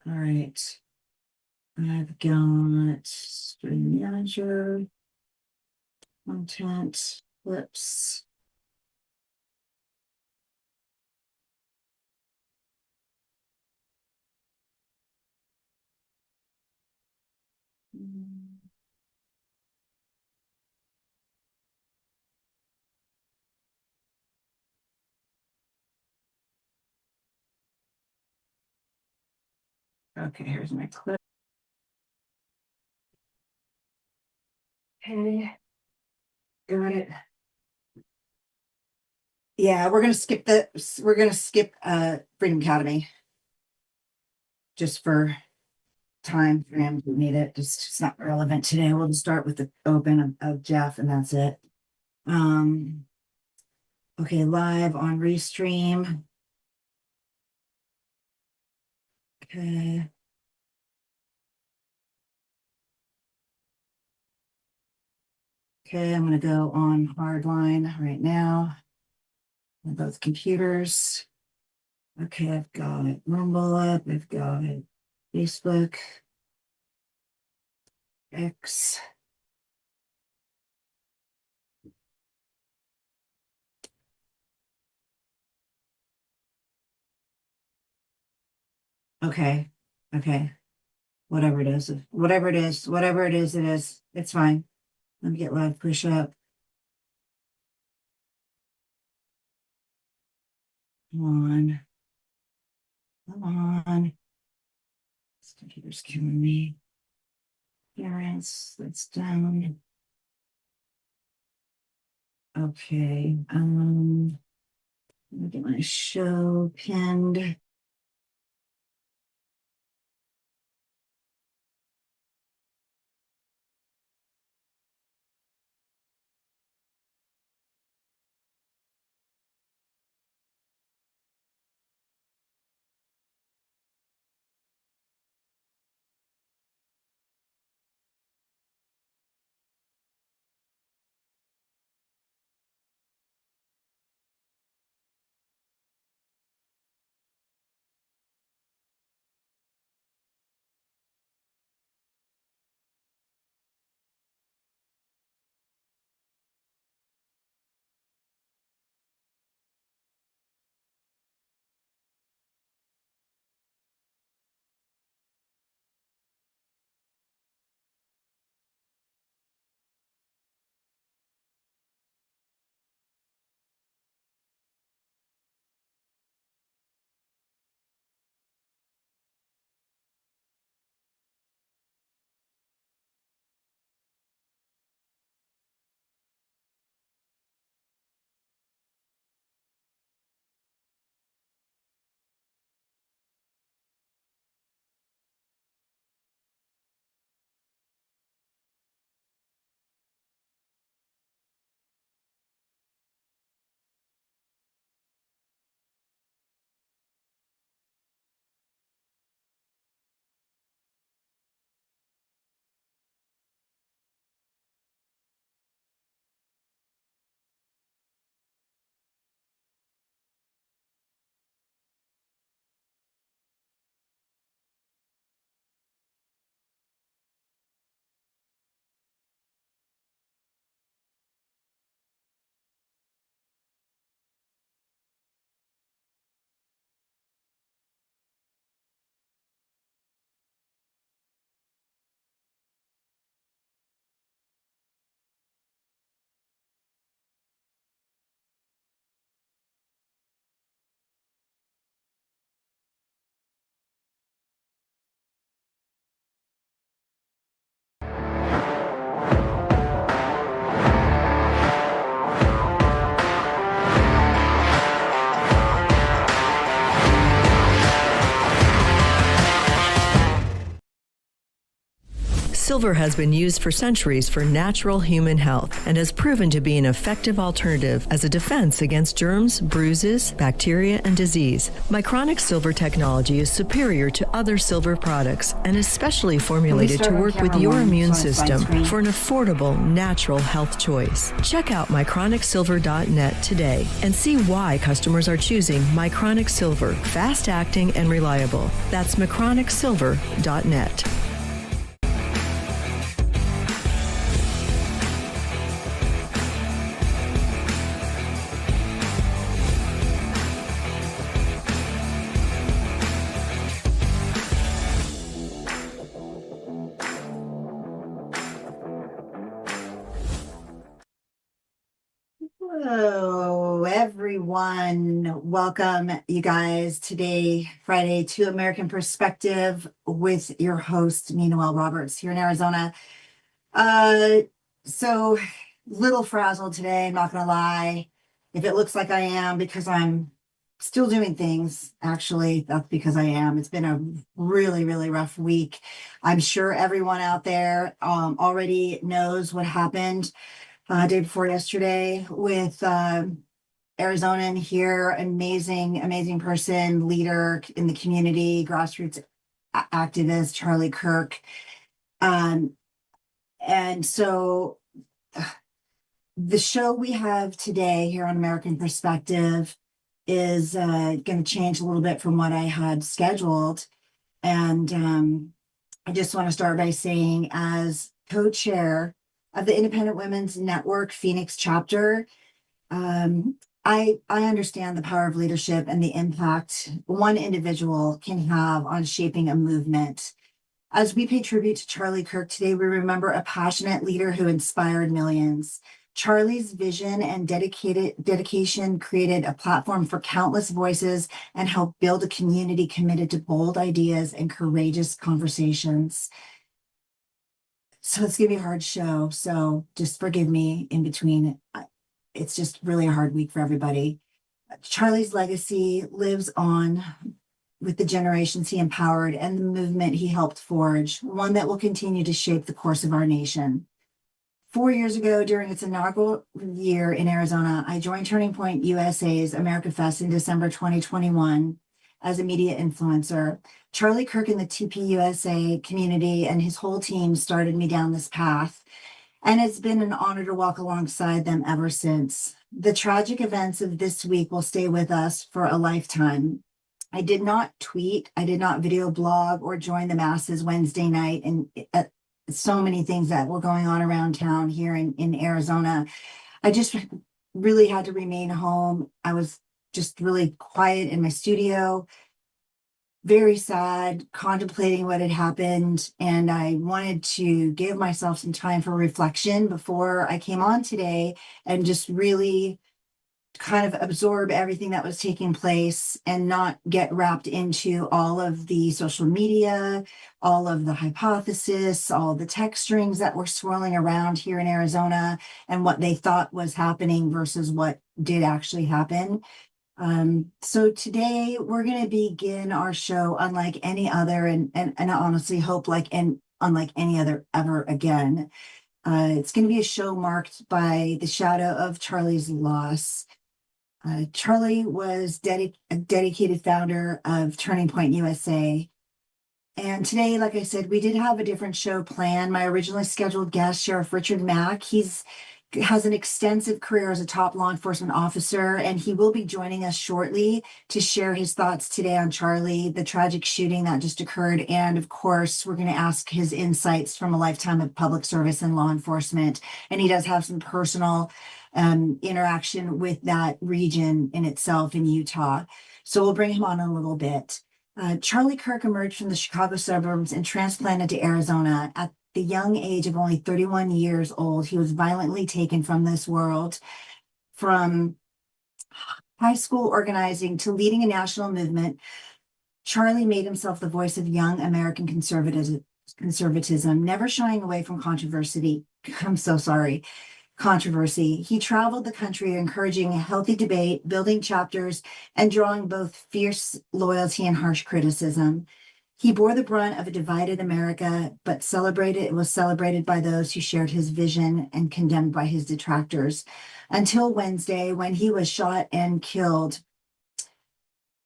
All right. I've got stream manager, content, clips. Okay, here's my clip. Okay, got it. Yeah, we're gonna skip Freedom Academy just for time frame. We need it. Just it's not relevant today. We'll just start with the open of Jeff and that's it. Um okay, live on Restream. Okay. Okay, I'm gonna go on hardline right now on both computers. Okay, I've got it. Rumble up, I've got it. Facebook, X. Okay. Okay. Whatever it is. Whatever it is. Whatever it is, it is. It's fine. Let me get live push up. Come on. Come on. This computer's killing me. Parents, that's down. Okay. Let me get my show pinned. Silver has been used for centuries for natural human health and has proven to be an effective alternative as a defense against germs, bruises, bacteria, and disease. Mycronic silver technology is superior to other silver products and is specially formulated to work with your immune system for an affordable, natural health choice. Check out mychronicsilver.net today and see why customers are choosing Mycronic Silver, fast-acting and reliable. That's mychronicsilver.net. Hello, everyone. Welcome, you guys, today, Friday, to American Perspective with your host, me, Noelle Roberts, here in Arizona. So little frazzled today, I'm not gonna lie. If it looks like I am, because I'm still doing things, actually, that's because I am. It's been a really, really rough week. I'm sure everyone out there already knows what happened day before yesterday with Arizonan here, amazing person, leader in the community, grassroots activist, Charlie Kirk. And so the show we have today here on American Perspective is going to change a little bit from what I had scheduled. And I just want to start by saying, as co-chair of the Independent Women's Network Phoenix chapter, I understand the power of leadership and the impact one individual can have on shaping a movement. As we pay tribute to Charlie Kirk today, we remember a passionate leader who inspired millions. Charlie's vision and dedication created a platform for countless voices and helped build a community committed to bold ideas and courageous conversations. So it's going to be a hard show. So just forgive me in between. It's just really a hard week for everybody. Charlie's legacy lives on with the generations he empowered and the movement he helped forge, one that will continue to shape the course of our nation. 4 years ago, during its inaugural year in Arizona, I joined Turning Point USA's America Fest in December 2021 as a media influencer. Charlie Kirk and the TPUSA community and his whole team started me down this path, and it's been an honor to walk alongside them ever since. The tragic events of this week will stay with us for a lifetime. I did not tweet, I did not video blog or join the masses Wednesday night, and so many things that were going on around town here in Arizona. I just really had to remain home. I was just really quiet in my studio, very sad, contemplating what had happened. And I wanted to give myself some time for reflection before I came on today and just really kind of absorb everything that was taking place and not get wrapped into all of the social media, all of the hypothesis, all the text strings that were swirling around here in Arizona and what they thought was happening versus what did actually happen. So today we're going to begin our show unlike any other, and I honestly hope unlike any other ever again. It's going to be a show marked by the shadow of Charlie's loss. Charlie was a dedicated founder of Turning Point USA. And today, like I said, we did have a different show planned. My originally scheduled guest, Sheriff Richard Mack, has an extensive career as a top law enforcement officer, and he will be joining us shortly to share his thoughts today on Charlie, the tragic shooting that just occurred. And of course, we're going to ask his insights from a lifetime of public service and law enforcement. And he does have some personal interaction with that region in itself in Utah. So we'll bring him on in a little bit. Charlie Kirk emerged from the Chicago suburbs and transplanted to Arizona. At the young age of only 31 years old, he was violently taken from this world. From high school organizing to leading a national movement, Charlie made himself the voice of young American conservatism, never shying away from controversy. He traveled the country encouraging a healthy debate, building chapters, and drawing both fierce loyalty and harsh criticism. He bore the brunt of a divided America, but was celebrated by those who shared his vision and condemned by his detractors until Wednesday when he was shot and killed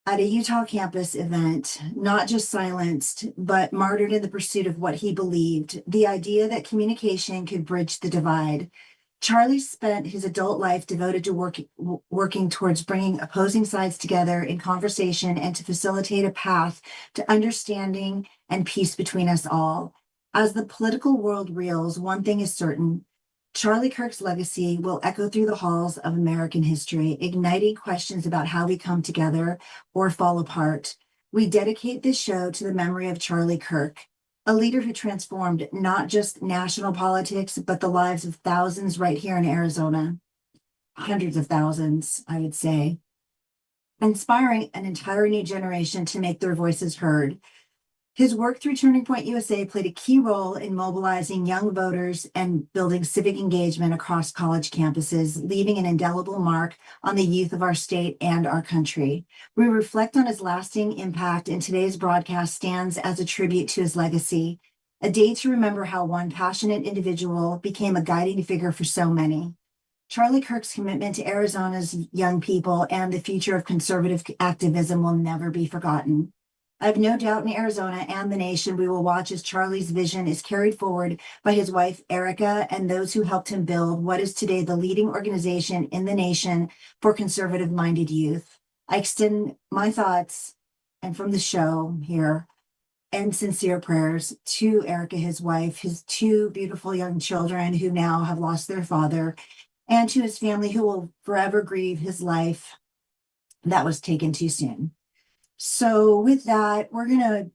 at a Utah campus event, not just silenced, but martyred in the pursuit of what he believed, the idea that communication could bridge the divide. Charlie spent his adult life devoted to working towards bringing opposing sides together in conversation and to facilitate a path to understanding and peace between us all. As the political world reels, one thing is certain: Charlie Kirk's legacy will echo through the halls of American history, igniting questions about how we come together or fall apart. We dedicate this show to the memory of Charlie Kirk, a leader who transformed not just national politics, but the lives of thousands right here in Arizona. Hundreds of thousands, I would say. Inspiring an entire new generation to make their voices heard. His work through Turning Point USA played a key role in mobilizing young voters and building civic engagement across college campuses, leaving an indelible mark on the youth of our state and our country. We reflect on his lasting impact, and today's broadcast stands as a tribute to his legacy, a day to remember how one passionate individual became a guiding figure for so many. Charlie Kirk's commitment to Arizona's young people and the future of conservative activism will never be forgotten. I have no doubt in Arizona and the nation we will watch as Charlie's vision is carried forward by his wife, Erika, and those who helped him build what is today the leading organization in the nation for conservative-minded youth. I extend my thoughts, and from the show here, and sincere prayers to Erika, his wife, his two beautiful young children who now have lost their father, and to his family who will forever grieve his life that was taken too soon. So with that, we're going to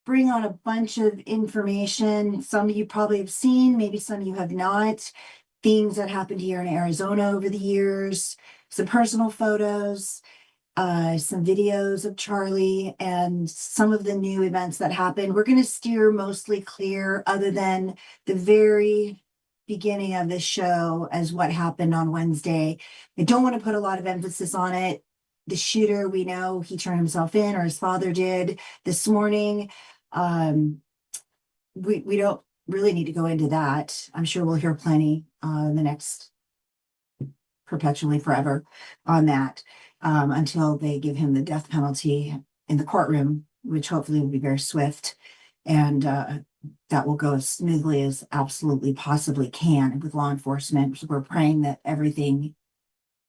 bring on a bunch of information. Some of you probably have seen, maybe some of you have not. Things that happened here in Arizona over the years, some personal photos, some videos of Charlie, and some of the new events that happened. We're going to steer mostly clear, other than the very beginning of the show, as what happened on Wednesday. I don't want to put a lot of emphasis on it. The shooter, we know he turned himself in, or his father did this morning. We don't really need to go into that. I'm sure we'll hear plenty in the next perpetually forever on that until they give him the death penalty in the courtroom, which hopefully will be very swift. And that will go as smoothly as absolutely possibly can with law enforcement. So we're praying that everything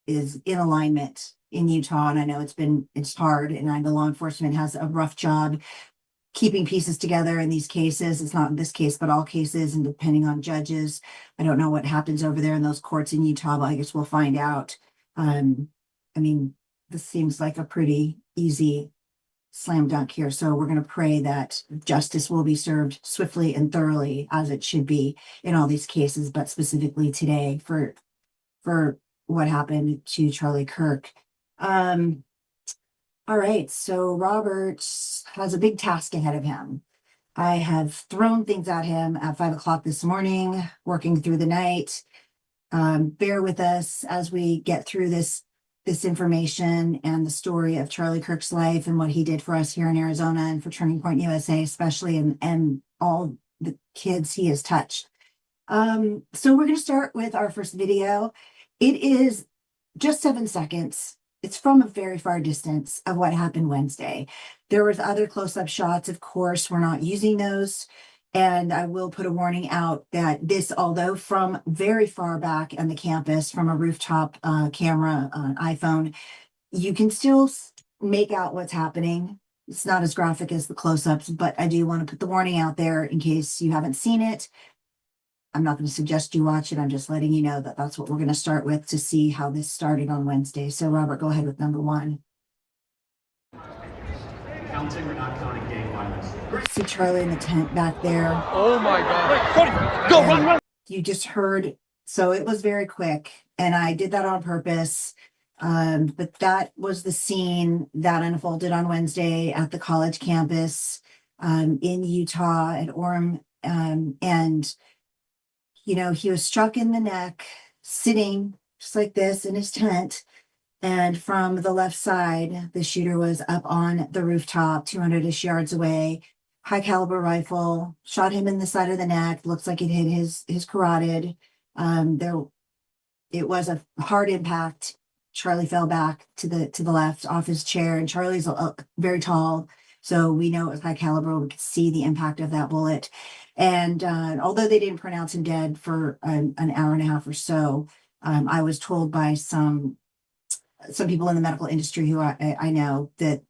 is in alignment in Utah. And I know it's hard, and I know law enforcement has a rough job keeping pieces together in these cases. It's not in this case, but all cases, and depending on judges. I don't know what happens over there in those courts in Utah, but I guess we'll find out. I mean, this seems like a pretty easy slam dunk here. So we're going to pray that justice will be served swiftly and thoroughly, as it should be in all these cases, but specifically today for what happened to Charlie Kirk. All right, so Robert has a big task ahead of him. I have thrown things at him at 5 o'clock this morning, working through the night. Bear with us as we get through this information and the story of Charlie Kirk's life and what he did for us here in Arizona and for Turning Point USA, especially, and all the kids he has touched. So we're going to start with our first video. It is just 7 seconds. It's from a very far distance of what happened Wednesday. There was other close-up shots. Of course, we're not using those. And I will put a warning out that this, although from very far back on the campus, from a rooftop camera, iPhone, you can still make out what's happening. It's not as graphic as the close-ups, but I do want to put the warning out there in case you haven't seen it. I'm not going to suggest you watch it. I'm just letting you know that that's what we're going to start with to see how this started on Wednesday. So Robert, go ahead with number one. Counting or not counting gang violence? See Charlie in the tent back there. Oh my God. Go, run. You just heard, so it was very quick, and I did that on purpose. But that was the scene that unfolded on Wednesday at the college campus in Utah at Orem. And you know, he was struck in the neck, sitting just like this in his tent. And from the left side, the shooter was up on the rooftop, 200-ish yards away. high caliber rifle, shot him in the side of the neck. Looks like it hit his carotid. There, it was a hard impact. Charlie fell back to the left off his chair, and Charlie's very tall, so we know it was high caliber. We could see the impact of that bullet. And although they didn't pronounce him dead for an hour and a half or so, I was told by some people in the medical industry who I know that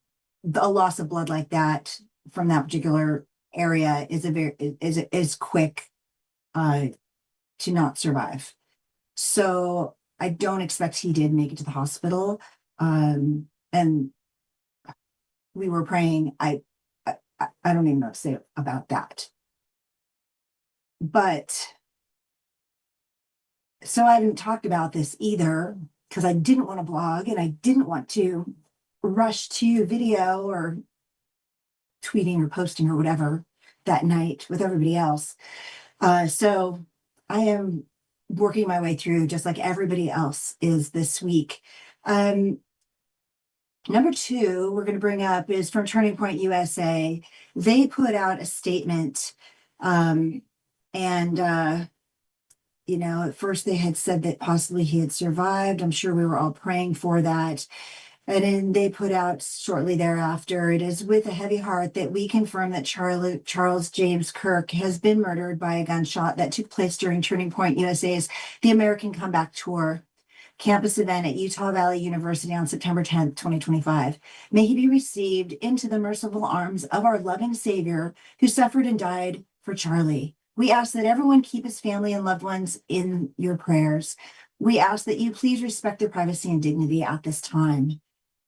a loss of blood like that from that particular area is quick to not survive. So I don't expect he did make it to the hospital. And we were praying. I don't even know what to say about that. But so I haven't talked about this either because I didn't want to blog and I didn't want to rush to video or tweeting or posting or whatever that night with everybody else. So I am working my way through just like everybody else is this week. Number two, we're going to bring up is from Turning Point USA. They put out a statement. At first they had said that possibly he had survived. I'm sure we were all praying for that. And then they put out shortly thereafter, it is with a heavy heart that we confirm that Charles James Kirk has been murdered by a gunshot that took place during Turning Point USA's The American Comeback Tour campus event at Utah Valley University on September 10th, 2025. May he be received into the merciful arms of our loving Savior who suffered and died for Charlie. We ask that everyone keep his family and loved ones in your prayers. We ask that you please respect their privacy and dignity at this time.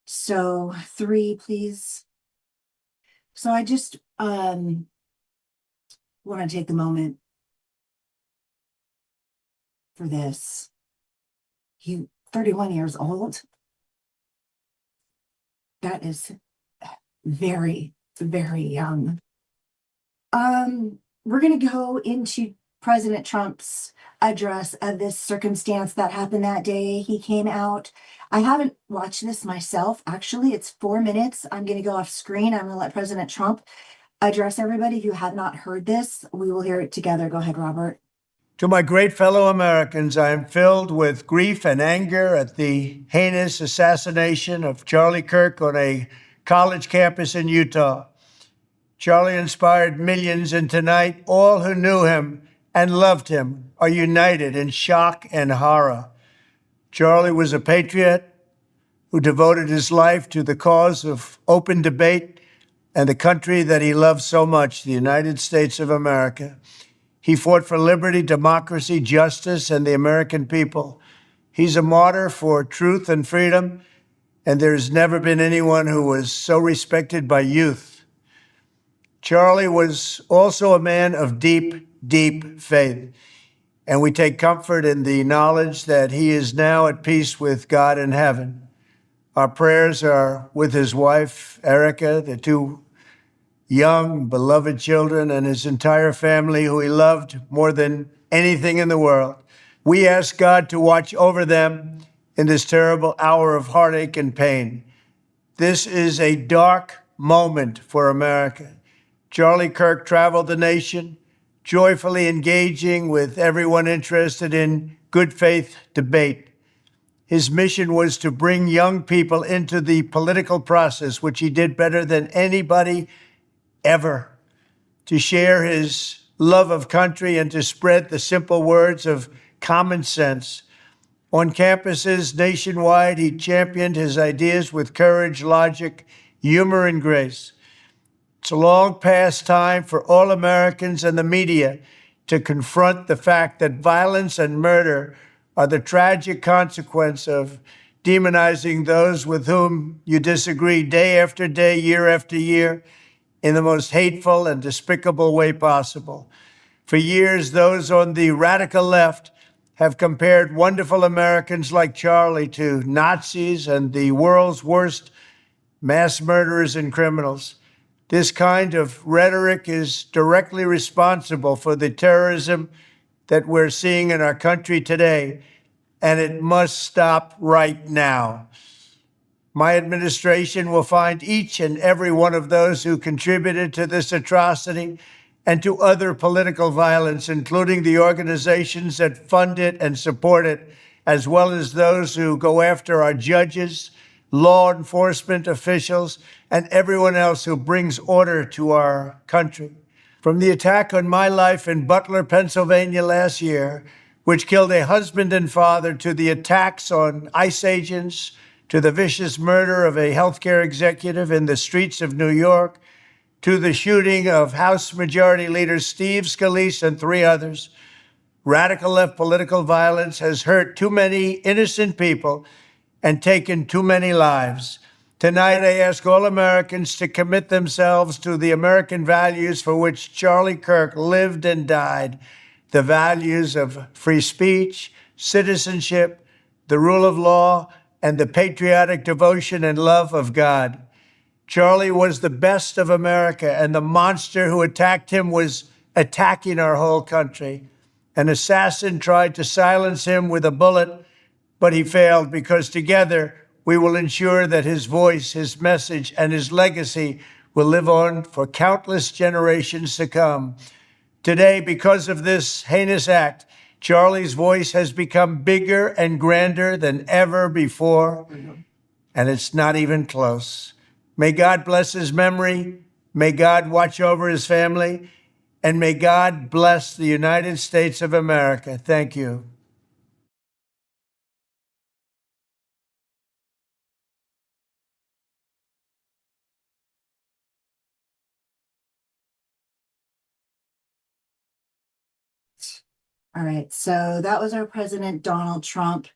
So 3, please. So I just want to take a moment for this. He 31 years old. That is very, very young. We're going to go into President Trump's address of this circumstance that happened that day. He came out. I haven't watched this myself. Actually, it's 4 minutes. I'm going to go off screen. I'm going to let President Trump address everybody. If you have not heard this, we will hear it together. Go ahead, Robert. To my great fellow Americans, I am filled with grief and anger at the heinous assassination of Charlie Kirk on a college campus in Utah. Charlie inspired millions, and tonight, all who knew him and loved him are united in shock and horror. Charlie was a patriot who devoted his life to the cause of open debate and the country that he loved so much, the United States of America. He fought for liberty, democracy, justice, and the American people. He's a martyr for truth and freedom, and there's never been anyone who was so respected by youth. Charlie was also a man of deep, deep faith, and we take comfort in the knowledge that he is now at peace with God in heaven. Our prayers are with his wife, Erika, the 2 young, beloved children, and his entire family, who he loved more than anything in the world. We ask God to watch over them in this terrible hour of heartache and pain. This is a dark moment for America. Charlie Kirk traveled the nation, joyfully engaging with everyone interested in good faith debate. His mission was to bring young people into the political process, which he did better than anybody ever, to share his love of country and to spread the simple words of common sense. On campuses nationwide, he championed his ideas with courage, logic, humor, and grace. It's a long past time for all Americans and the media to confront the fact that violence and murder are the tragic consequence of demonizing those with whom you disagree day after day, year after year, in the most hateful and despicable way possible. For years, those on the radical left have compared wonderful Americans like Charlie to Nazis and the world's worst mass murderers and criminals. This kind of rhetoric is directly responsible for the terrorism that we're seeing in our country today, and it must stop right now. My administration will find each and every one of those who contributed to this atrocity and to other political violence, including the organizations that fund it and support it, as well as those who go after our judges, law enforcement officials, and everyone else who brings order to our country. From the attack on my life in Butler, Pennsylvania last year, which killed a husband and father, to the attacks on ICE agents, to the vicious murder of a healthcare executive in the streets of New York, to the shooting of House Majority Leader Steve Scalise and 3 others, radical left political violence has hurt too many innocent people and taken too many lives. Tonight, I ask all Americans to commit themselves to the American values for which Charlie Kirk lived and died, the values of free speech, citizenship, the rule of law, and the patriotic devotion and love of God. Charlie was the best of America, and the monster who attacked him was attacking our whole country. An assassin tried to silence him with a bullet, but he failed, because together we will ensure that his voice, his message, and his legacy will live on for countless generations to come. Today, because of this heinous act, Charlie's voice has become bigger and grander than ever before, and it's not even close. May God bless his memory. May God watch over his family. And may God bless the United States of America. Thank you. All right, so that was our President Donald Trump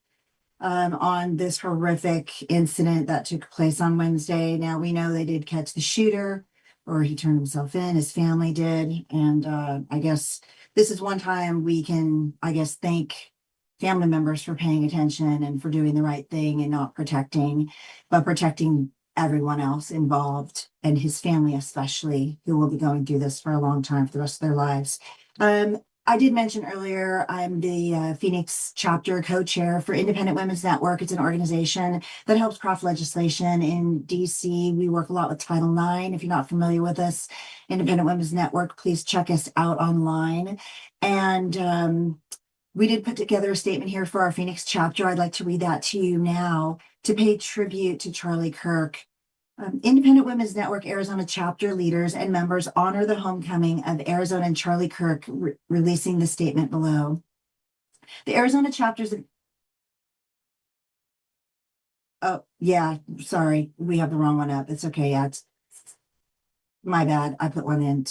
on this horrific incident that took place on Wednesday. Now, we know they did catch the shooter, or he turned himself in, his family did. And I guess this is one time we can, thank family members for paying attention and for doing the right thing and not protecting, but protecting everyone else involved, and his family especially, who will be going through this for a long time, for the rest of their lives. I did mention earlier, I'm the Phoenix chapter co-chair for Independent Women's Network. It's an organization that helps craft legislation in DC. We work a lot with Title IX. If you're not familiar with us, Independent Women's Network, please check us out online. And we did put together a statement here for our Phoenix chapter. I'd like to read that to you now to pay tribute to Charlie Kirk. Independent Women's Network Arizona chapter leaders and members honor the homecoming of Arizona and Charlie Kirk, releasing the statement below. The Arizona chapters of... Oh, yeah, sorry, we have the wrong one up. It's okay. Yeah, it's my bad. I put one in.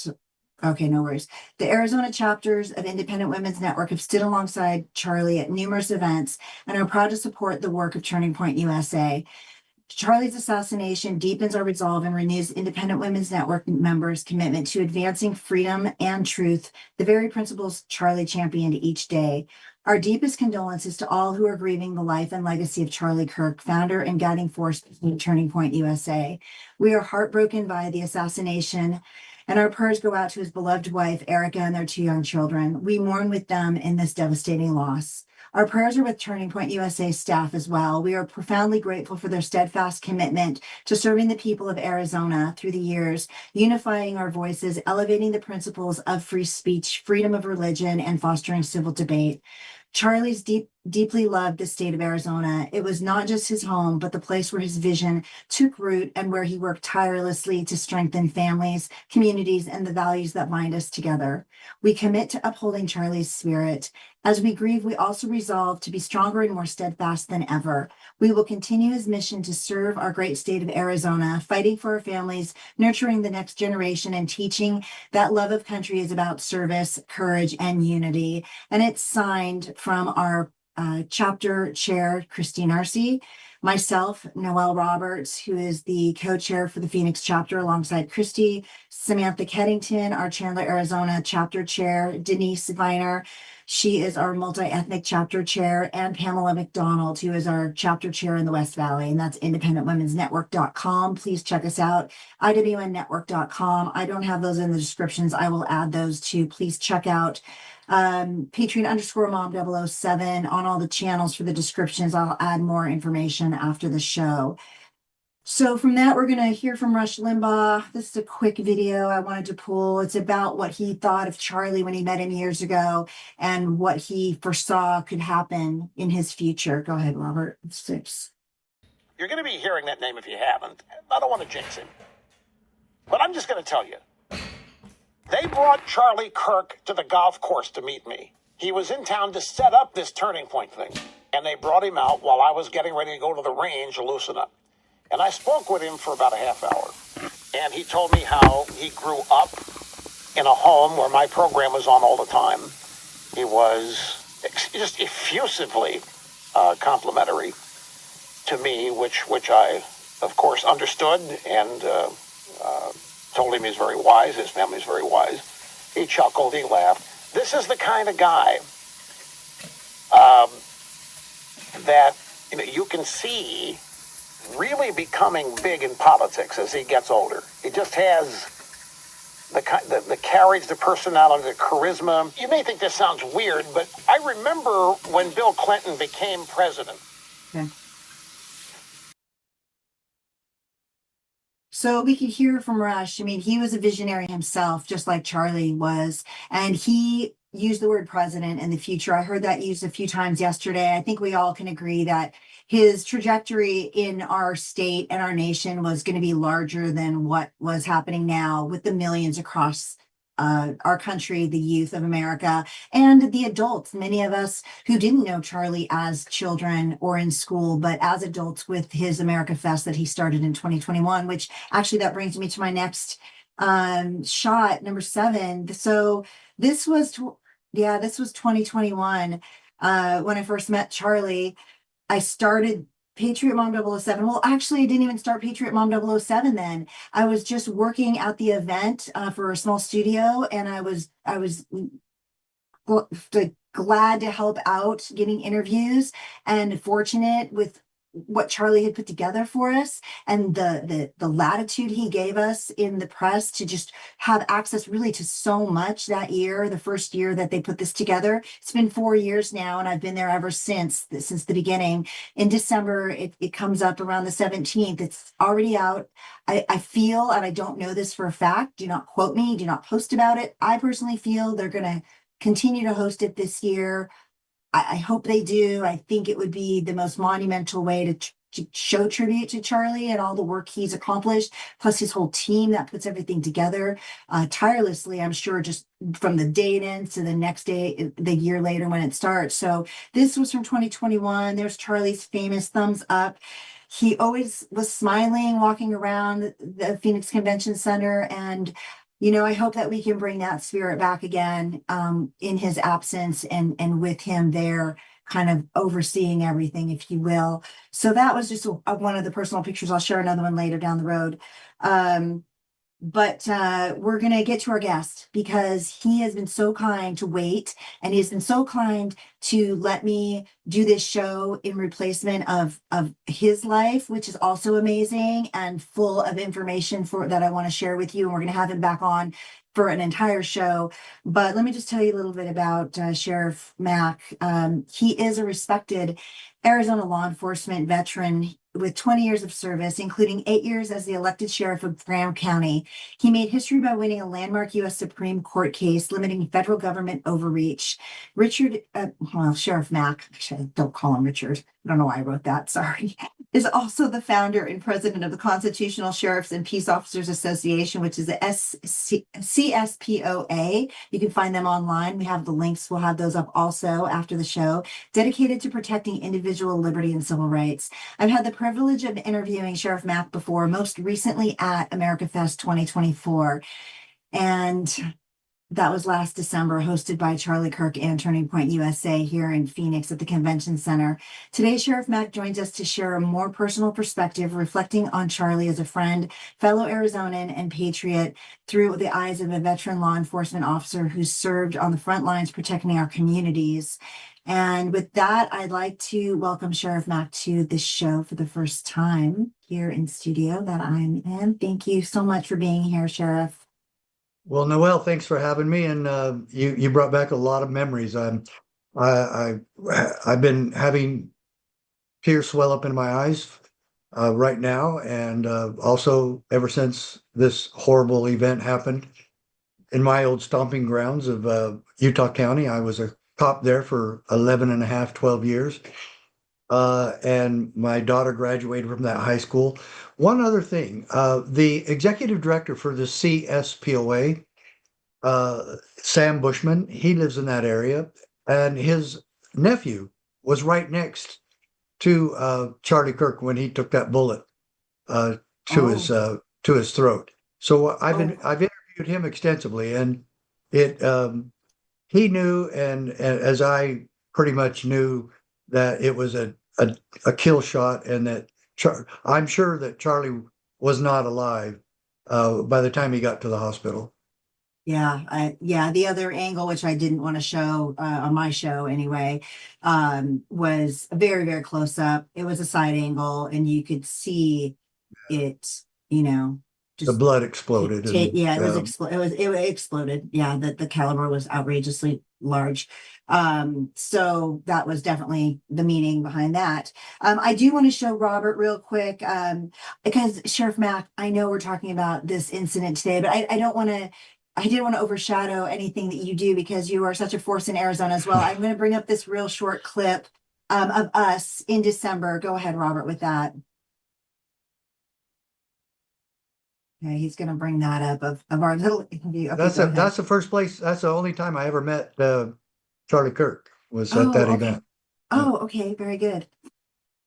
Okay, no worries. The Arizona chapters of Independent Women's Network have stood alongside Charlie at numerous events and are proud to support the work of Turning Point USA. Charlie's assassination deepens our resolve and renews Independent Women's Network members' commitment to advancing freedom and truth, the very principles Charlie championed each day. Our deepest condolences to all who are grieving the life and legacy of Charlie Kirk, founder and guiding force of Turning Point USA. We are heartbroken by the assassination, and our prayers go out to his beloved wife, Erika, and their 2 young children. We mourn with them in this devastating loss. Our prayers are with Turning Point USA staff as well. We are profoundly grateful for their steadfast commitment to serving the people of Arizona through the years, unifying our voices, elevating the principles of free speech, freedom of religion, and fostering civil debate. Charlie's deeply loved the state of Arizona. It was not just his home, but the place where his vision took root and where he worked tirelessly to strengthen families, communities, and the values that bind us together. We commit to upholding Charlie's spirit. As we grieve, we also resolve to be stronger and more steadfast than ever. We will continue his mission to serve our great state of Arizona, fighting for our families, nurturing the next generation, and teaching that love of country is about service, courage, and unity. And it's signed from our chapter chair, Christine Arce, myself, Noelle Roberts, who is the co-chair for the Phoenix chapter alongside Christy, Samantha Keddington, our Chandler, Arizona chapter chair, Denise Viner, she is our multi-ethnic chapter chair, and Pamela McDonald, who is our chapter chair in the West Valley, and that's independentwomensnetwork.com. Please check us out, iwnnetwork.com. I don't have those in the descriptions. I will add those too. Please check out Patreon_mom007 on all the channels for the descriptions. I'll add more information after the show. So from that, we're going to hear from Rush Limbaugh. This is a quick video I wanted to pull. It's about what he thought of Charlie when he met him years ago and what he foresaw could happen in his future. Go ahead, Robert. 6. You're going to be hearing that name if you haven't. I don't want to jinx him. But I'm just going to tell you. They brought Charlie Kirk to the golf course to meet me. He was in town to set up this turning point thing. And they brought him out while I was getting ready to go to the range to loosen up. And I spoke with him for about a half hour. And he told me how he grew up in a home where my program was on all the time. He was just effusively complimentary to me, which I, of course, understood and told him he's very wise. His family's very wise. He chuckled. He laughed. This is the kind of guy that you can see really becoming big in politics as he gets older. He just has the courage, the personality, the charisma. You may think this sounds weird, but I remember when Bill Clinton became president. Okay. So we could hear from Rush. I mean, he was a visionary himself, just like Charlie was. And he used the word president in the future. I heard that used a few times yesterday. I think we all can agree that his trajectory in our state and our nation was going to be larger than what was happening now with the millions across our country, the youth of America, and the adults, many of us who didn't know Charlie as children or in school, but as adults with his America Fest that he started in 2021, which actually that brings me to my next shot, number 7. So this was 2021 when I first met Charlie. I started Patriot Mom 007. Well, actually, I didn't even start Patriot Mom 007 then. I was just working at the event for a small studio, and I was glad to help out getting interviews and fortunate with what Charlie had put together for us and the latitude he gave us in the press to just have access really to so much that year, the first year that they put this together. It's been 4 years now, and I've been there ever since the beginning. In December, it comes up around the 17th. It's already out. I feel, and I don't know this for a fact, do not quote me, do not post about it. I personally feel they're going to continue to host it this year. I hope they do. I think it would be the most monumental way to show tribute to Charlie and all the work he's accomplished, plus his whole team that puts everything together tirelessly, I'm sure, just from the day it ends to the next day, the year later when it starts. So this was from 2021. There's Charlie's famous thumbs up. He always was smiling, walking around the Phoenix Convention Center, and I hope that we can bring that spirit back again in his absence and with him there kind of overseeing everything, if you will. So that was just one of the personal pictures. I'll share another one later down the road. But we're going to get to our guest because he has been so kind to wait, and he's been so kind to let me do this show in replacement of his life, which is also amazing and full of information that I want to share with you. And we're going to have him back on for an entire show. But let me just tell you a little bit about Sheriff Mack. He is a respected Arizona law enforcement veteran with 20 years of service, including 8 years as the elected sheriff of Graham County. He made history by winning a landmark U.S. Supreme Court case limiting federal government overreach. Sheriff Mack, actually, don't call him Richard. I don't know why I wrote that, sorry, is also the founder and president of the Constitutional Sheriffs and Peace Officers Association, which is the CSPOA. You can find them online. We have the links. We'll have those up also after the show, dedicated to protecting individual liberty and civil rights. I've had the privilege of interviewing Sheriff Mack before, most recently at America Fest 2024. And that was last December, hosted by Charlie Kirk and Turning Point USA here in Phoenix at the Convention Center. Today, Sheriff Mack joins us to share a more personal perspective, reflecting on Charlie as a friend, fellow Arizonan, and patriot through the eyes of a veteran law enforcement officer who served on the front lines protecting our communities. And with that, I'd like to welcome Sheriff Mack to this show for the first time here in studio that I'm in. Thank you so much for being here, Sheriff. Well, Noelle, thanks for having me, and you brought back a lot of memories. I've been having tears swell up in my eyes right now, and also ever since this horrible event happened in my old stomping grounds of Utah County. I was a cop there for 11 and a half, 12 years. And my daughter graduated from that high school. One other thing, the executive director for the CSPOA, Sam Bushman, he lives in that area, and his nephew was right next to Charlie Kirk when he took that bullet uh, to his throat. So I've interviewed him extensively, and it he knew, and as I pretty much knew, that it was a kill shot, and that I'm sure that Charlie was not alive by the time he got to the hospital. Yeah, the other angle, which I didn't want to show on my show anyway, was very, very close up. It was a side angle, and you could see it, The just blood exploded, and yeah, it exploded. Yeah, the caliber was outrageously large. So that was definitely the meaning behind that. I do want to show Robert real quick, because Sheriff Mack, I know we're talking about this incident today, but I didn't want to overshadow anything that you do because you are such a force in Arizona as well. I'm going to bring up this real short clip of us in December. Go ahead, Robert, with that. Okay, he's going to bring that up of our little interview. Okay, that's the first place. That's the only time I ever met Charlie Kirk, was at that okay. event. Oh, okay, very good.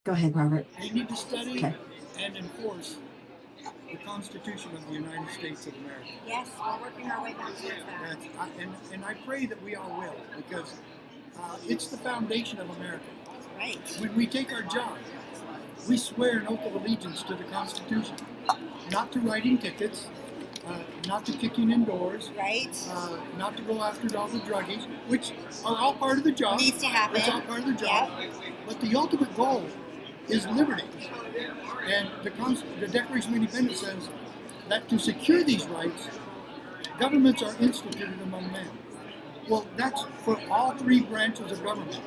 Go ahead, Robert. We need to study Okay. and enforce the Constitution of the United States of America. Yes, we're working our way back towards that. And I pray that we all will, because it's the foundation of America. Right. When we take our job, we swear an oath of allegiance to the Constitution, not to writing tickets, not to kicking in doors, Right. not to go after all the druggies, which are all part of the job. Needs to happen. It's all part of the job. Yep. But the ultimate goal is liberty. And the Declaration of Independence says that to secure these rights, governments are instituted among men. Well, that's for all three branches of government.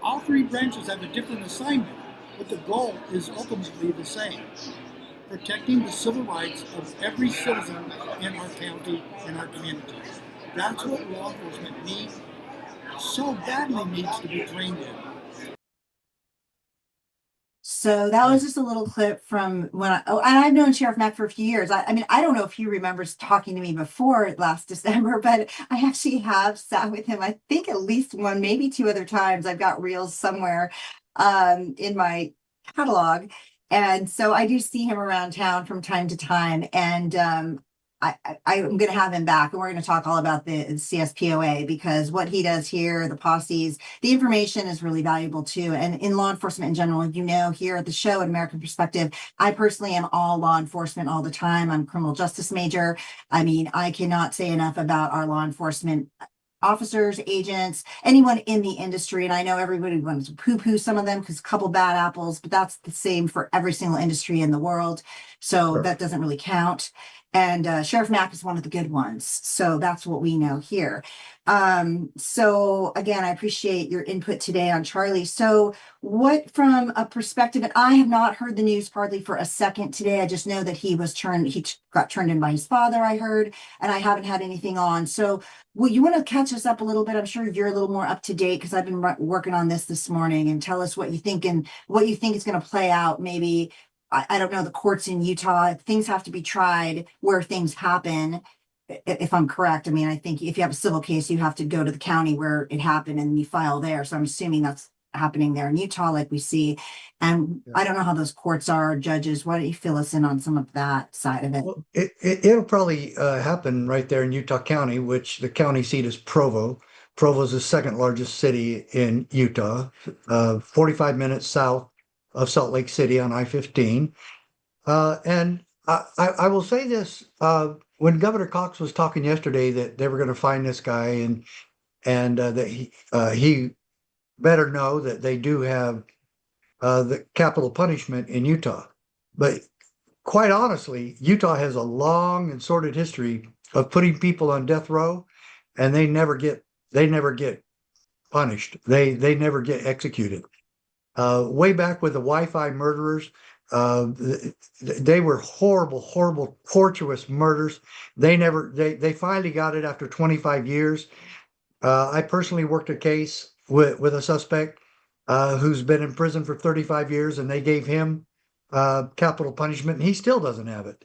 All three branches have a different assignment, but the goal is ultimately the same: protecting the civil rights of every citizen in our county and our community. That's what law enforcement so badly needs to be trained in. So that was just a little clip from when and I've known Sheriff Mack for a few years. I mean, I don't know if he remembers talking to me before last December, but I actually have sat with him, I think at least one, maybe two other times. I've got reels somewhere in my catalog. And so I do see him around town from time to time. And I'm going to have him back, and we're going to talk all about the CSPOA, because what he does here, the posses, the information is really valuable too. And in law enforcement in general, here at the show at American Perspective, I personally am all law enforcement all the time. I'm a criminal justice major. I mean, I cannot say enough about our law enforcement officers, agents, anyone in the industry. And I know everybody wants to poo-poo some of them because a couple bad apples, but that's the same for every single industry in the world. So Sure. That doesn't really count. And Sheriff Mack is one of the good ones. So that's what we know here. So again, I appreciate your input today on Charlie. So what, from a perspective, and I have not heard the news hardly for a second today. I just know that he got turned in by his father, I heard, and I haven't had anything on. So well, you want to catch us up a little bit? I'm sure you're a little more up to date because I've been working on this morning, and tell us what you think and what you think is going to play out. Maybe, I don't know, the courts in Utah, things have to be tried where things happen. If I'm correct, I mean, I think if you have a civil case, you have to go to the county where it happened and you file there. So I'm assuming that's happening there in Utah, like we see. And I don't know how those courts are, judges. Why don't you fill us in on some of that side of it? Well, it'll probably happen right there in Utah County, which the county seat is Provo. Provo is the second largest city in Utah, 45 minutes south of Salt Lake City on I-15. And I will say this, when Governor Cox was talking yesterday that they were going to find this guy, and that he better know that they do have the capital punishment in Utah. But quite honestly, Utah has a long and sordid history of putting people on death row, and they never get punished. They never get executed. Way back with the Wi-Fi murderers, They were horrible, horrible, tortuous murders. They finally got it after 25 years. I personally worked a case with a suspect who's been in prison for 35 years, and they gave him capital punishment, and he still doesn't have it.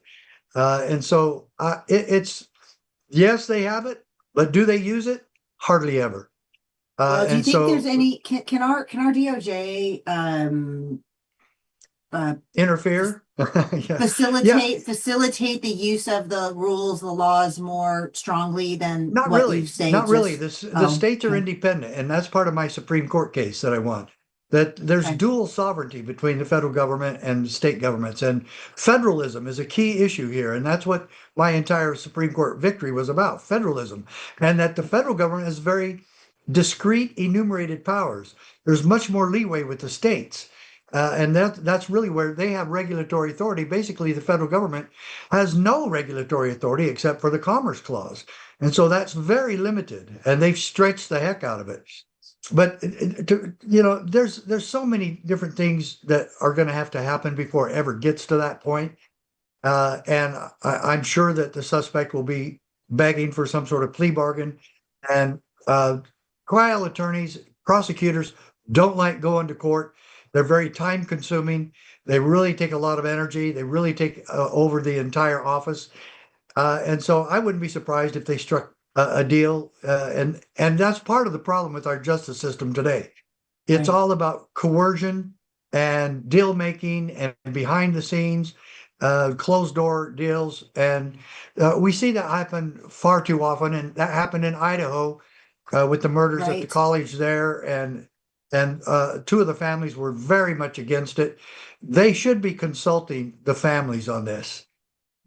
And so it's yes, they have it, but do they use it? Hardly ever. Well, do you And think there's so any, can our DOJ, interfere. Yeah. facilitate the use of the rules, the laws more strongly than Not what you really. say? Not really. Just, The states are okay. independent, and that's part of my Supreme Court case that I won. That there's Okay. dual sovereignty between the federal government and state governments, and federalism is a key issue here, and that's what my entire Supreme Court victory was about: federalism, and that the federal government has very discrete, enumerated powers. There's much more leeway with the states. And that's really where they have regulatory authority. Basically, the federal government has no regulatory authority except for the Commerce Clause. And so that's very limited, and they've stretched the heck out of it. But there's so many different things that are going to have to happen before it ever gets to that point. And I'm sure that the suspect will be begging for some sort of plea bargain. And trial attorneys, prosecutors don't like going to court. They're very time consuming. They really take a lot of energy. They really take over the entire office. And so I wouldn't be surprised if they struck a deal. And that's part of the problem with our justice system today. It's Right. all about coercion and deal making and behind the scenes, closed door deals. And we see that happen far too often. And that happened in Idaho with the murders at the Right. college there. And two of the families were very much against it. They should be consulting the families on this.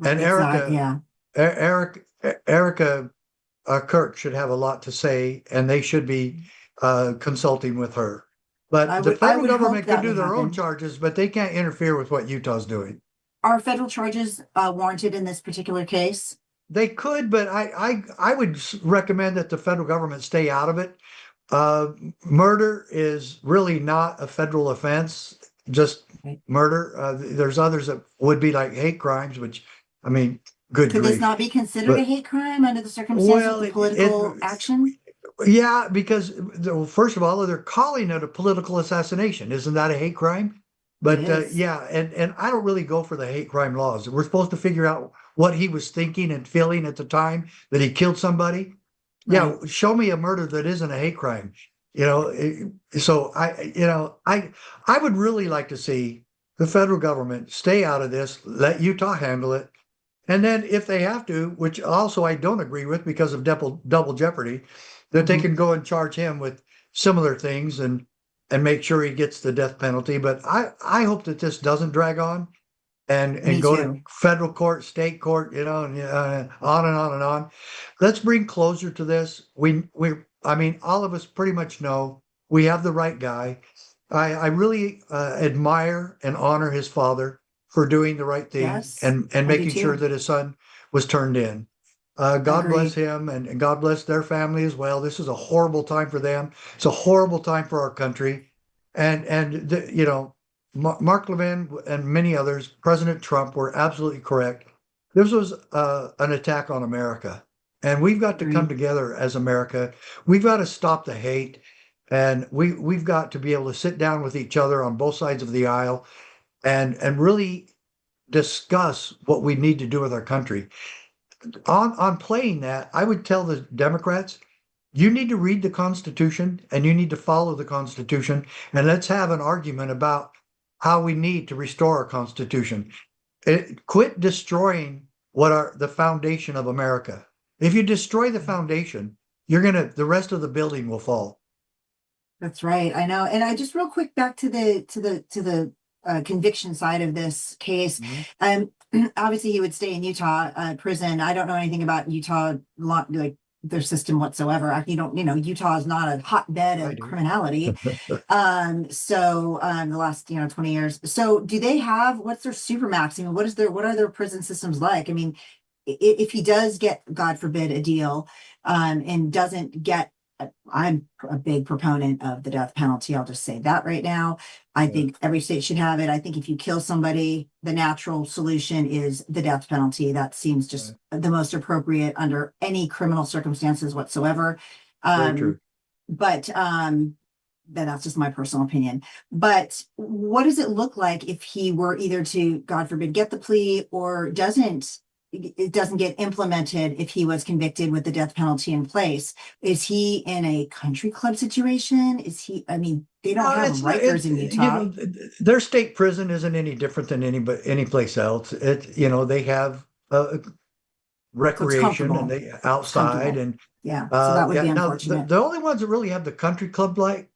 And Exactly. Erika, Yeah. Erika Kirk should have a lot to say, and they should be consulting with her. But the I federal would hope government that can do would their own happen. charges, but they can't interfere with what Utah's doing. Are federal charges warranted in this particular case? They could, but I would recommend that the federal government stay out of it. Uh, Murder is really not a federal offense, just Right. murder. There's others that would be like hate crimes, which, I mean, good Could this grief. not be considered a But hate crime under the circumstances of the political action? yeah, because first of all, they're calling it a political assassination. Isn't that a hate crime? It But is. yeah, and I don't really go for the hate crime laws. We're supposed to figure out what he was thinking and feeling at the time that he killed somebody. Yeah, Right. show me a murder that isn't a hate crime. So I would really like to see the federal government stay out of this, let Utah handle it. And then if they have to, which also I don't agree with because of double jeopardy, that they Mhm. can go and charge him with similar things and make sure he gets the death penalty. But I hope that this doesn't drag on and Me go to too. federal court, state court, and on and on and on. Let's bring closure to this. I mean, all of us pretty much know we have the right guy. I really admire and honor his father for doing the right thing Yes, and I do making sure too. that his son was turned in. God bless Agreed. him and God bless their family as well. This is a horrible time for them. It's a horrible time for our country. Mark Levin and many others, President Trump were absolutely correct. This was an attack on America. And we've got to come Agreed. together as America. We've got to stop the hate. And we've got to be able to sit down with each other on both sides of the aisle and really discuss what we need to do with our country. On playing that, I would tell the Democrats, you need to read the Constitution and you need to follow the Constitution, and let's have an argument about how we need to restore our Constitution. Quit destroying the foundation of America. If you destroy the foundation, the rest of the building will fall. That's right. I know. And I just real quick back to the conviction side of this case. Obviously he would stay in Utah prison. I don't know anything about Utah like their system whatsoever. Utah is not a hotbed I of do. criminality. The last 20 years. So do they have, what's their supermax? I mean, what are their prison systems like? I mean, if he does get, God forbid, a deal and doesn't get I'm a big proponent of the death penalty. I'll just say that right now. I think every state should have it. I think if you kill somebody, the natural solution is the death penalty. That seems just the most appropriate under any criminal circumstances whatsoever. Very Um, true. but then that's just my personal opinion. But what does it look like if he were either to, God forbid, get the plea or it doesn't get implemented if he was convicted with the death penalty in place? Is he in a country club situation? Is he, I mean, they don't No, have it's not. Rikers It's, in you Utah. know, their state prison isn't any different than any place else. They have So it's recreation and comfortable. they It's outside comfortable. and Yeah. So that would yeah. be Now unfortunate. the only ones that really have the country club like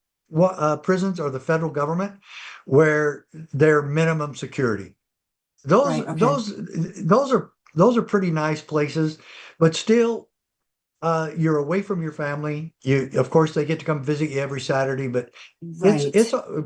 prisons are the federal government, where they're minimum security. Those Right. Okay. those those are pretty nice places, but still, you're away from your family. Of course, they get to come visit you every Saturday, but Right.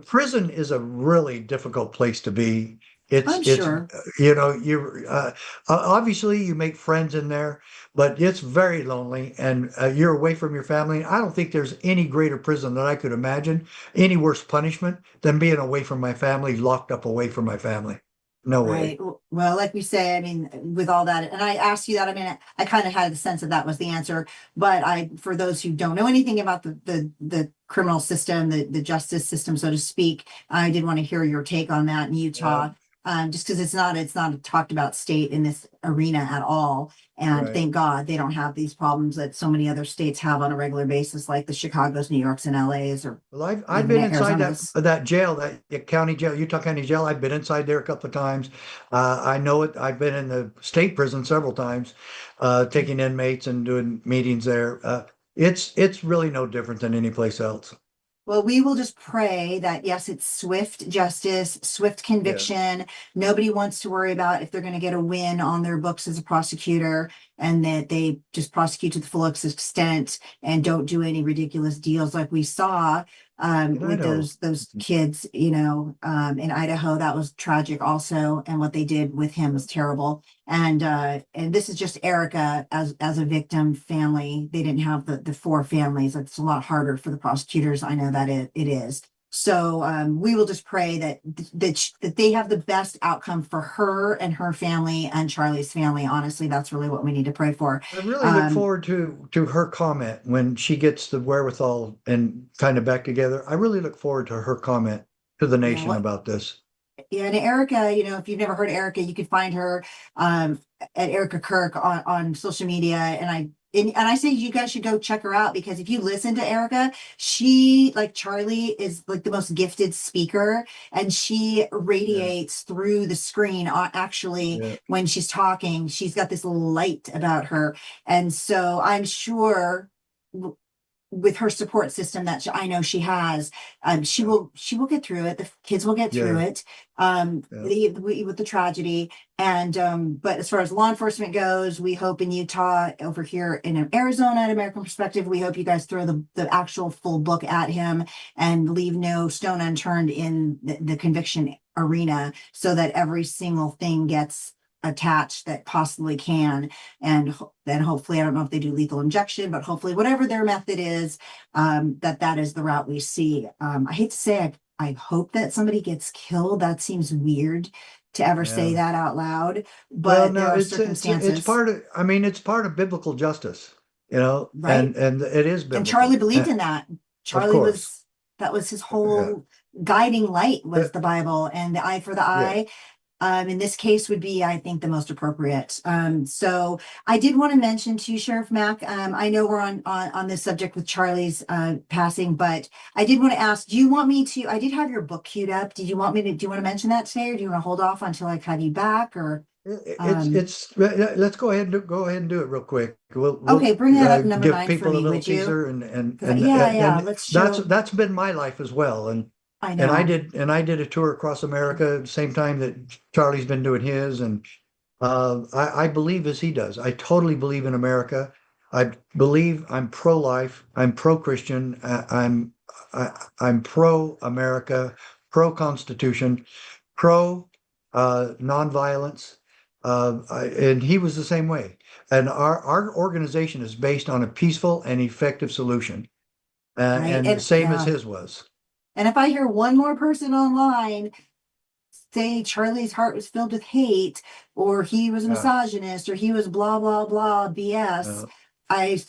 prison is a really difficult place to be. I'm It's sure. you're obviously you make friends in there, but it's very lonely, and you're away from your family. I don't think there's any greater prison that I could imagine, any worse punishment than being away from my family, locked up away from my family. No way. Right. Well, like we say, I mean, with all that, and I asked you that, I mean, I kind of had the sense that that was the answer, but for those who don't know anything about the criminal system, the justice system, so to speak, I did want to hear your take on that in Yeah, Utah. Just because it's not a talked about state in this arena at all. And right. thank God they don't have these problems that so many other states have on a regular basis, like the Chicago's, New York's, and LA's, or Well, I've even been inside Arizona's. that jail, that county jail, Utah County Jail. I've been inside there a couple of times. I know it. I've been in the state prison several times, taking inmates and doing meetings there. It's really no different than any place else. Well, we will just pray that, yes, it's swift justice, swift Yeah. conviction. Nobody wants to worry about if they're going to get a win on their books as a prosecutor, and that they just prosecute to the full extent and don't do any ridiculous deals like we saw In with Idaho. those kids, in Idaho. That was tragic also. And what they did with him was terrible. And this is just Erika as a victim family. They didn't have the four families. It's a lot harder for the prosecutors. I know that it is. So we will just pray that they have the best outcome for her and her family and Charlie's family. Honestly, that's really what we need to pray for. I really look Um, forward to her comment when she gets the wherewithal and kind of back together. I really look forward to her comment to the yeah, nation what about this. Yeah, and Erica, if you've never heard Erica, you can find her at Erica Kirk on social media. And I say you guys should go check her out, because if you listen to Erica, she, like Charlie, is like the most gifted speaker, and she Yeah, radiates through the screen. Actually, yeah. when she's talking, she's got this little light about her. And so I'm sure with her support system that I know she has, she will get through it. The kids will get through Yeah, it, yeah. with the tragedy. And but as far as law enforcement goes, we hope in Utah, over here in Arizona, at American Perspective, we hope you guys throw the actual full book at him and leave no stone unturned in the conviction arena, so that every single thing gets attached that possibly can. And then hopefully, I don't know if they do lethal injection, but hopefully whatever their method is, that is the route we see. I hate to say, I hope that somebody gets killed. That seems weird to ever say Yeah. that out loud, Well, but there no, are it's circumstances. part of. I mean, it's part of biblical justice, Right. and it is And Charlie biblical. believed in that. Of Charlie course. was, that was his Yeah. whole guiding light, was But the Bible, and the eye for the yeah. eye. In this case would be, I think, the most appropriate. So I did want to mention to Sheriff Mack, I know we're on this subject with Charlie's passing, but I did want to ask, do you want me to, I did have your book queued up. Do you want to mention that today, or do you want to hold off until I have you back, or, um, Let's go ahead and do it real quick. We'll okay, bring that up number give 9 for people a me, little would you? teaser, Yeah, and let's show, that's been my life as well. I And know. I did a tour across America at the same time that Charlie's been doing his, and I believe as he does. I totally believe in America. I believe I'm pro-life. I'm pro-Christian. I'm pro-America, pro-Constitution, pro nonviolence. And he was the same way. And our organization is based on a peaceful and effective solution. Right. and the And same as yeah. his was. And if I hear one more person online say Charlie's heart was filled with hate, or he was a Yeah. misogynist, or he was blah, blah, blah BS, Uh, I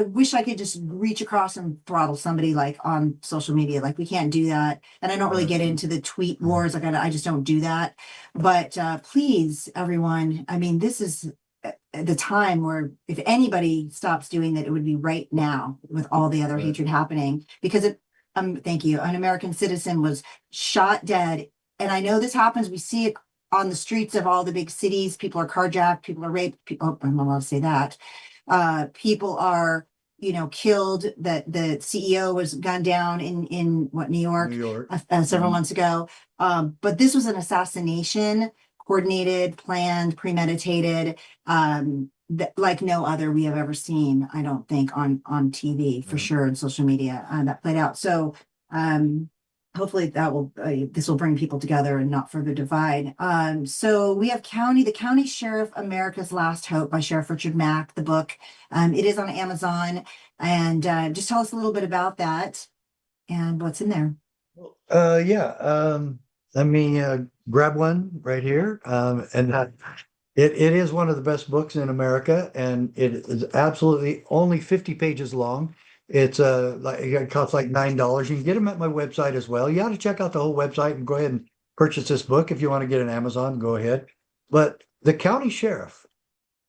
wish I could just reach across and throttle somebody like on social media. Like we can't do that. And I don't really get into the tweet wars. Like I just don't do that. But please, everyone, I mean, this is the time where if anybody stops doing that, it would be right now with all the other Right. hatred happening because thank you. An American citizen was shot dead. And I know this happens. We see it on the streets of all the big cities. People are carjacked, people are raped. Oh, I'm not allowed to say that. People are, killed. That the CEO was gunned down in what, New York, New York. several months ago. But this was an assassination, coordinated, planned, premeditated, like no other we have ever seen. I don't think on TV for sure, and social media that played out. So hopefully this will bring people together and not further divide. So we have the County Sheriff, America's Last Hope by Sheriff Richard Mack, the book. It is on Amazon, and just tell us a little bit about that and what's in there. Let me grab one right here. It is one of the best books in America, and it is absolutely only 50 pages long. It costs like $9. You can get them at my website as well. You ought to check out the whole website and go ahead and purchase this book. If you want to get it on Amazon, go ahead. But the County Sheriff,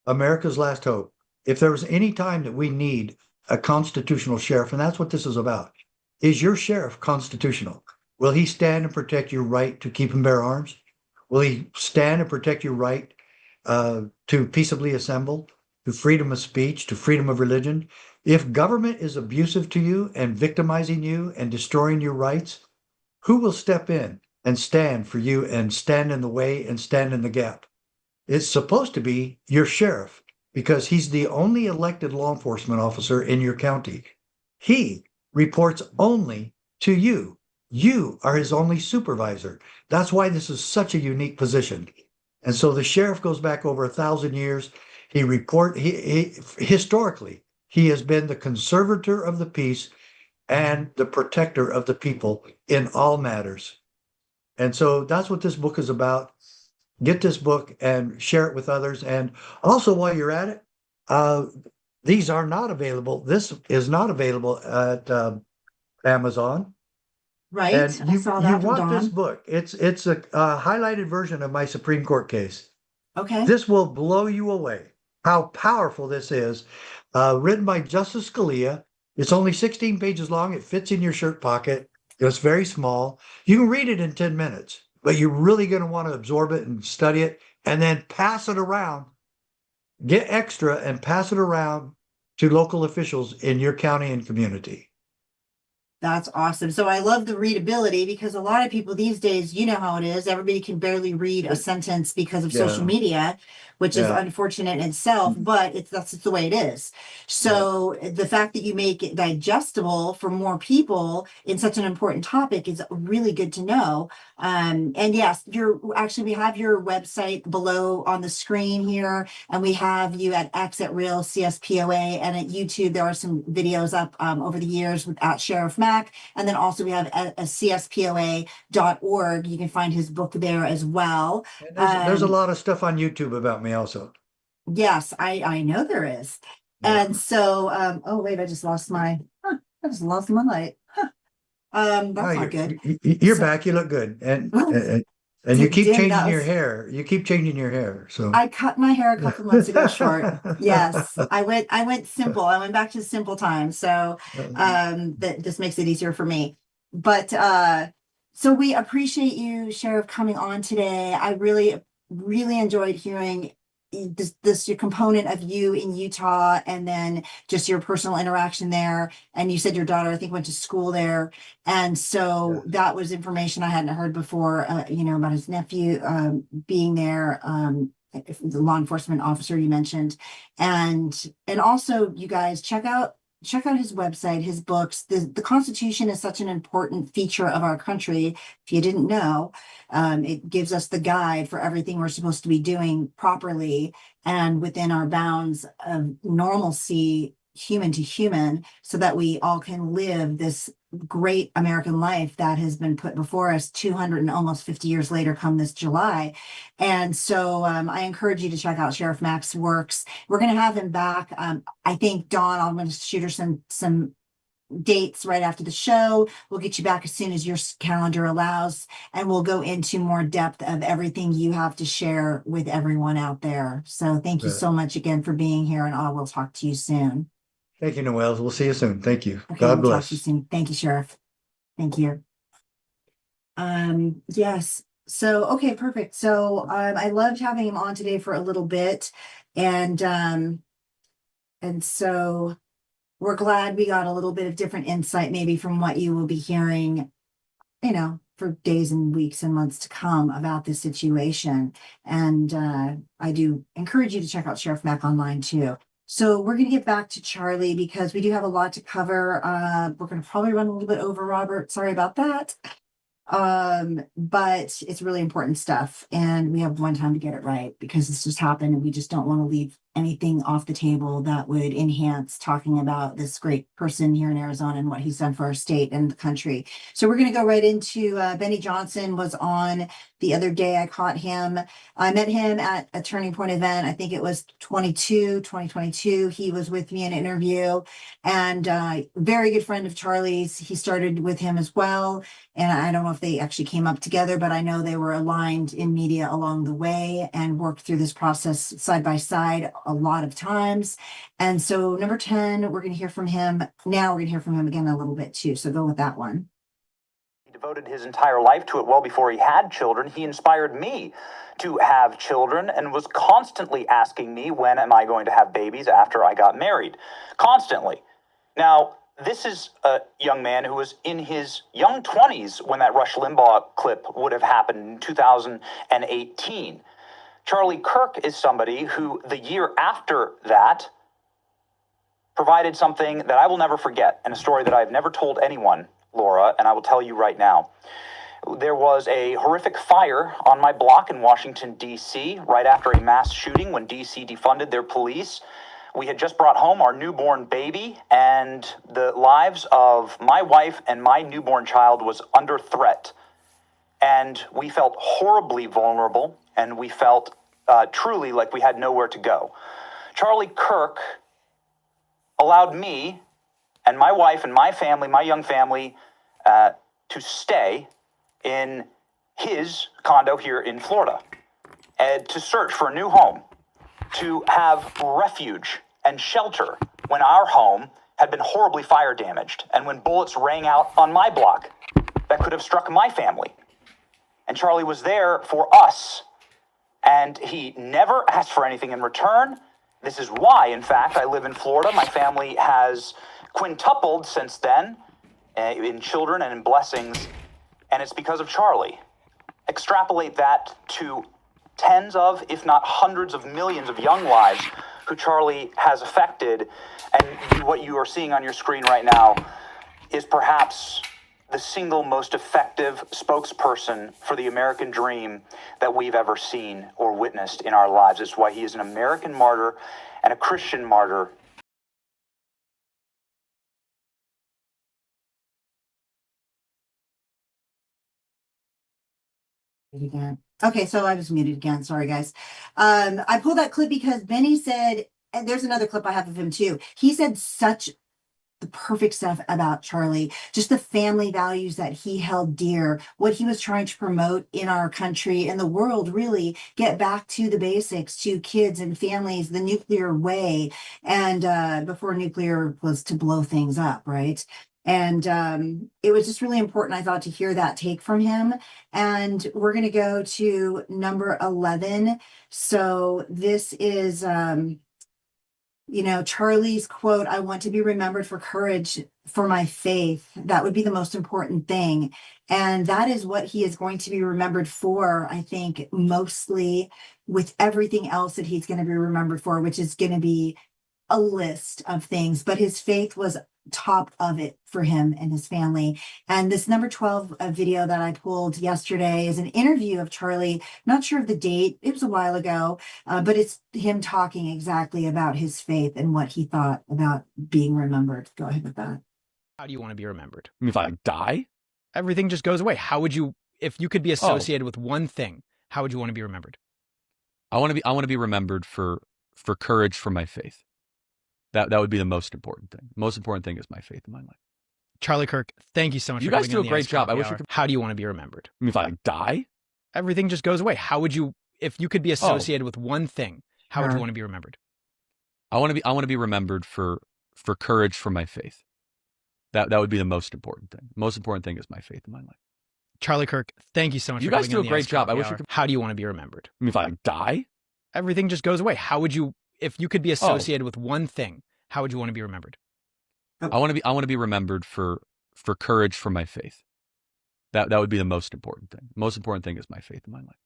America's Last Hope. If there was any time that we need a constitutional sheriff, and that's what this is about, is your sheriff constitutional? Will he stand and protect your right to keep and bear arms? Will he stand and protect your right to peaceably assemble, to freedom of speech, to freedom of religion? If government is abusive to you and victimizing you and destroying your rights, who will step in and stand for you and stand in the way and stand in the gap? It's supposed to be your sheriff because he's the only elected law enforcement officer in your county. He reports only to you. You are his only supervisor. That's why this is such a unique position. And so the sheriff goes back over 1,000 years. Historically, he has been the conservator of the peace and the protector of the people in all matters. And so that's what this book is about. Get this book and share it with others. And also, while you're at it, these are not available. This is not available at Amazon. Right. And I you saw that from want this Dawn. book. It's a highlighted version of my Supreme Court case. Okay. This will blow you away. How powerful this is. Written by Justice Scalia. It's only 16 pages long. It fits in your shirt pocket. It's very small. You can read it in 10 minutes, but you're really going to want to absorb it and study it and then pass it around. Get extra and pass it around to local officials in your county and community. That's awesome. So I love the readability because a lot of people these days, you know how it is. Everybody can barely read a sentence because of social media, which is unfortunate in itself, but that's the way it is. So the fact that you make it digestible for more people in such an important topic is really good to know. And yes, we have your website below on the screen here, and we have you at X at Real CSPOA, and at YouTube there are some videos up over the years at Sheriff Mack. And then also we have a CSPOA.org. You can find his book there as well. And there's a lot of stuff on YouTube about me also. Yes, I know there is. Yeah. And so, oh wait, I just lost my light. That's not good. You're back. You look good. And you keep changing your hair. You keep changing your hair. So I cut my hair a couple months ago short. Yes. I went simple. I went back to simple time. So that just makes it easier for me. But so we appreciate you, Sheriff, coming on today. I really, really enjoyed hearing your component of you in Utah, and then just your personal interaction there. And you said your daughter, I think, went to school there, and so that was information I hadn't heard before. About his nephew being there, the law enforcement officer you mentioned, and also you guys check out his website, his books. The Constitution is such an important feature of our country. If you didn't know, it gives us the guide for everything we're supposed to be doing properly and within our bounds of normalcy human to human, so that we all can live this great American life that has been put before us 200 and almost 50 years later come this July. And so I encourage you to check out Sheriff Mack's works. We're going to have him back. I think Dawn, I'm going to shoot her some dates right after the show. We'll get you back as soon as your calendar allows, and we'll go into more depth of everything you have to share with everyone out there. So thank you so much again for being here, and I will talk to you soon. Thank you, Noelle. We'll see you soon. Thank you. Okay, God we'll talk to you bless. soon. Thank you, Sheriff. Thank you. Yes. So, okay, perfect. So, I loved having him on today for a little bit, and so we're glad we got a little bit of different insight, maybe from what you will be hearing, for days and weeks and months to come about this situation. And I do encourage you to check out Sheriff Mack online too. So we're going to get back to Charlie because we do have a lot to cover. We're going to probably run a little bit over, Robert. Sorry about that. But it's really important stuff, and we have one time to get it right because this just happened, and we just don't want to leave anything off the table that would enhance talking about this great person here in Arizona and what he's done for our state and the country. So we're going to go right into Benny Johnson was on the other day. I caught him. I met him at a Turning Point event. I think it was 2022. He was with me in an interview, and very good friend of Charlie's. He started with him as well. And I don't know if they actually came up together, but I know they were aligned in media along the way and worked through this process side by side a lot of times. And so number 10, we're going to hear from him. Now we're going to hear from him again a little bit too. So go with that one. He devoted his entire life to it well before he had children. He inspired me to have children and was constantly asking me, when am I going to have babies after I got married? Constantly. Now, this is a young man who was in his young 20s when that Rush Limbaugh clip would have happened in 2018. Charlie Kirk is somebody who, the year after that, provided something that I will never forget, and a story that I've never told anyone, Laura, and I will tell you right now. There was a horrific fire on my block in Washington, D.C., right after a mass shooting when D.C. defunded their police. We had just brought home our newborn baby, and the lives of my wife and my newborn child was under threat. And we felt horribly vulnerable, and we felt truly like we had nowhere to go. Charlie Kirk allowed me and my wife and my family, my young family, to stay in his condo here in Florida and to search for a new home, to have refuge and shelter when our home had been horribly fire damaged and when bullets rang out on my block that could have struck my family. And Charlie was there for us, and he never asked for anything in return. This is why, in fact, I live in Florida. My family has quintupled since then in children and in blessings, and it's because of Charlie. Extrapolate that to tens of, if not hundreds of millions of young lives who Charlie has affected, and what you are seeing on your screen right now is perhaps the single most effective spokesperson for the American dream that we've ever seen or witnessed in our lives. It's why he is an American martyr and a Christian martyr. Again. Okay, so I was muted again. Sorry, guys. I pulled that clip because Benny said, and there's another clip I have of him too. He said such the perfect stuff about Charlie, just the family values that he held dear, what he was trying to promote in our country and the world, really get back to the basics, to kids and families, the nuclear way. And before nuclear was to blow things up, right? And it was just really important, I thought, to hear that take from him. And we're going to go to number 11. So this is, Charlie's quote, "I want to be remembered for courage, for my faith." That would be the most important thing. And that is what he is going to be remembered for, I think, mostly, with everything else that he's going to be remembered for, which is going to be a list of things. But his faith was top of it for him and his family. And this number 12 video that I pulled yesterday is an interview of Charlie. Not sure of the date. It was a while ago, but it's him talking exactly about his faith and what he thought about being remembered. Go ahead with that. How do you want to be remembered? I mean, if I die, Everything just goes away. How would you, if you could be associated with one thing, how would you want to be remembered? I want to be remembered for courage for my faith. That would be the most important thing. The most important thing is my faith in my life. Charlie Kirk, thank you so much. You for guys coming do on a the great Iced job. I Coffee wish we Hour. could- How do you want to be remembered? I mean, if I die, Everything just goes away. How would you, if you could be associated with one thing, how would you want to be remembered? I want to be remembered for courage for my faith. That would be the most important thing. The most important thing is my faith in my life. Charlie Kirk, thank you so much. You for guys coming do on a the great Iced job. I Coffee wish we Hour. could- How do you want to be remembered? I mean, if I die, Everything just goes away. How would you, if you could be associated with one thing, how would you want to be remembered? I want to be remembered for courage for my faith. That would be the most important thing. The most important thing is my faith in my life.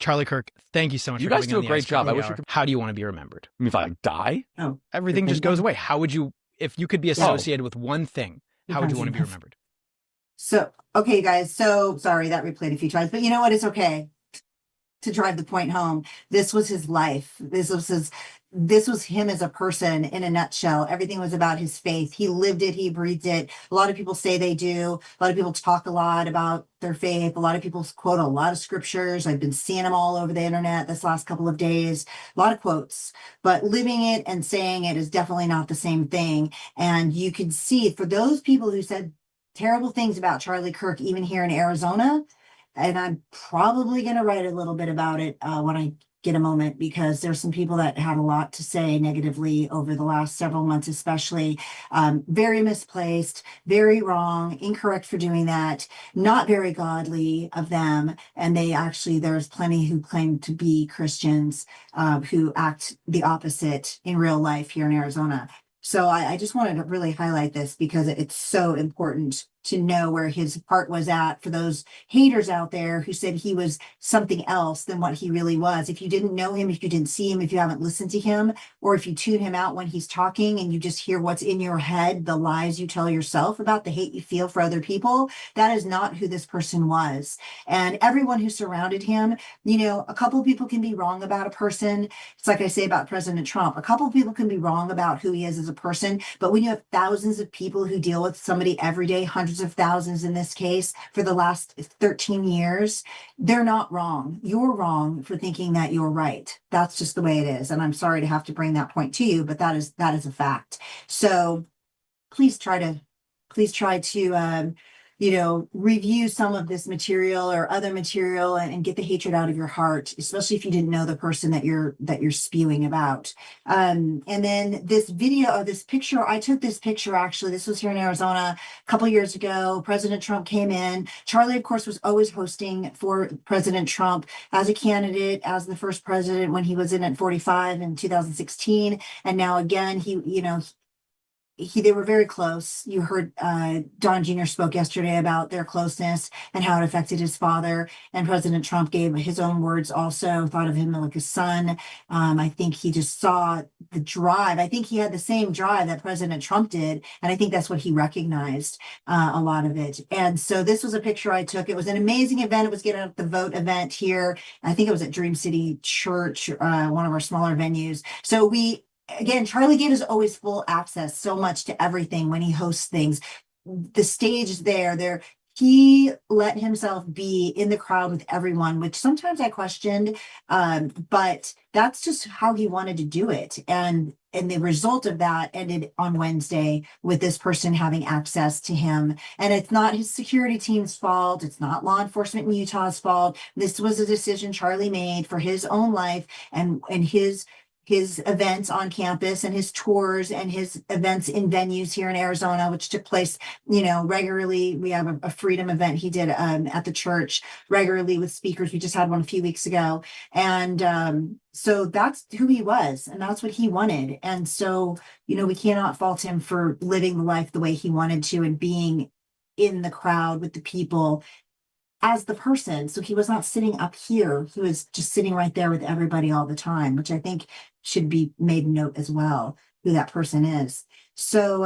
Charlie Kirk, thank you so much. You for guys coming do on a the great Iced job. Coffee I wish we Hour. could- How do you want to be remembered? I mean, if I die, Everything just goes away. How would you, if you could be associated with one thing, how would you want to be remembered? So, okay, guys. So sorry that replayed a few times, but you know what? It's okay to drive the point home. This was his life. This was him as a person in a nutshell. Everything was about his faith. He lived it. He breathed it. A lot of people say they do. A lot of people talk a lot about their faith. A lot of people quote a lot of scriptures. I've been seeing them all over the internet this last couple of days. A lot of quotes, but living it and saying it is definitely not the same thing. And you can see for those people who said terrible things about Charlie Kirk, even here in Arizona, and I'm probably going to write a little bit about it when I get a moment, because there's some people that had a lot to say negatively over the last several months, especially very misplaced, very wrong, incorrect for doing that, not very godly of them. And there's plenty who claim to be Christians who act the opposite in real life here in Arizona. So I just wanted to really highlight this because it's so important to know where his heart was at for those haters out there who said he was something else than what he really was. If you didn't know him, if you didn't see him, if you haven't listened to him, or if you tune him out when he's talking and you just hear what's in your head, the lies you tell yourself about the hate you feel for other people, that is not who this person was. And everyone who surrounded him, a couple of people can be wrong about a person. It's like I say about President Trump. A couple of people can be wrong about who he is as a person, but when you have thousands of people who deal with somebody every day, hundreds of thousands in this case, for the last 13 years, they're not wrong. You're wrong for thinking that you're right. That's just the way it is. And I'm sorry to have to bring that point to you, but that is a fact. So please try to review some of this material or other material and get the hatred out of your heart, especially if you didn't know the person that you're spewing about. And then this video or this picture, I took this picture, actually, this was here in Arizona a couple years ago. President Trump came in. Charlie, of course, was always hosting for President Trump as a candidate, as the first president when he was in at 45 in 2016. And now again, they were very close. You heard Don Jr. spoke yesterday about their closeness and how it affected his father. And President Trump gave his own words also, thought of him like a son. I think he just saw the drive. I think he had the same drive that President Trump did. And I think that's what he recognized, a lot of it. And so this was a picture I took. It was an amazing event. It was Get Out the Vote event here. I think it was at Dream City Church, one of our smaller venues. So again, Charlie gave us always full access so much to everything when he hosts things. The stage is there. He let himself be in the crowd with everyone, which sometimes I questioned, but that's just how he wanted to do it. And the result of that ended on Wednesday with this person having access to him. And it's not his security team's fault. It's not law enforcement in Utah's fault. This was a decision Charlie made for his own life and his events on campus and his tours and his events in venues here in Arizona, which took place, regularly. We have a freedom event he did at the church regularly with speakers. We just had one a few weeks ago. And so that's who he was and that's what he wanted. And so, we cannot fault him for living the life the way he wanted to and being in the crowd with the people as the person. So he was not sitting up here. He was just sitting right there with everybody all the time, which I think should be made note as well, who that person is. So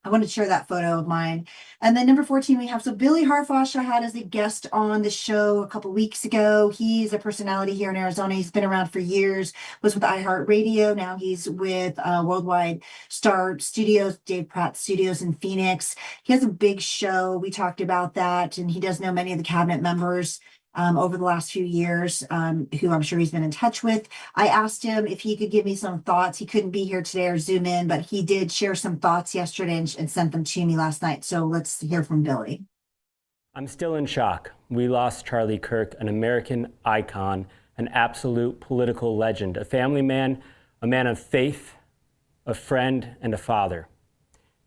I wanted to share that photo of mine. And then number 14, we have, so Billy Harfosh I had as a guest on the show a couple weeks ago. He's a personality here in Arizona. He's been around for years, was with iHeartRadio. Now he's with Worldwide Star Studios, Dave Pratt Studios in Phoenix. He has a big show. We talked about that, and he does know many of the cabinet members over the last few years, who I'm sure he's been in touch with. I asked him if he could give me some thoughts. He couldn't be here today or Zoom in, but he did share some thoughts yesterday and sent them to me last night. So let's hear from Billy. I'm still in shock. We lost Charlie Kirk, an American icon, an absolute political legend, a family man, a man of faith, a friend, and a father.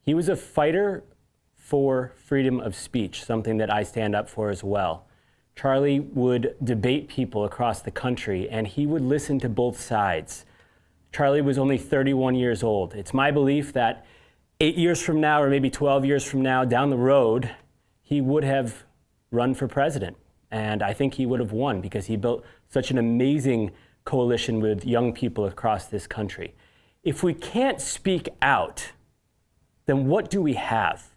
He was a fighter for freedom of speech, something that I stand up for as well. Charlie would debate people across the country, and he would listen to both sides. Charlie was only 31 years old. It's my belief that 8 years from now, or maybe 12 years from now, down the road, he would have run for president. And I think he would have won because he built such an amazing coalition with young people across this country. If we can't speak out, then what do we have?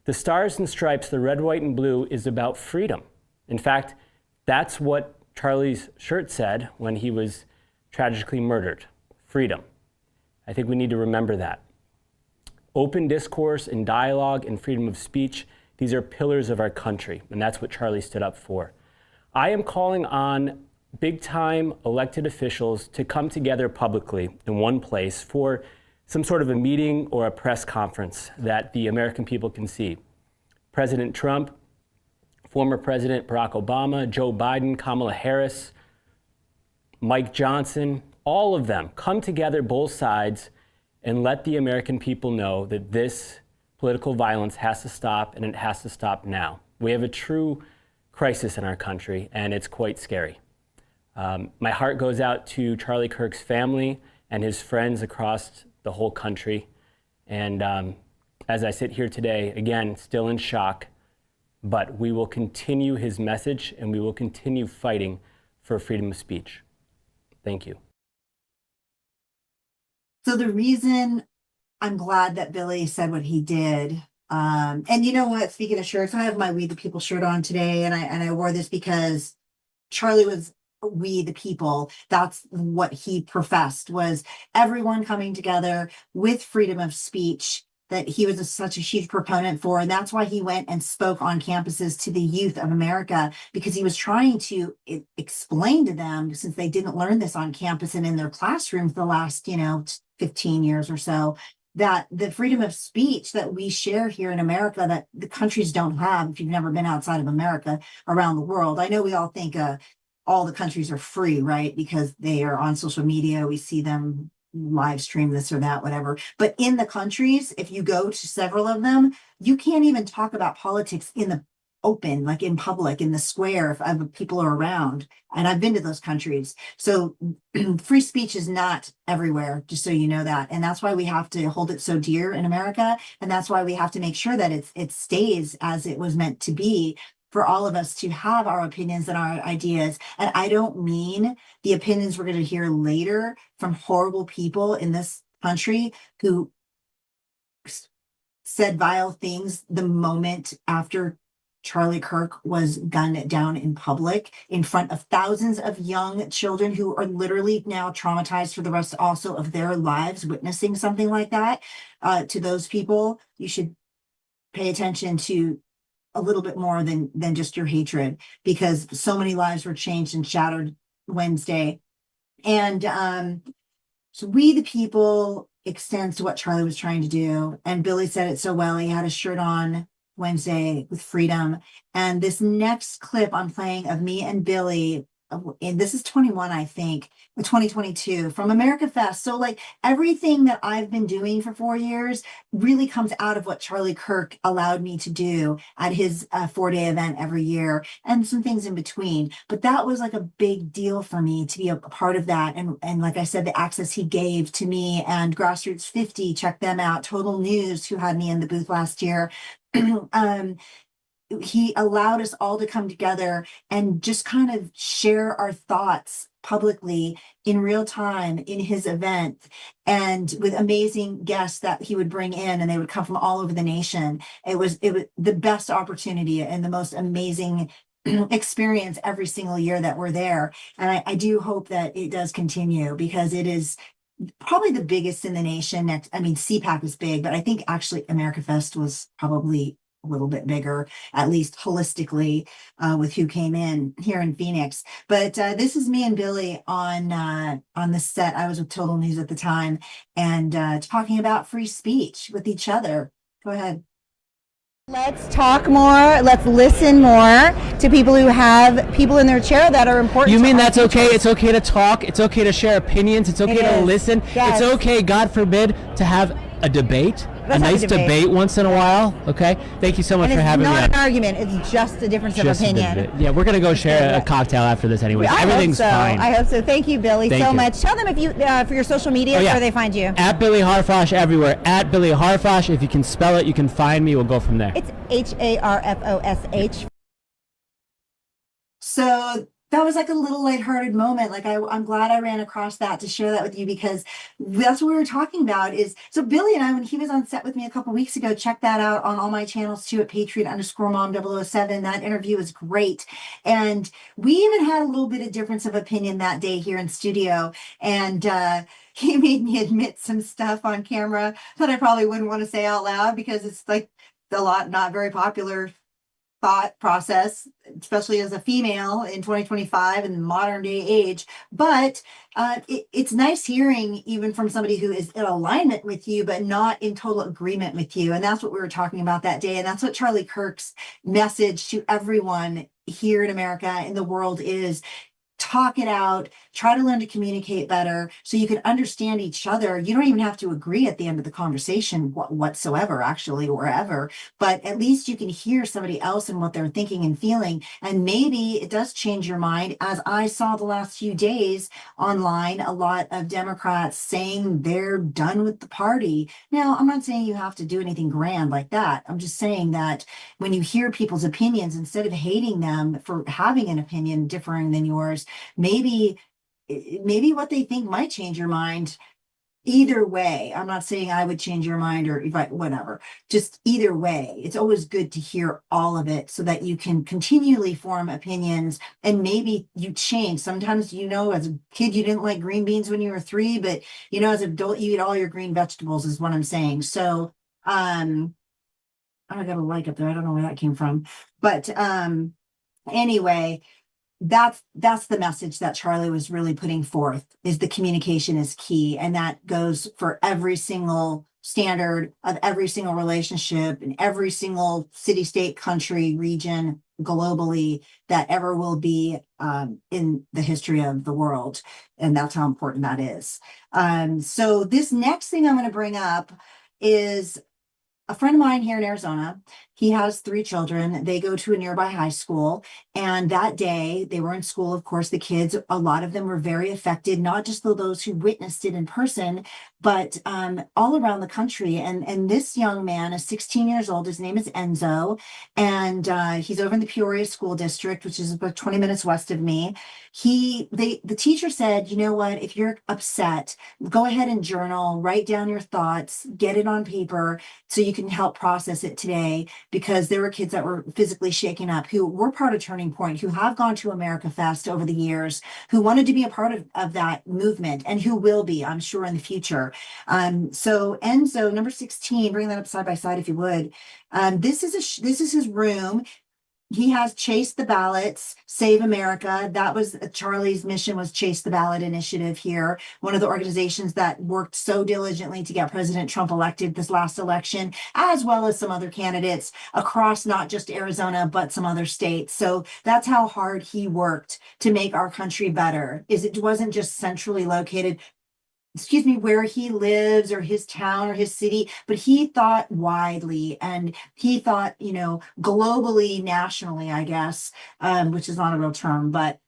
The Stars and Stripes, the red, white, and blue, is about freedom. In fact, that's what Charlie's shirt said when he was tragically murdered. Freedom. I think we need to remember that. Open discourse and dialogue and freedom of speech, these are pillars of our country, and that's what Charlie stood up for. I am calling on big-time elected officials to come together publicly in one place for some sort of a meeting or a press conference that the American people can see. President Trump, former President Barack Obama, Joe Biden, Kamala Harris, Mike Johnson, all of them come together, both sides, and let the American people know that this political violence has to stop, and it has to stop now. We have a true crisis in our country, and it's quite scary. My heart goes out to Charlie Kirk's family and his friends across the whole country. And as I sit here today, again, still in shock, but we will continue his message and we will continue fighting for freedom of speech. Thank you. So the reason I'm glad that Billy said what he did, and you know what, speaking of shirts, I have my We the People shirt on today, and I wore this because Charlie was we the people. That's what he professed, was everyone coming together with freedom of speech, that he was such a huge proponent for. And that's why he went and spoke on campuses to the youth of America, because he was trying to explain to them, since they didn't learn this on campus and in their classrooms the last, 15 years or so, that the freedom of speech that we share here in America, that the countries don't have, if you've never been outside of America, around the world. I know we all think all the countries are free, right? Because they are on social media. We see them live stream this or that, whatever. But in the countries, if you go to several of them, you can't even talk about politics in the open, like in public, in the square, if people are around. And I've been to those countries. So free speech is not everywhere, just so you know that. And that's why we have to hold it so dear in America. And that's why we have to make sure that it stays as it was meant to be, for all of us to have our opinions and our ideas. And I don't mean the opinions we're going to hear later from horrible people in this country who said vile things the moment after Charlie Kirk was gunned down in public in front of thousands of young children who are literally now traumatized for the rest also of their lives, witnessing something like that. To those people, you should pay attention to a little bit more than just your hatred, because so many lives were changed and shattered Wednesday. And so we the people extends to what Charlie was trying to do. And Billy said it so well. He had a shirt on Wednesday with freedom. And this next clip I'm playing of me and Billy, and this is 21, I think, 2022 from America Fest. So like everything that I've been doing for 4 years really comes out of what Charlie Kirk allowed me to do at his 4-day event every year, and some things in between. But that was like a big deal for me to be a part of that. And like I said, the access he gave to me and Grassroots 50, check them out. Total News, who had me in the booth last year. He allowed us all to come together and just kind of share our thoughts publicly in real time in his event, and with amazing guests that he would bring in, and they would come from all over the nation. It was the best opportunity and the most amazing experience every single year that we're there. And I do hope that it does continue, because it is probably the biggest in the nation. Next, I mean, CPAC is big, but I think actually America Fest was probably a little bit bigger, at least holistically, with who came in here in Phoenix. But this is me and Billy on the set. I was with Total News at the time, and talking about free speech with each other. Go ahead. Let's talk more. Let's listen more to people who have people in their chair that are important. You mean that's okay? It's okay to talk. It's okay to share opinions. It's okay to listen. Yes. It's okay, God forbid, to have a debate. Let's a have nice a debate. debate once in a while. Okay. Thank you so much And for it's having me not on. an argument. It's just a difference of Just a opinion. bit. Yeah, we're gonna go share a cocktail after this anyway. I Everything's hope so. fine. I hope so. Thank you, Billy, Thank so you. much. Tell them if you for your social media where they find you. At Billy Harfosh everywhere. At Billy Harfosh. If you can spell it, you can find me. We'll go from there. It's HARFOSH. So that was like a little lighthearted moment. Like I'm glad I ran across that to share that with you, because that's what we were talking about. Is so Billy and I, when he was on set with me a couple weeks ago, check that out on all my channels too, at Patriot_Mom007. That interview was great. And we even had a little bit of difference of opinion that day here in studio. And he made me admit some stuff on camera that I probably wouldn't want to say out loud, because it's like a lot not very popular thought process, especially as a female in 2025 in the modern day age. But it's nice hearing even from somebody who is in alignment with you, but not in total agreement with you. And that's what we were talking about that day. And that's what Charlie Kirk's message to everyone here in America, in the world, is: talk it out, try to learn to communicate better so you can understand each other. You don't even have to agree at the end of the conversation whatsoever, actually, or ever, but at least you can hear somebody else and what they're thinking and feeling. And maybe it does change your mind, as I saw the last few days online, a lot of Democrats saying they're done with the party. Now, I'm not saying you have to do anything grand like that. I'm just saying that when you hear people's opinions, instead of hating them for having an opinion differing than yours, maybe what they think might change your mind. Either way, I'm not saying I would change your mind or whatever. Just either way, it's always good to hear all of it so that you can continually form opinions, and maybe you change. Sometimes, as a kid, you didn't like green beans when you were 3, but as an adult, you eat all your green vegetables, is what I'm saying. So, I got a like up there. I don't know where that came from, but anyway, that's the message that Charlie was really putting forth, is the communication is key. And that goes for every single standard of every single relationship in every single city, state, country, region, globally, that ever will be in the history of the world. And that's how important that is. So this next thing I'm going to bring up is a friend of mine here in Arizona. He has 3 children. They go to a nearby high school. And that day they were in school. Of course, the kids, a lot of them were very affected, not just those who witnessed it in person, but all around the country. And this young man is 16 years old. His name is Enzo. And he's over in the Peoria School District, which is about 20 minutes west of me. The teacher said, you know what, if you're upset, go ahead and journal, write down your thoughts, get it on paper so you can help process it today. Because there were kids that were physically shaken up, who were part of Turning Point, who have gone to America Fest over the years, who wanted to be a part of that movement, and who will be, I'm sure, in the future. So Enzo, number 16, bring that up side by side if you would. This is his room. He has Chase the Ballots, Save America. That was Charlie's mission, was Chase the Ballot Initiative here, one of the organizations that worked so diligently to get President Trump elected this last election, as well as some other candidates across not just Arizona, but some other states. So that's how hard he worked to make our country better. It wasn't just centrally located, where he lives or his town or his city, but he thought widely, and he thought, globally, nationally, I guess, which is not a real term, but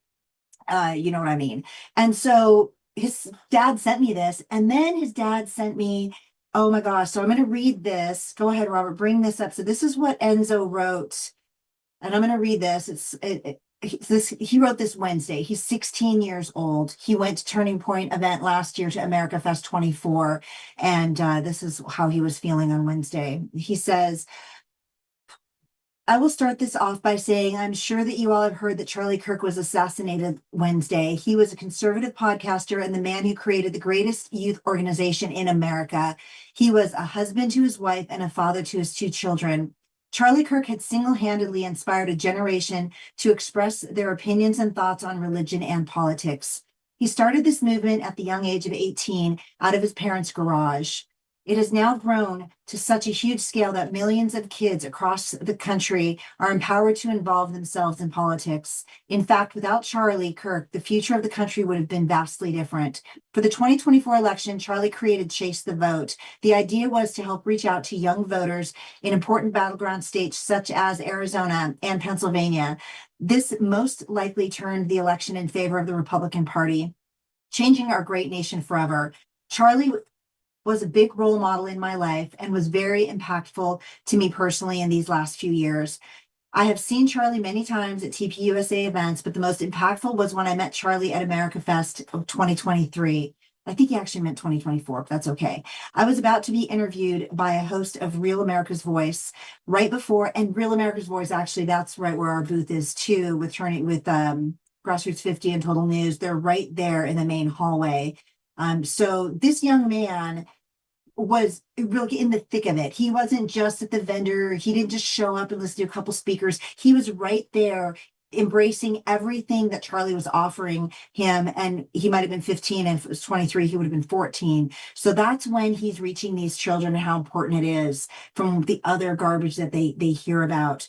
you know what I mean. And so his dad sent me this, and then his dad sent me, oh my gosh. So I'm going to read this. Go ahead, Robert, bring this up. So this is what Enzo wrote. And I'm going to read this. he wrote this Wednesday. He's 16 years old. He went to Turning Point event last year to America Fest 24. And this is how he was feeling on Wednesday. He says, I will start this off by saying I'm sure that you all have heard that Charlie Kirk was assassinated Wednesday. He was a conservative podcaster and the man who created the greatest youth organization in America. He was a husband to his wife and a father to his 2 children. Charlie Kirk had single-handedly inspired a generation to express their opinions and thoughts on religion and politics. He started this movement at the young age of 18 out of his parents' garage. It has now grown to such a huge scale that millions of kids across the country are empowered to involve themselves in politics. In fact, without Charlie Kirk, the future of the country would have been vastly different. For the 2024 election, Charlie created Chase the Vote. The idea was to help reach out to young voters in important battleground states such as Arizona and Pennsylvania. This most likely turned the election in favor of the Republican Party, changing our great nation forever. Charlie was a big role model in my life and was very impactful to me personally in these last few years. I have seen Charlie many times at TPUSA events, but the most impactful was when I met Charlie at America Fest of 2023. I think he actually meant 2024, but that's okay. I was about to be interviewed by a host of Real America's Voice right before, and Real America's Voice, actually, that's right where our booth is too, with Grassroots 50 and Total News. They're right there in the main hallway. So this young man was really in the thick of it. He wasn't just at the vendor. He didn't just show up and listen to a couple speakers. He was right there embracing everything that Charlie was offering him. And he might have been 15, and if it was 23, he would have been 14. So that's when he's reaching these children and how important it is from the other garbage that they hear about.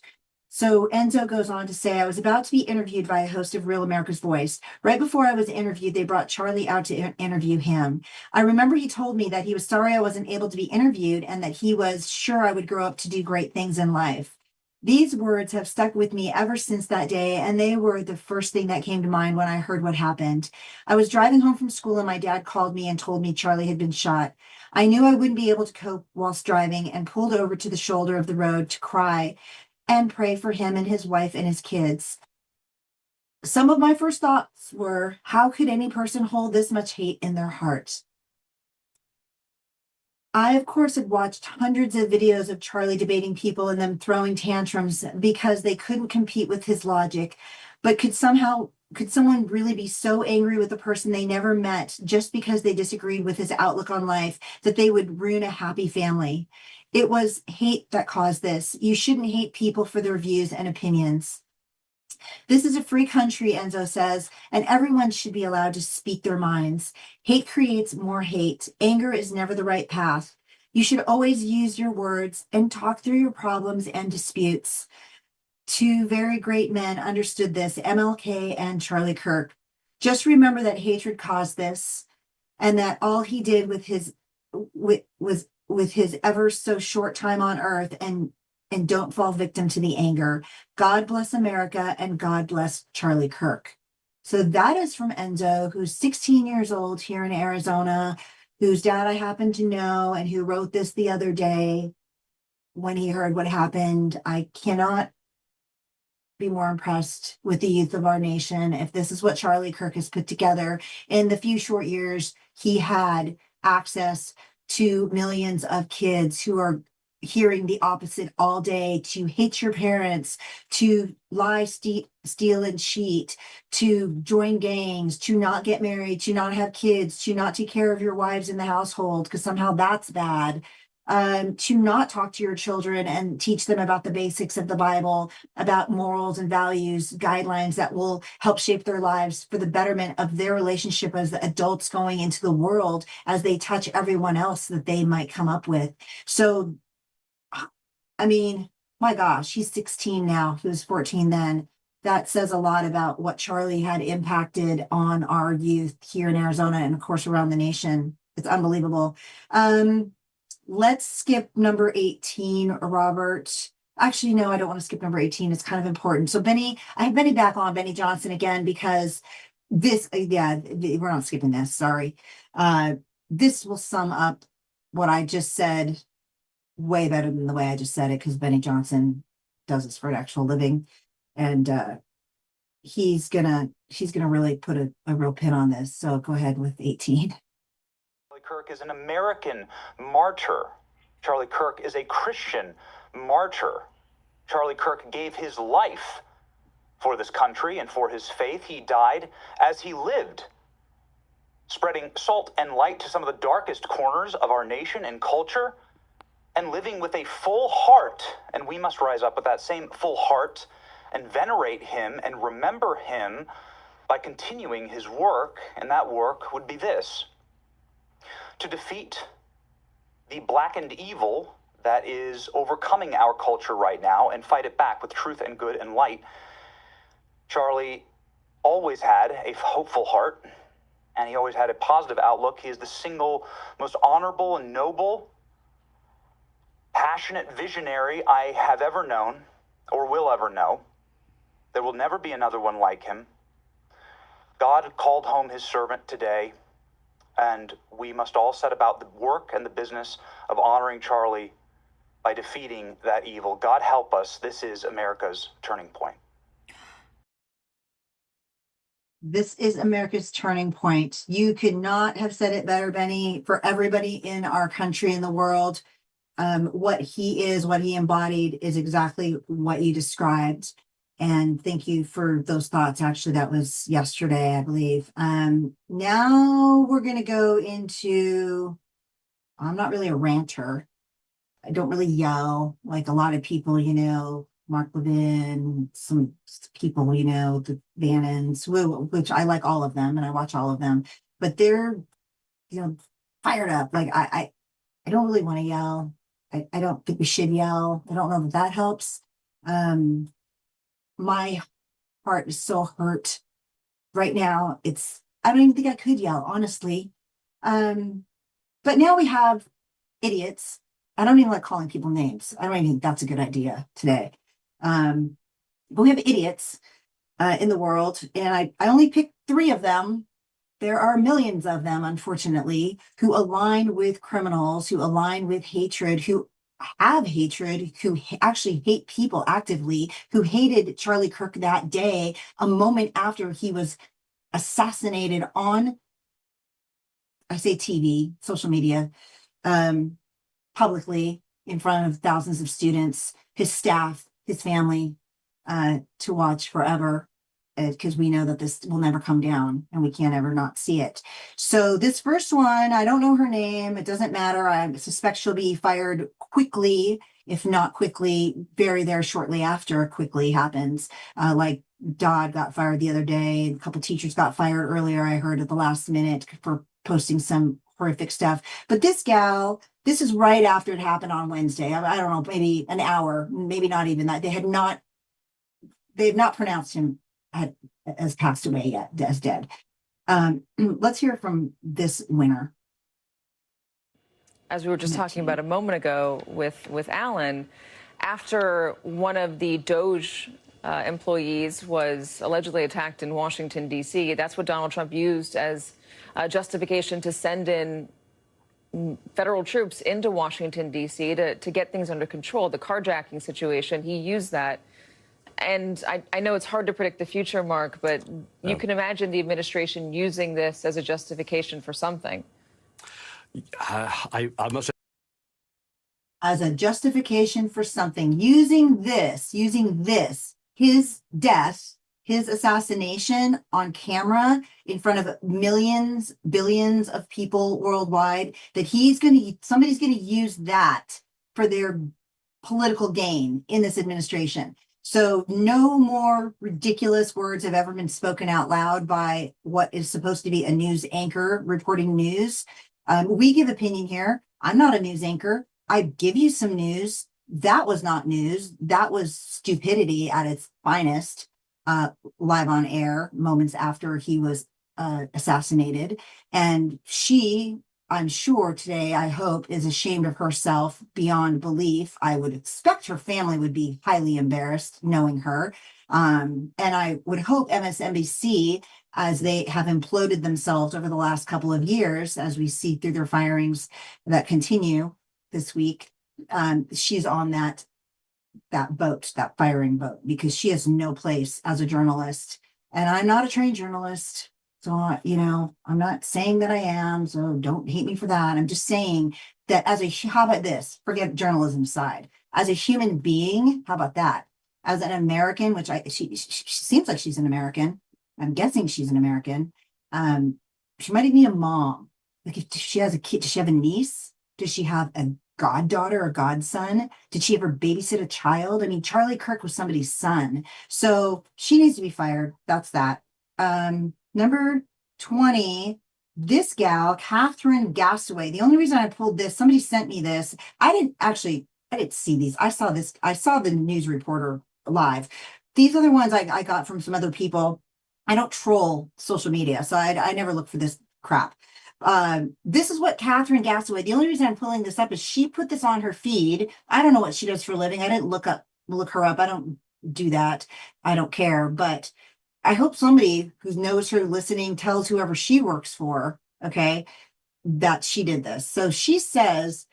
So Enzo goes on to say, I was about to be interviewed by a host of Real America's Voice. Right before I was interviewed, they brought Charlie out to interview him. I remember he told me that he was sorry I wasn't able to be interviewed and that he was sure I would grow up to do great things in life. These words have stuck with me ever since that day, and they were the first thing that came to mind when I heard what happened. I was driving home from school and my dad called me and told me Charlie had been shot. I knew I wouldn't be able to cope whilst driving and pulled over to the shoulder of the road to cry and pray for him and his wife and his kids. Some of my first thoughts were, how could any person hold this much hate in their heart? I, of course, had watched hundreds of videos of Charlie debating people and them throwing tantrums because they couldn't compete with his logic. But could someone really be so angry with a person they never met just because they disagreed with his outlook on life that they would ruin a happy family? It was hate that caused this. You shouldn't hate people for their views and opinions. This is a free country, Enzo says, and everyone should be allowed to speak their minds. Hate creates more hate. Anger is never the right path. You should always use your words and talk through your problems and disputes. 2 very great men understood this, MLK and Charlie Kirk. Just remember that hatred caused this, and that all he did with his ever so short time on earth, and don't fall victim to the anger. God bless America, and God bless Charlie Kirk. So that is from Enzo, who's 16 years old here in Arizona, whose dad I happen to know, and who wrote this the other day when he heard what happened. I cannot be more impressed with the youth of our nation. If this is what Charlie Kirk has put together in the few short years he had access to millions of kids who are hearing the opposite all day, to hate your parents, to lie, steal, and cheat, to join gangs, to not get married, to not have kids, to not take care of your wives in the household because somehow that's bad, to not talk to your children and teach them about the basics of the Bible, about morals and values, guidelines that will help shape their lives for the betterment of their relationship as the adults going into the world as they touch everyone else that they might come up with. So, I mean, my gosh, he's 16 now. He was 14 then. That says a lot about what Charlie had impacted on our youth here in Arizona and, of course, around the nation. It's unbelievable. Let's skip number 18, Robert. Actually, no, I don't want to skip number 18. It's kind of important. So I have Benny back on, Benny Johnson again, because we're not skipping this. Sorry. This will sum up what I just said way better than the way I just said it, because Benny Johnson does this for an actual living. And he's gonna really put a real pin on this. So go ahead with 18. Charlie Kirk is an American martyr. Charlie Kirk is a Christian martyr. Charlie Kirk gave his life for this country and for his faith. He died as he lived, spreading salt and light to some of the darkest corners of our nation and culture, and living with a full heart. And we must rise up with that same full heart and venerate him and remember him by continuing his work. And that work would be this: to defeat the blackened evil that is overcoming our culture right now and fight it back with truth and good and light. Charlie always had a hopeful heart, and he always had a positive outlook. He is the single most honorable and noble, passionate visionary I have ever known or will ever know. There will never be another one like him. God called home his servant today, and we must all set about the work and the business of honoring Charlie by defeating that evil. God help us. This is America's turning point. This is America's turning point. You could not have said it better, Benny. For everybody in our country and the world, what he is, what he embodied is exactly what you described. And thank you for those thoughts. Actually, that was yesterday, I believe. Now we're going to go into, I'm not really a ranter. I don't really yell like a lot of people, Mark Levin, some people, the Bannons, which I like all of them and I watch all of them, but they're, fired up. Like I don't really want to yell. I don't think we should yell. I don't know if that helps. My heart is so hurt right now. I don't even think I could yell, honestly. But now we have idiots. I don't even like calling people names. I don't even think that's a good idea today. But we have idiots in the world, and I only picked 3 of them. There are millions of them, unfortunately, who align with criminals, who align with hatred, who have hatred, who actually hate people actively, who hated Charlie Kirk that day, a moment after he was assassinated on, I say TV, social media, publicly in front of thousands of students, his staff, his family, to watch forever, because we know that this will never come down and we can't ever not see it. So this first one, I don't know her name. It doesn't matter. I suspect she'll be fired quickly, if not quickly, very there shortly after quickly happens. Like Dodd got fired the other day. A couple teachers got fired earlier, I heard, at the last minute for posting some horrific stuff. But this gal, this is right after it happened on Wednesday. I don't know, maybe an hour, maybe not even that. They have not pronounced him as passed away yet, as dead. Let's hear from this winner. As we were just talking about a moment ago with Alan, after one of the Doge employees was allegedly attacked in Washington, D.C., that's what Donald Trump used as justification to send in federal troops into Washington, D.C. to get things under control. The carjacking situation, he used that. And I know it's hard to predict the future, Mark, but you can imagine the administration using this as a justification for something. I'm not sure. As a justification for something, using this, his death, his assassination on camera in front of millions, billions of people worldwide, that somebody's going to use that for their political gain in this administration. So no more ridiculous words have ever been spoken out loud by what is supposed to be a news anchor reporting news. We give opinion here. I'm not a news anchor. I give you some news. That was not news. That was stupidity at its finest, live on air moments after he was assassinated. And she, I'm sure today, I hope, is ashamed of herself beyond belief. I would expect her family would be highly embarrassed knowing her. And I would hope MSNBC, as they have imploded themselves over the last couple of years, as we see through their firings that continue this week, she's on that boat, that firing boat, because she has no place as a journalist And I'm not a trained journalist. So, I'm not saying that I am. So don't hate me for that. I'm just saying that how about this? Forget journalism side. As a human being, how about that? As an American, which she seems like she's an American. I'm guessing she's an American. She might even be a mom. Like, if she has a kid, does she have a niece? Does she have a goddaughter or godson? Did she ever babysit a child? I mean, Charlie Kirk was somebody's son. So she needs to be fired. That's that. Number 20, this gal, Catherine Gassaway. The only reason I pulled this, somebody sent me this. I didn't see these. I saw the news reporter live. These other ones I got from some other people. I don't troll social media, so I never look for this crap. This is what Catherine Gassaway, the only reason I'm pulling this up is she put this on her feed. I don't know what she does for a living. I didn't look her up. I don't do that. I don't care. But I hope somebody who knows her listening tells whoever she works for, okay, that she did this. So she says,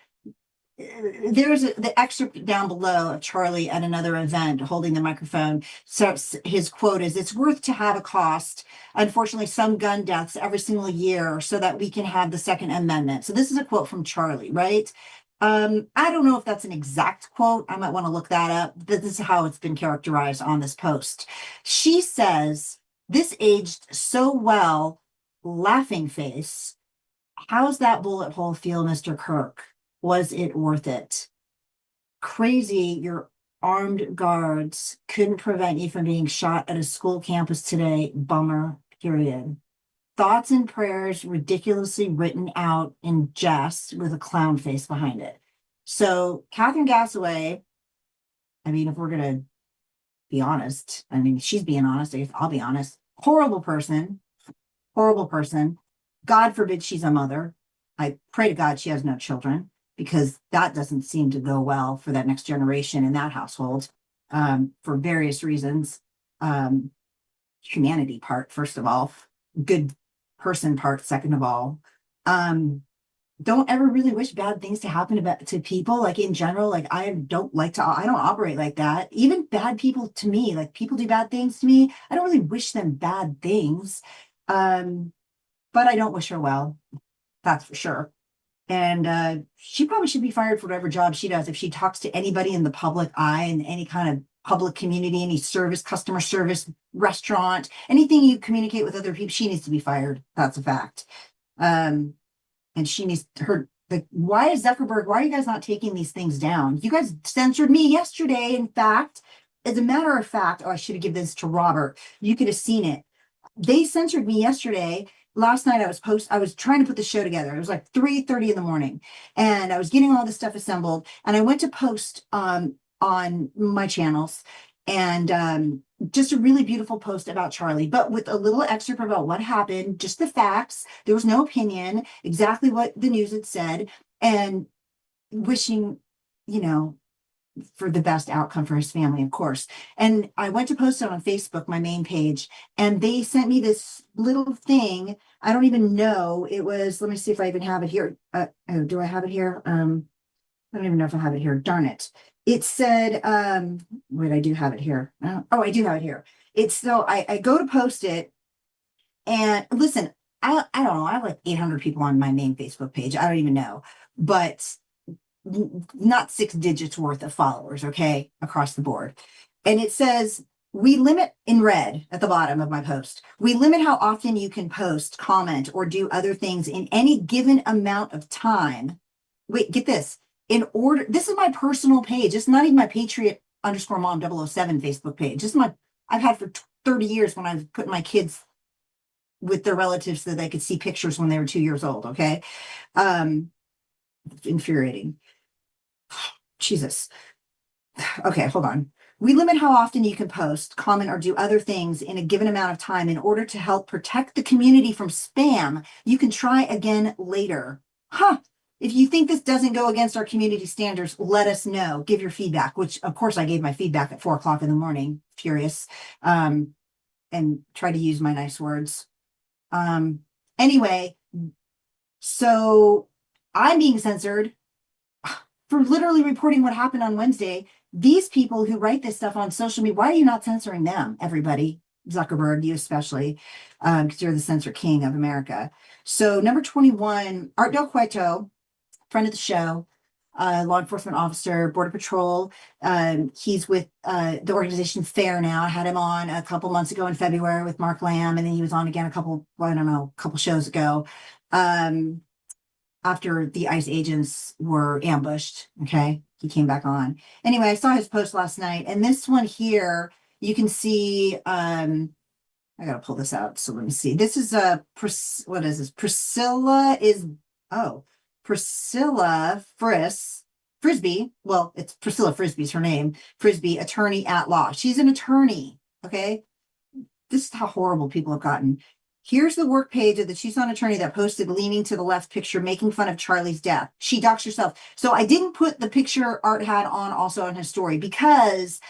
there's the excerpt down below of Charlie at another event holding the microphone. So his quote is, "It's worth to have a cost. Unfortunately, some gun deaths every single year so that we can have the Second Amendment." So this is a quote from Charlie, right? I don't know if that's an exact quote. I might want to look that up. This is how it's been characterized on this post. She says, "This aged so well, laughing face. How's that bullet hole feel, Mr. Kirk? Was it worth it? Crazy, your armed guards couldn't prevent you from being shot at a school campus today. Bummer, period. Thoughts and prayers ridiculously written out in jest with a clown face behind it." So Catherine Gassaway, I mean, if we're going to be honest, I mean, she's being honest. I guess I'll be honest. Horrible person. God forbid she's a mother. I pray to God she has no children, because that doesn't seem to go well for that next generation in that household, for various reasons. Humanity part, first of all, good person part, second of all. Don't ever really wish bad things to happen to people, like in general. Like, I don't operate like that. Even bad people to me, like people do bad things to me, I don't really wish them bad things. But I don't wish her well, that's for sure. And she probably should be fired for whatever job she does. If she talks to anybody in the public eye, in any kind of public community, any service, customer service, restaurant, anything you communicate with other people, she needs to be fired. That's a fact. And she needs why is Zuckerberg, why are you guys not taking these things down? You guys censored me yesterday. In fact, as a matter of fact, I should have given this to Robert. You could have seen it. They censored me yesterday. Last night I was trying to put the show together. It was like 3:30 in the morning, and I was getting all this stuff assembled, and I went to post on my channels, and just a really beautiful post about Charlie, but with a little excerpt about what happened, just the facts. There was no opinion, exactly what the news had said, and wishing, for the best outcome for his family, of course. And I went to post it on Facebook, my main page, and they sent me this little thing. I don't even know. It was, let me see if I even have it here. Do I have it here? I don't even know if I have it here. Darn it. It said, wait, I do have it here. I do have it here. I go to post it, and listen, I don't know. I have like 800 people on my main Facebook page. I don't even know, but not 6 digits worth of followers, okay, across the board. And it says, we limit, in red at the bottom of my post, we limit how often you can post, comment, or do other things in any given amount of time. Wait, get this. This is my personal page. It's not even my Patriot_Mom007 Facebook page. This is I've had for 30 years, when I was putting my kids with their relatives so that they could see pictures when they were 2 years old, okay? Infuriating. Jesus. Okay, hold on. We limit how often you can post, comment, or do other things in a given amount of time in order to help protect the community from spam. You can try again later. If you think this doesn't go against our community standards, let us know. Give your feedback, which of course I gave my feedback at 4:00 in the morning, furious, and try to use my nice words. Anyway, so I'm being censored for literally reporting what happened on Wednesday. These people who write this stuff on social media, why are you not censoring them, everybody? Zuckerberg, you especially, because you're the censor king of America. So number 21, Art Del Cueto, friend of the show, law enforcement officer, Border Patrol. He's with the organization FAIR now. I had him on a couple months ago in February with Mark Lamb, and then he was on again a couple shows ago. After the ICE agents were ambushed, okay, he came back on. Anyway, I saw his post last night, and this one here, you can see, I gotta pull this out, so let me see. This is what is this? Priscilla Frisbee. Well, it's Priscilla Frisbee's her name. Frisbee, attorney at law. She's an attorney, okay? This is how horrible people have gotten. Here's the work page of the Tucson attorney that posted leaning to the left picture, making fun of Charlie's death. She doxed herself. So I didn't put the picture Art had on also on his story because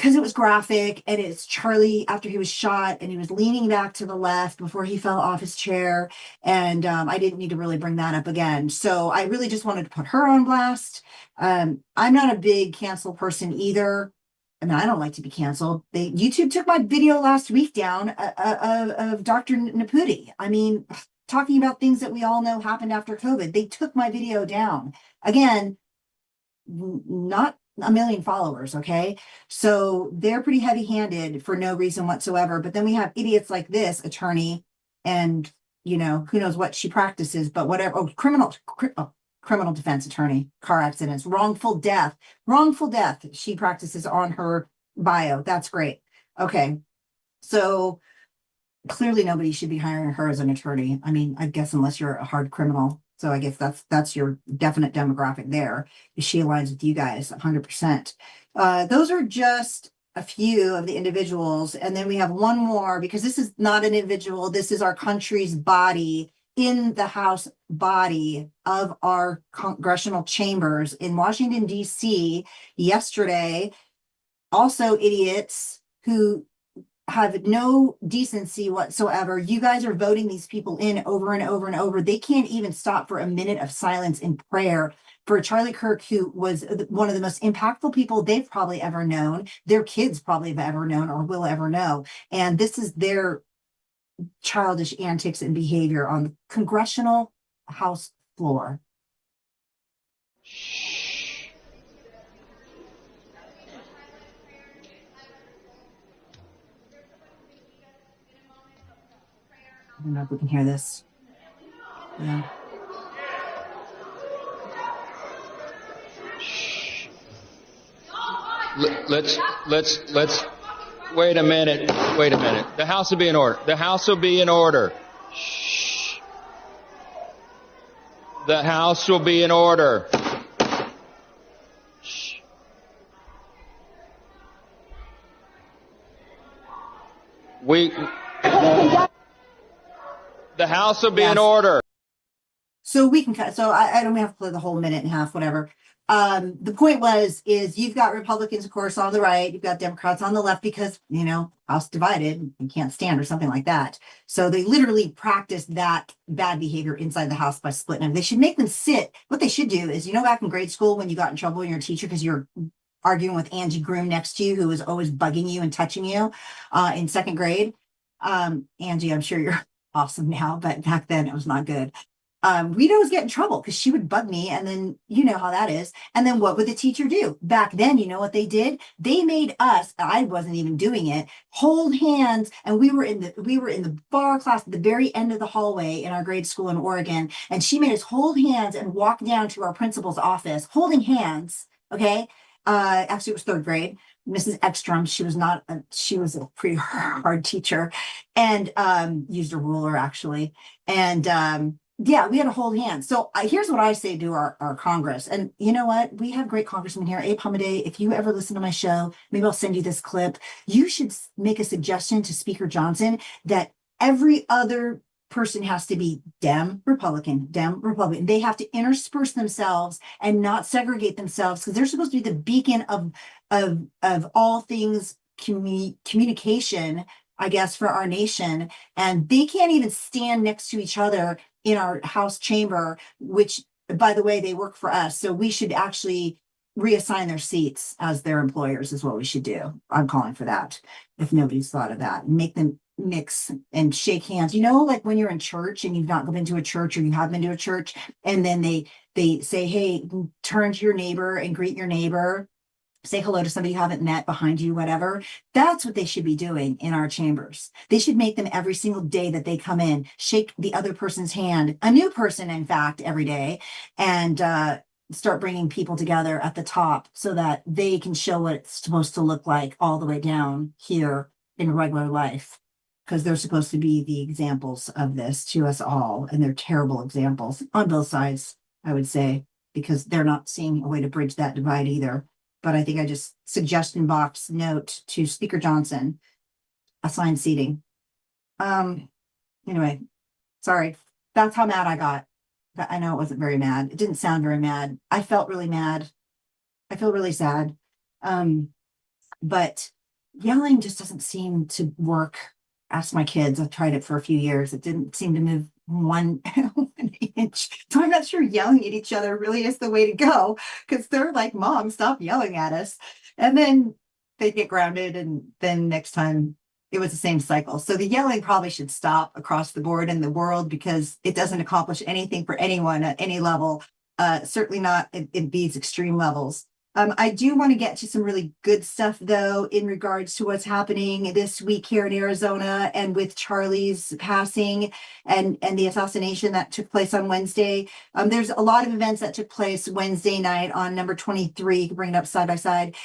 it was graphic, and it's Charlie after he was shot, and he was leaning back to the left before he fell off his chair. And I didn't need to really bring that up again. So I really just wanted to put her on blast. I'm not a big cancel person either. I mean, I don't like to be canceled. YouTube took my video last week down of Dr. Naputi. I mean, talking about things that we all know happened after COVID. They took my video down. Again, not a million followers, okay? So they're pretty heavy-handed for no reason whatsoever. But then we have idiots like this attorney, and, you know, who knows what she practices, but whatever. Oh, criminal defense attorney, car accidents, wrongful death. She practices on her bio. That's great. Okay. So clearly nobody should be hiring her as an attorney. I mean, I guess unless you're a hard criminal. So I guess that's your definite demographic there. She aligns with you guys 100%. Those are just a few of the individuals. And then we have one more, because this is not an individual. This is our country's body in the House body of our congressional chambers in Washington, D.C. yesterday. Also idiots who have no decency whatsoever. You guys are voting these people in over and over and over. They can't even stop for a minute of silence in prayer for Charlie Kirk, who was one of the most impactful people they've probably ever known, their kids probably have ever known or will ever know. And this is their childish antics and behavior on the congressional House floor. I don't know if we can hear this. Yeah. Let's wait a minute. The House will be in order. Shh. The House will be in order. Shh. The House will be in order. So we can cut. So I don't have to play the whole minute and a half, whatever. The point is you've got Republicans, of course, on the right. You've got Democrats on the left because, you know, House divided, you can't stand or something like that. So they literally practice that bad behavior inside the House by splitting them. They should make them sit. What they should do is, you know, back in grade school when you got in trouble with your teacher because you're arguing with Angie Groom next to you, who was always bugging you and touching you in second grade. Angie, I'm sure you're awesome now, but back then it was not good. We'd always get in trouble because she would bug me, and then you know how that is. And then what would the teacher do? Back then, you know what they did? They made us, I wasn't even doing it, hold hands, and we were in the bar class at the very end of the hallway in our grade school in Oregon, and she made us hold hands and walk down to our principal's office, holding hands, okay? Actually, it was third grade. Mrs. Ekstrom, she was a pretty hard teacher, and used a ruler actually. And yeah, we had to hold hands. So here's what I say to our Congress. And you know what? We have great congressmen here. Abe Hamadeh, if you ever listen to my show, maybe I'll send you this clip. You should make a suggestion to Speaker Johnson that every other person has to be Dem, Republican. They have to intersperse themselves and not segregate themselves because they're supposed to be the beacon of all things communication, I guess, for our nation. And they can't even stand next to each other in our House chamber, which, by the way, they work for us. So we should actually reassign their seats as their employers is what we should do. I'm calling for that. If nobody's thought of that, make them mix and shake hands. You know, like when you're in church and you've not been to a church or you have been to a church, and then they say, hey, turn to your neighbor and greet your neighbor. Say hello to somebody you haven't met behind you, whatever. That's what they should be doing in our chambers. They should make them every single day that they come in, shake the other person's hand, a new person, in fact, every day, and start bringing people together at the top so that they can show what it's supposed to look like all the way down here in regular life. Because they're supposed to be the examples of this to us all, and they're terrible examples on both sides, I would say, because they're not seeing a way to bridge that divide either. But I think I just suggestion box note to Speaker Johnson, assign seating. Anyway, sorry. That's how mad I got. I know it wasn't very mad. It didn't sound very mad. I felt really mad. I feel really sad. But yelling just doesn't seem to work. Ask my kids. I've tried it for a few years. It didn't seem to move one inch. So I'm not sure yelling at each other really is the way to go, because they're like, Mom, stop yelling at us. And then they get grounded, and then next time it was the same cycle. So the yelling probably should stop across the board in the world, because it doesn't accomplish anything for anyone at any level, certainly not in these extreme levels. I do want to get to some really good stuff, though, in regards to what's happening this week here in Arizona, and with Charlie's passing and the assassination that took place on Wednesday. There's a lot of events that took place Wednesday night on number 23. You can bring it up side by side.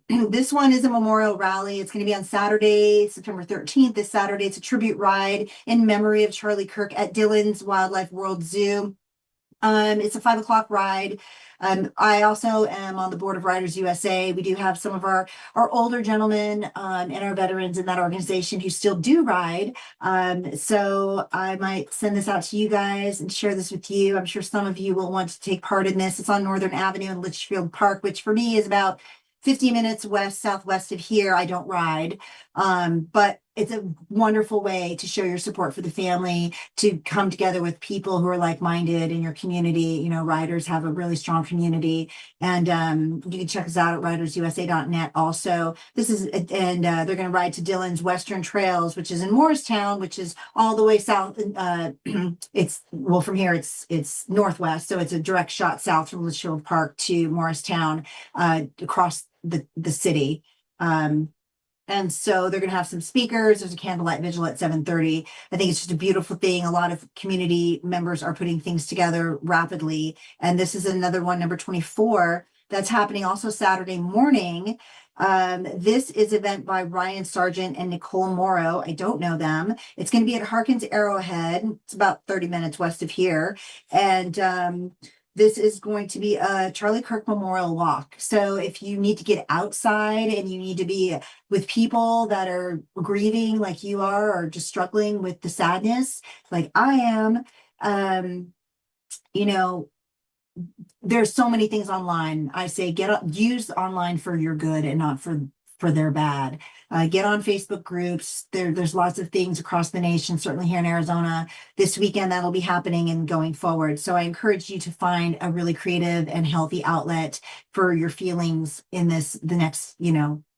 This one is a memorial rally. It's going to be on Saturday, September 13th. This Saturday, it's a tribute ride in memory of Charlie Kirk at Dillon's Wildlife World Zoo. It's a 5 o'clock ride. I also am on the board of Riders USA. We do have some of our older gentlemen and our veterans in that organization who still do ride. So I might send this out to you guys and share this with you. I'm sure some of you will want to take part in this. It's on Northern Avenue in Litchfield Park, which for me is about 50 minutes southwest of here. I don't ride, but it's a wonderful way to show your support for the family, to come together with people who are like-minded in your community. You know, riders have a really strong community, and you can check us out at ridersusa.net also. This is, and they're going to ride to Dillon's Western Trails, which is in Morristown, which is all the way south. It's, well, from here, it's northwest. So it's a direct shot south from Litchfield Park to Morristown, across the city. And so they're going to have some speakers. There's a candlelight vigil at 7:30. I think it's just a beautiful thing. A lot of community members are putting things together rapidly. And this is another one, number 24, that's happening also Saturday morning. This is an event by Ryan Sargent and Nicole Morrow. I don't know them. It's going to be at Harkins Arrowhead. It's about 30 minutes west of here. And this is going to be a Charlie Kirk Memorial Walk. So if you need to get outside and you need to be with people that are grieving like you are, or just struggling with the sadness like I am, you know, there's so many things online. I say use online for your good and not for their bad. Get on Facebook groups. There's lots of things across the nation, certainly here in Arizona this weekend, that'll be happening and going forward. So I encourage you to find a really creative and healthy outlet for your feelings in the next,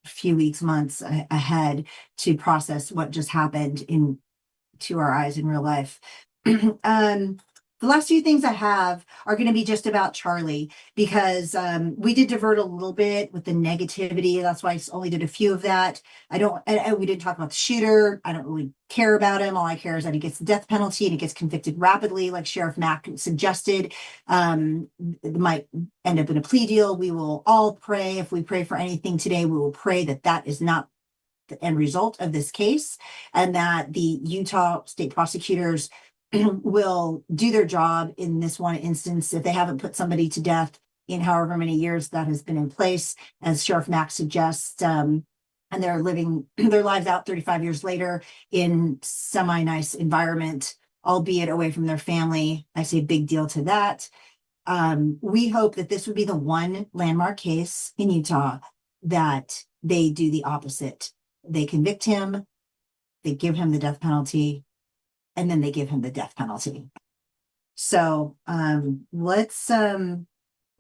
few weeks, months ahead, to process what just happened to our eyes in real life. The last few things I have are going to be just about Charlie, because we did divert a little bit with the negativity. That's why I only did a few of that. We didn't talk about the shooter. I don't really care about him. All I care is that he gets the death penalty and he gets convicted rapidly, like Sheriff Mack suggested. It might end up in a plea deal. We will all pray. If we pray for anything today, we will pray that that is not the end result of this case, and that the Utah state prosecutors will do their job in this one instance. If they haven't put somebody to death in however many years that has been in place, as Sheriff Mack suggests, and they're living their lives out 35 years later in semi-nice environment, albeit away from their family, I say big deal to that. We hope that this would be the one landmark case in Utah that they do the opposite. They convict him, they give him the death penalty, and then they give him the death penalty. So let's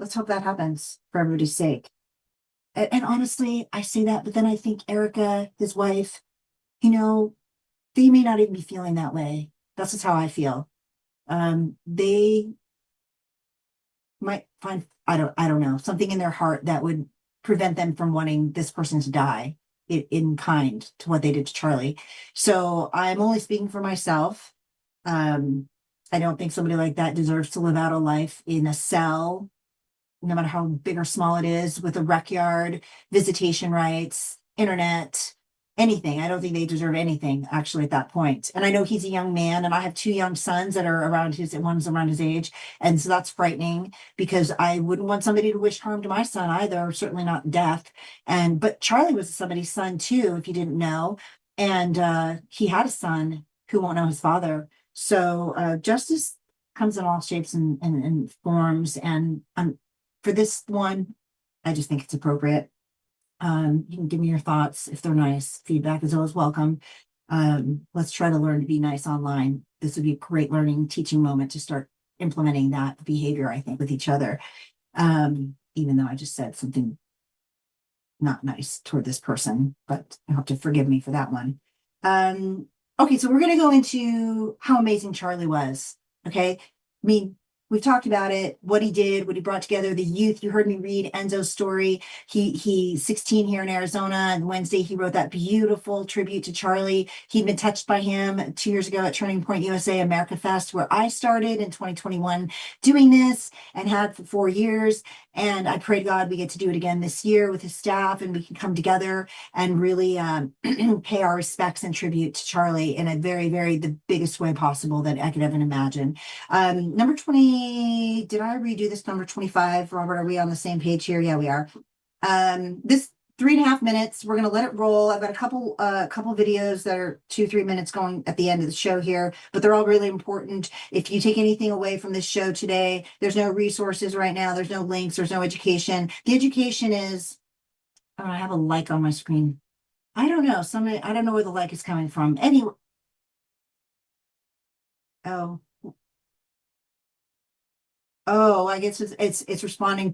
let's hope that happens for everybody's sake. And honestly, I say that, but then I think Erika, his wife, you know, they may not even be feeling that way. That's just how I feel. They might find, I don't know, something in their heart that would prevent them from wanting this person to die in kind to what they did to Charlie. So I'm only speaking for myself. I don't think somebody like that deserves to live out a life in a cell, no matter how big or small it is, with a rec yard, visitation rights, internet, anything. I don't think they deserve anything actually at that point. And I know he's a young man, and I have 2 young sons that are one's around his age. And so that's frightening, because I wouldn't want somebody to wish harm to my son either, certainly not death. But Charlie was somebody's son too, if you didn't know. And he had a son who won't know his father. So justice comes in all shapes and forms. And for this one, I just think it's appropriate. You can give me your thoughts if they're nice. Feedback is always welcome. Let's try to learn to be nice online. This would be a great learning, teaching moment to start implementing that behavior, I think, with each other. Even though I just said something not nice toward this person, but you have to forgive me for that one. Okay, so we're going to go into how amazing Charlie was. Okay. I mean, we've talked about it, what he did, what he brought together, the youth. You heard me read Enzo's story. He's 16 here in Arizona, and Wednesday he wrote that beautiful tribute to Charlie. He'd been touched by him 2 years ago at Turning Point USA America Fest, where I started in 2021 doing this and had for 4 years. And I pray to God we get to do it again this year with his staff, and we can come together and really pay our respects and tribute to Charlie in a very, very, the biggest way possible that I could ever imagine. Number 20, did I redo this number 25? Robert, are we on the same page here? Yeah, we are. This 3.5 minutes, we're going to let it roll. I've got a couple videos that are 2-3 minutes going at the end of the show here, but they're all really important. If you take anything away from this show today, there's no resources right now. There's no links. There's no education. The education is, oh, I have a like on my screen. I don't know. I don't know where the like is coming from. Anyway. Oh, I guess it's responding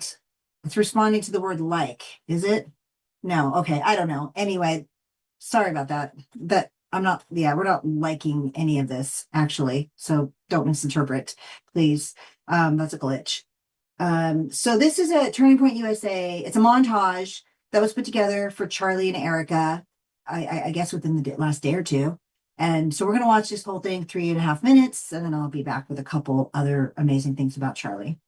to the word like, is it? No, okay, I don't know. Anyway, sorry about that. We're not liking any of this actually, so don't misinterpret, please. That's a glitch. So this is a Turning Point USA. It's a montage that was put together for Charlie and Erika, I guess within the last day or two. And so we're going to watch this whole thing, 3.5 minutes, and then I'll be back with a couple other amazing things about Charlie.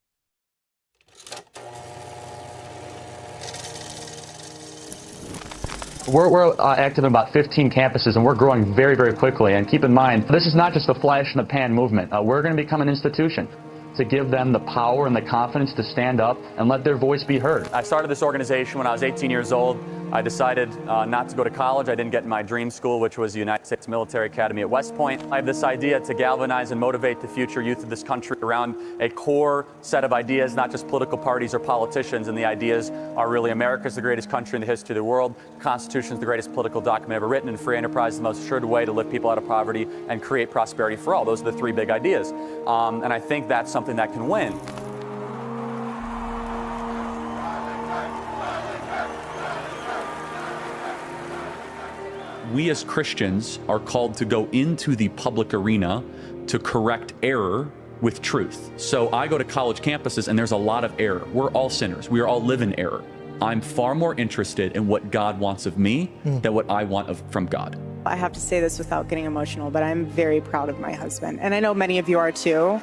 We're active in about 15 campuses, and we're growing very, very quickly. And keep in mind, this is not just a flash in the pan movement. We're going to become an institution to give them the power and the confidence to stand up and let their voice be heard. I started this organization when I was 18 years old. I decided not to go to college. I didn't get in my dream school, which was the United States Military Academy at West Point. I have this idea to galvanize and motivate the future youth of this country around a core set of ideas, not just political parties or politicians. And the ideas are really: America's the greatest country in the history of the world, the Constitution is the greatest political document ever written, and free enterprise is the most assured way to lift people out of poverty and create prosperity for all. Those are the 3 big ideas. And I think that's something that can win. We as Christians are called to go into the public arena to correct error with truth. So I go to college campuses and there's a lot of error. We're all sinners. We all live in error. I'm far more interested in what God wants of me than what I want from God. I have to say this without getting emotional, but I'm very proud of my husband. And I know many of you are too.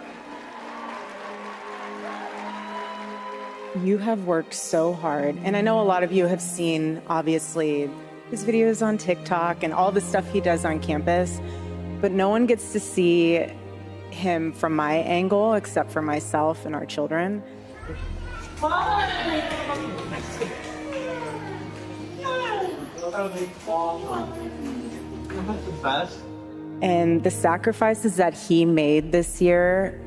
You have worked so hard. And I know a lot of you have seen, obviously, his videos on TikTok and all the stuff he does on campus, but no one gets to see him from my angle except for myself and our children. And the sacrifices that he made this year,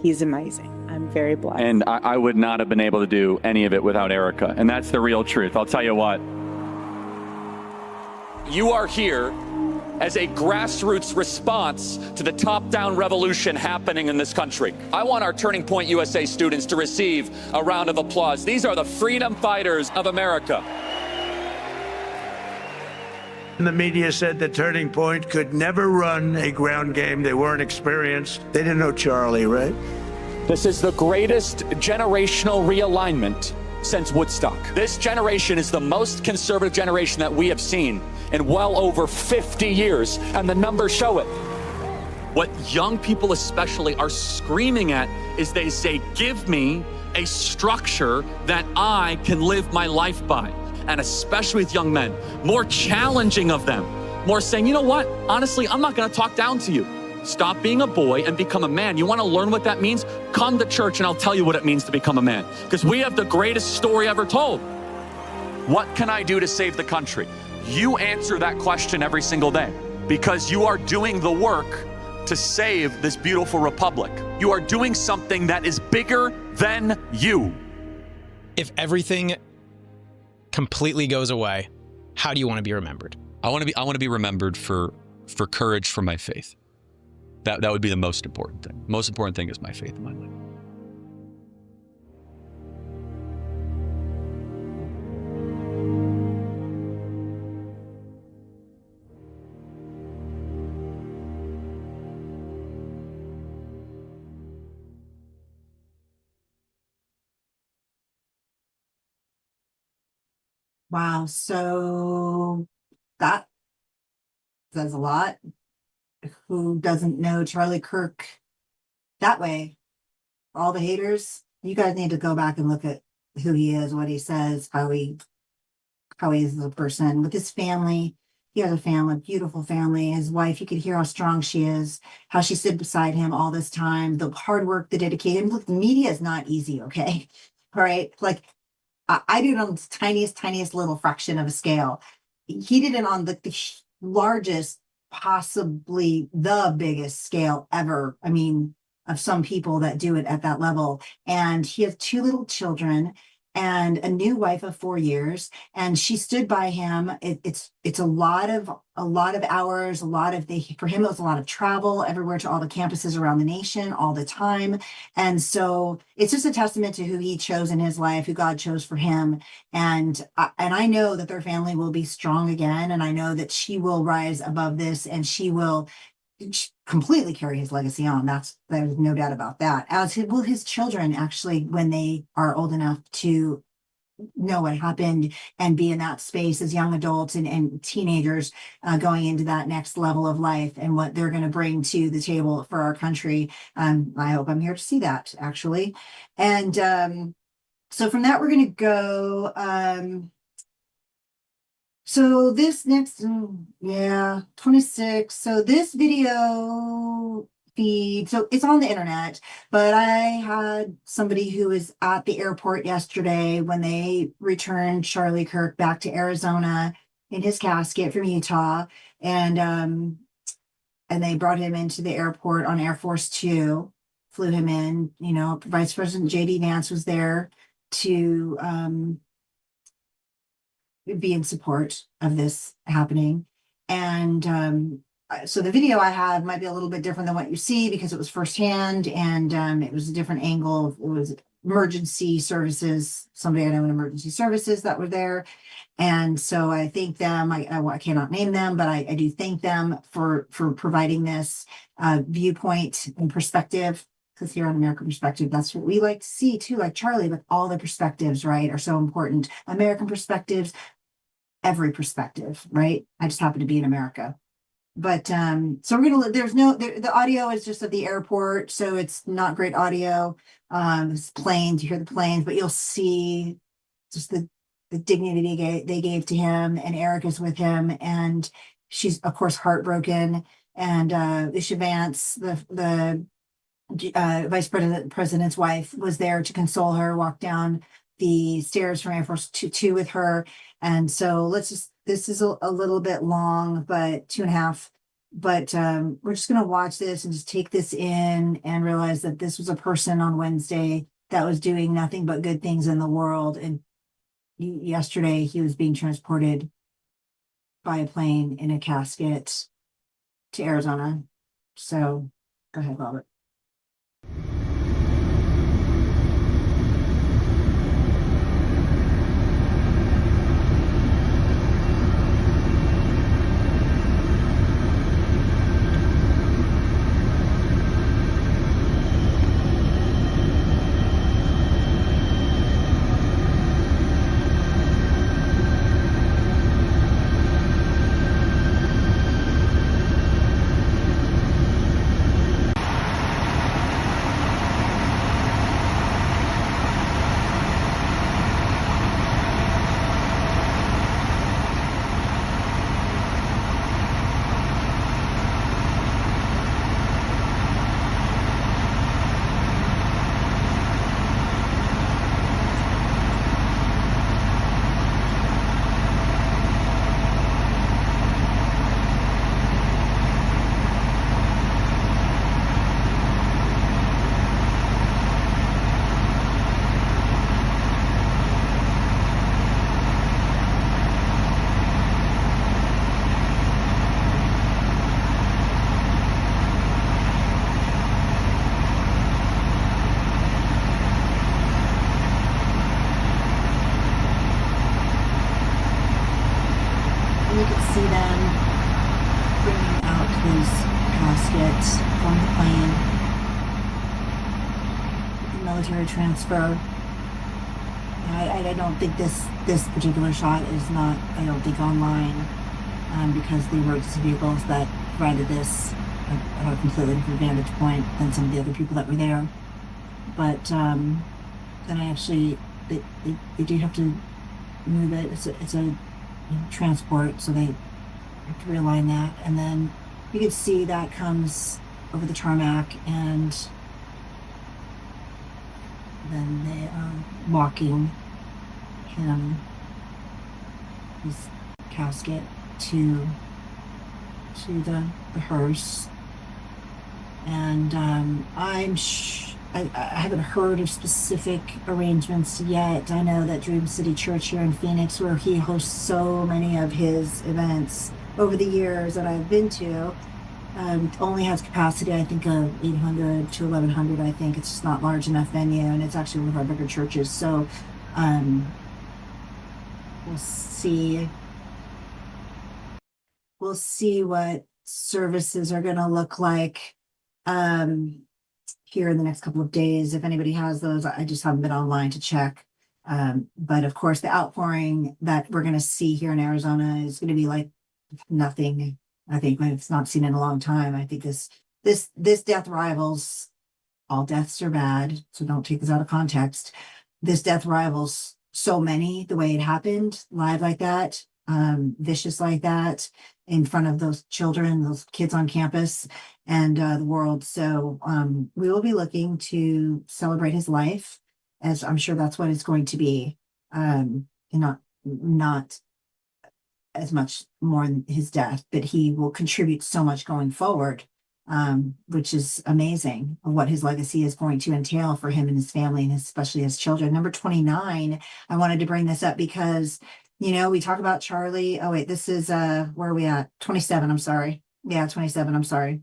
he's amazing. I'm very blessed. And I would not have been able to do any of it without Erika. And that's the real truth. I'll tell you what. You are here as a grassroots response to the top-down revolution happening in this country. I want our Turning Point USA students to receive a round of applause. These are the freedom fighters of America. The media said that Turning Point could never run a ground game. They weren't experienced. They didn't know Charlie, right? This is the greatest generational realignment since Woodstock. This generation is the most conservative generation that we have seen in well over 50 years, and the numbers show it. What young people especially are screaming at is they say, give me a structure that I can live my life by. And especially with young men, more challenging of them, more saying, you know what, honestly, I'm not gonna talk down to you. Stop being a boy and become a man. You wanna learn what that means? Come to church and I'll tell you what it means to become a man. Because we have the greatest story ever told. What can I do to save the country? You answer that question every single day because you are doing the work to save this beautiful republic. You are doing something that is bigger than you. If everything completely goes away, how do you want to be remembered? I want to be remembered for courage for my faith. That would be the most important thing. Most important thing is my faith in my life. Wow. So that says a lot. Who doesn't know Charlie Kirk that way? All the haters, you guys need to go back and look at who he is, what he says, how he is as a person with his family. He has a family, beautiful family. His wife, you could hear how strong she is, how she stood beside him all this time, the hard work, the dedication. Look, the media is not easy, okay? All right. Like I did it on the tiniest little fraction of a scale. He did it on the largest, possibly the biggest scale ever. I mean, of some people that do it at that level. And he has 2 little children and a new wife of 4 years. And she stood by him. It's a lot of hours, for him, it was a lot of travel everywhere to all the campuses around the nation all the time. And so it's just a testament to who he chose in his life, who God chose for him. And I know that their family will be strong again. And I know that she will rise above this and she will completely carry his legacy on. There's no doubt about that. As will his children, actually, when they are old enough to know what happened and be in that space as young adults and teenagers going into that next level of life and what they're going to bring to the table for our country. I hope I'm here to see that, actually. And so from that, we're going to go. So this next, 26. So this video feed, so it's on the internet, but I had somebody who was at the airport yesterday when they returned Charlie Kirk back to Arizona in his casket from Utah. And they brought him into the airport on Air Force Two, flew him in, Vice President J.D. Vance was there to, be in support of this happening. And so the video I have might be a little bit different than what you see because it was firsthand and it was a different angle. It was emergency services, somebody I know in emergency services that were there. And so I thank them. I cannot name them, but I do thank them for providing this viewpoint and perspective. Because here on American Perspective, that's what we like to see too, like Charlie, but all the perspectives, right, are so important. American perspectives, every perspective, right? I just happen to be in America. But so we're gonna, the audio is just at the airport, so it's not great audio. It's planes, you hear the planes, but you'll see just the dignity they gave to him, and Erika's with him, and she's of course heartbroken. And Isha Vance, the Vice President's wife, was there to console her, walk down the stairs from Air Force Two with her. And so this is a little bit long, but 2.5, but we're just going to watch this and just take this in and realize that this was a person on Wednesday that was doing nothing but good things in the world. And yesterday he was being transported by a plane in a casket to Arizona. So go ahead, Robert. You could see them bringing out his casket from the plane, the military transfer. I don't think this particular shot is not, I don't think, online, because the emergency vehicles that provided this are completely different vantage point than some of the other people that were there. But then they do have to move it. It's a transport, so they have to realign that, and then you can see that comes over the tarmac, and then they are walking his casket to the hearse. And I haven't heard of specific arrangements yet. I know that Dream City Church here in Phoenix, where he hosts so many of his events over the years that I've been to, only has capacity, I think, of 800 to 1100. I think it's just not large enough venue, and it's actually one of our bigger churches. So we'll see what services are going to look like here in the next couple of days. If anybody has those, I just haven't been online to check. But of course, the outpouring that we're going to see here in Arizona is going to be like nothing. I think it's not seen in a long time. I think this death rivals, all deaths are bad, so don't take this out of context. This death rivals so many, the way it happened, live like that, vicious like that, in front of those children, those kids on campus, and the world. So we will be looking to celebrate his life, as I'm sure that's what it's going to be, and not as much more in his death, but he will contribute so much going forward, which is amazing, of what his legacy is going to entail for him and his family, and especially his children. Number 29, I wanted to bring this up because, we talk about Charlie. Oh, wait, this is, where are we at? 27, I'm sorry. Yeah, 27, I'm sorry.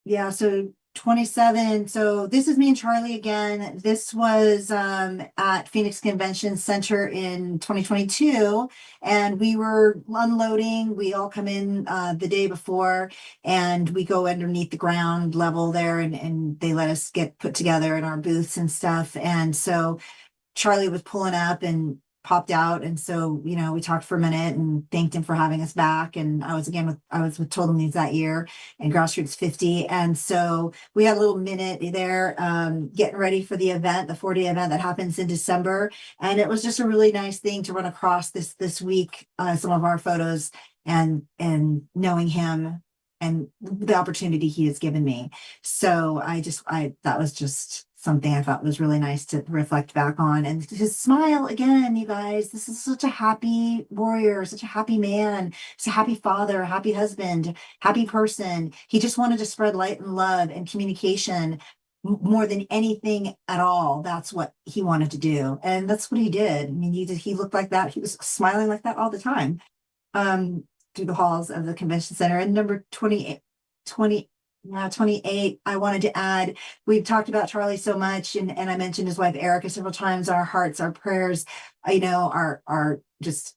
Yeah, so 27. So this is me and Charlie again. This was at Phoenix Convention Center in 2022, and we were unloading. We all come in the day before, and we go underneath the ground level there, and they let us get put together in our booths and stuff. And so Charlie was pulling up and popped out, and so we talked for a minute and thanked him for having us back. And I was with Total News that year and Grassroots 50, and so we had a little minute there getting ready for the event, the 4-day event that happens in December. And it was just a really nice thing to run across this week, some of our photos, and knowing him and the opportunity he has given me. So that was just something I thought was really nice to reflect back on. And his smile again, you guys, this is such a happy warrior, such a happy man, such a happy father, a happy husband, happy person. He just wanted to spread light and love and communication more than anything at all. That's what he wanted to do. And that's what he did. I mean, he looked like that. He was smiling like that all the time. through the halls of the convention center. And number 28, 28, I wanted to add, we've talked about Charlie so much, and I mentioned his wife Erika several times. Our hearts, our prayers, are just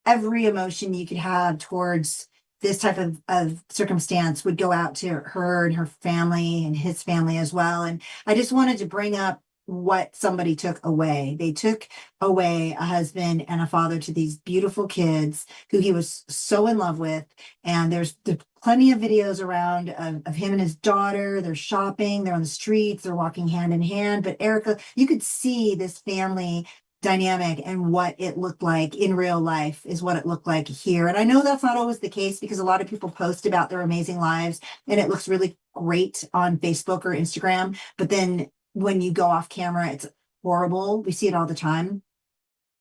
every emotion you could have towards this type of circumstance would go out to her and her family and his family as well. And I just wanted to bring up what somebody took away. They took away a husband and a father to these beautiful kids who he was so in love with. And there's plenty of videos around of him and his daughter. They're shopping, they're on the streets, they're walking hand in hand. But Erika, you could see this family dynamic and what it looked like in real life is what it looked like here. And I know that's not always the case because a lot of people post about their amazing lives and it looks really great on Facebook or Instagram. But then when you go off camera, it's horrible. We see it all the time.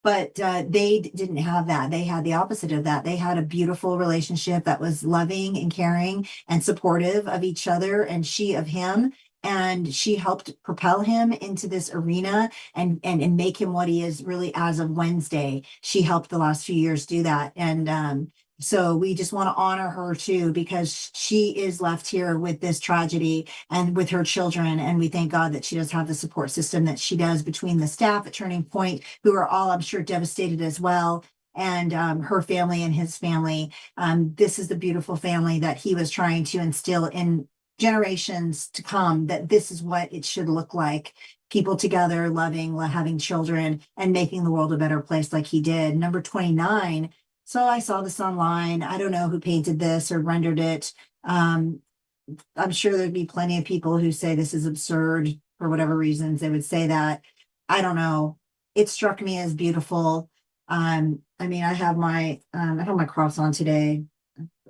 But they didn't have that. They had the opposite of that. They had a beautiful relationship that was loving and caring and supportive of each other, and she of him. And she helped propel him into this arena and make him what he is really as of Wednesday. She helped the last few years do that. And so we just want to honor her too, because she is left here with this tragedy and with her children. And we thank God that she does have the support system that she does between the staff at Turning Point, who are all, I'm sure, devastated as well. And her family and his family. This is the beautiful family that he was trying to instill in generations to come, that this is what it should look like. People together, loving, having children, and making the world a better place like he did. Number 29. So I saw this online. I don't know who painted this or rendered it. I'm sure there'd be plenty of people who say this is absurd for whatever reasons they would say that. I don't know. It struck me as beautiful. I mean, I have my cross on today,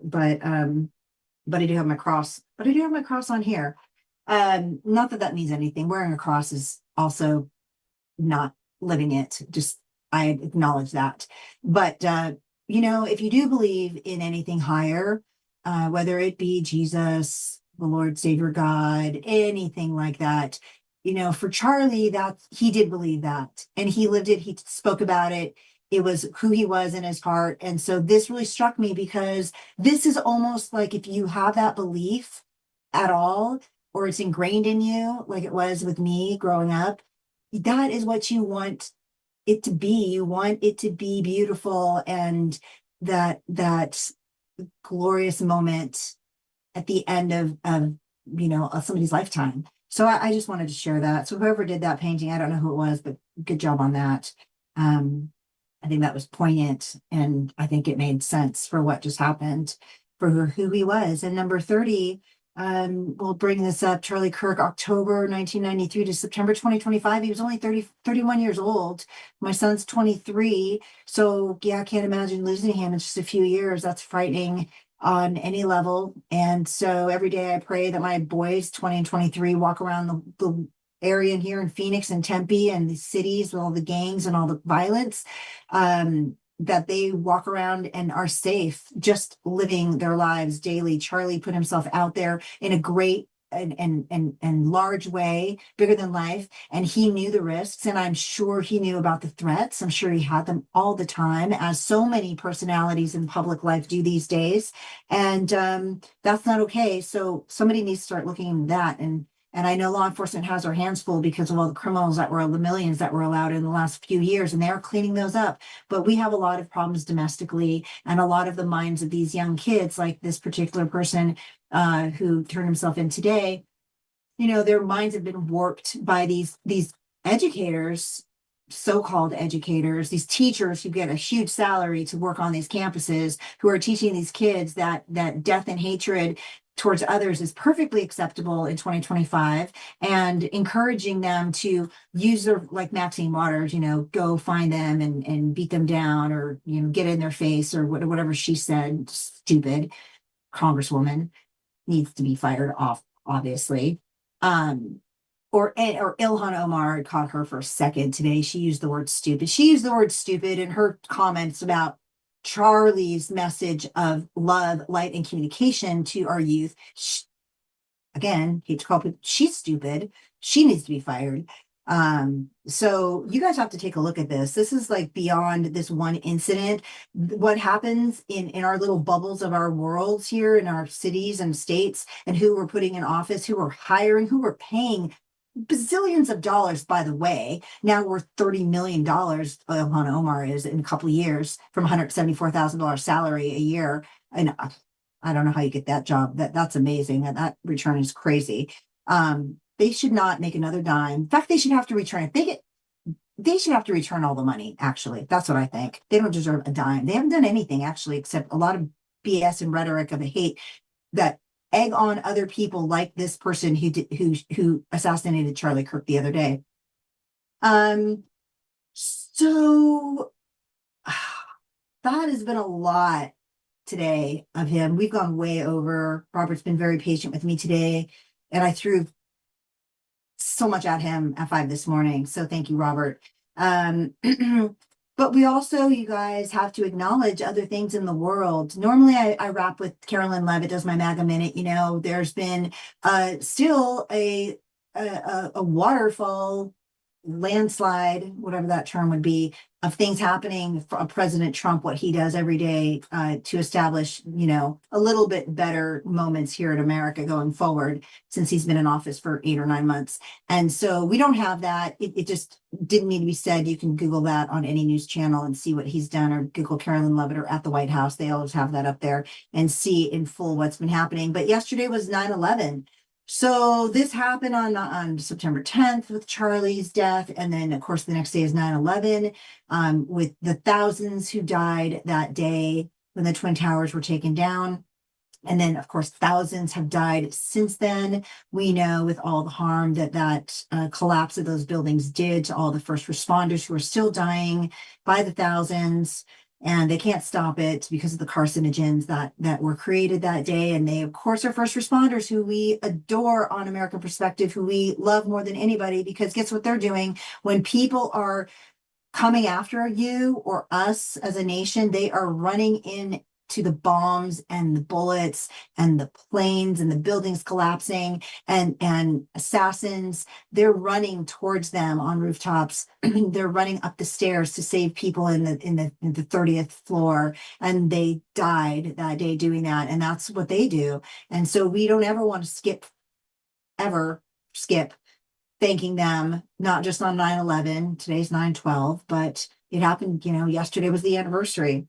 but I do have my cross. But I do have my cross on here. Not that that means anything. Wearing a cross is also not living it. Just I acknowledge that. But if you do believe in anything higher, whether it be Jesus, the Lord, Savior, God, anything like that, for Charlie, that he did believe that, and he lived it. He spoke about it. It was who he was in his heart. And so this really struck me because this is almost like if you have that belief at all, or it's ingrained in you, like it was with me growing up, that is what you want it to be. You want it to be beautiful and that glorious moment at the end of somebody's lifetime. So I just wanted to share that. So whoever did that painting, I don't know who it was, but good job on that. I think that was poignant, and I think it made sense for what just happened, for who he was. And number 30, we'll bring this up. Charlie Kirk, October 1993 to September 2025. He was only 31 years old. My son's 23. So yeah, I can't imagine losing him in just a few years. That's frightening on any level. And so every day I pray that my boys, 20 and 23, walk around the area in here in Phoenix and Tempe and the cities with all the gangs and all the violence, that they walk around and are safe, just living their lives daily. Charlie put himself out there in a great and large way, bigger than life. And he knew the risks, and I'm sure he knew about the threats. I'm sure he had them all the time, as so many personalities in public life do these days. And that's not okay. So somebody needs to start looking into that. And I know law enforcement has their hands full because of all the criminals the millions that were allowed in the last few years, and they are cleaning those up. But we have a lot of problems domestically, and a lot of the minds of these young kids, like this particular person who turned himself in today, their minds have been warped by these educators, so-called educators, these teachers who get a huge salary to work on these campuses, who are teaching these kids that death and hatred towards others is perfectly acceptable in 2025, and encouraging them to use their, like Maxine Waters, go find them and beat them down, or, get in their face, or whatever she said. Stupid congresswoman needs to be fired off, obviously. Or Ilhan Omar, caught her for a second today. She used the word stupid. She used the word stupid in her comments about Charlie's message of love, light, and communication to our youth. Again, hate to call people, she's stupid. She needs to be fired. So you guys have to take a look at this. This is like beyond this one incident. What happens in our little bubbles of our worlds here in our cities and states, and who we're putting in office, who we're hiring, who we're paying bazillions of dollars, by the way, now worth $30 million. Ilhan Omar is in a couple of years from $174,000 salary a year. And I don't know how you get that job. That's amazing. That return is crazy. They should not make another dime. In fact, they should have to return it. They should have to return all the money, actually. That's what I think. They don't deserve a dime. They haven't done anything, actually, except a lot of BS and rhetoric of hate that egg on other people, like this person who assassinated Charlie Kirk the other day. So that has been a lot today of him. We've gone way over. Robert's been very patient with me today, and I threw so much at him at 5 this morning. So thank you, Robert. But we also, you guys, have to acknowledge other things in the world. Normally I wrap with Carolyn Levitt, does my MAGA Minute. You know, there's been still a waterfall, landslide, whatever that term would be, of things happening for President Trump, what he does every day to establish, you know, a little bit better moments here in America going forward, since he's been in office for 8 or 9 months. And so we don't have that. It just didn't need to be said. You can Google that on any news channel and see what he's done, or Google Carolyn Levitt or at the White House. They always have that up there, and see in full what's been happening. But yesterday was 9/11. So this happened on September 10th with Charlie's death. And then, of course, the next day is 9/11, with the thousands who died that day when the Twin Towers were taken down. And then, of course, thousands have died since then. We know, with all the harm that collapse of those buildings did to all the first responders, who are still dying by the thousands. And they can't stop it because of the carcinogens that were created that day. And they, of course, are first responders who we adore on American Perspective, who we love more than anybody, because guess what they're doing? When people are coming after you or us as a nation, they are running in to the bombs and the bullets and the planes and the buildings collapsing, and assassins, they're running towards them on rooftops. They're running up the stairs to save people in the 30th floor, and they died that day doing that. And that's what they do. And so we don't ever want to skip thanking them, not just on 9/11. Today's 9/12, but it happened, you know, yesterday was the anniversary.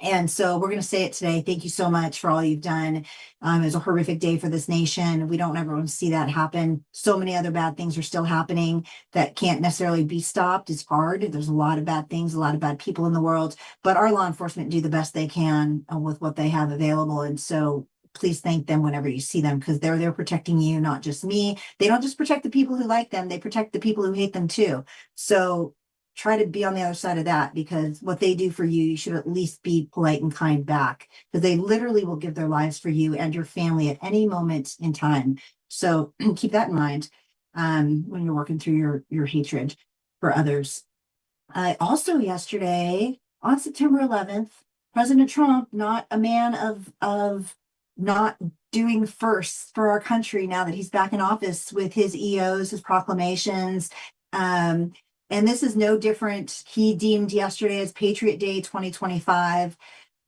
And so we're going to say it today. Thank you so much for all you've done. It was a horrific day for this nation. We don't ever want to see that happen. So many other bad things are still happening that can't necessarily be stopped. It's hard. There's a lot of bad things, a lot of bad people in the world, but our law enforcement do the best they can with what they have available. And so please thank them whenever you see them, because they're protecting you, not just me. They don't just protect the people who like them. They protect the people who hate them too. So try to be on the other side of that, because what they do for you, you should at least be polite and kind back, because they literally will give their lives for you and your family at any moment in time. So keep that in mind when you're working through your hatred for others. Also yesterday, on September 11th, President Trump, not a man of not doing first for our country now that he's back in office, with his EOs, his proclamations. And this is no different. He deemed yesterday as Patriot Day 2025.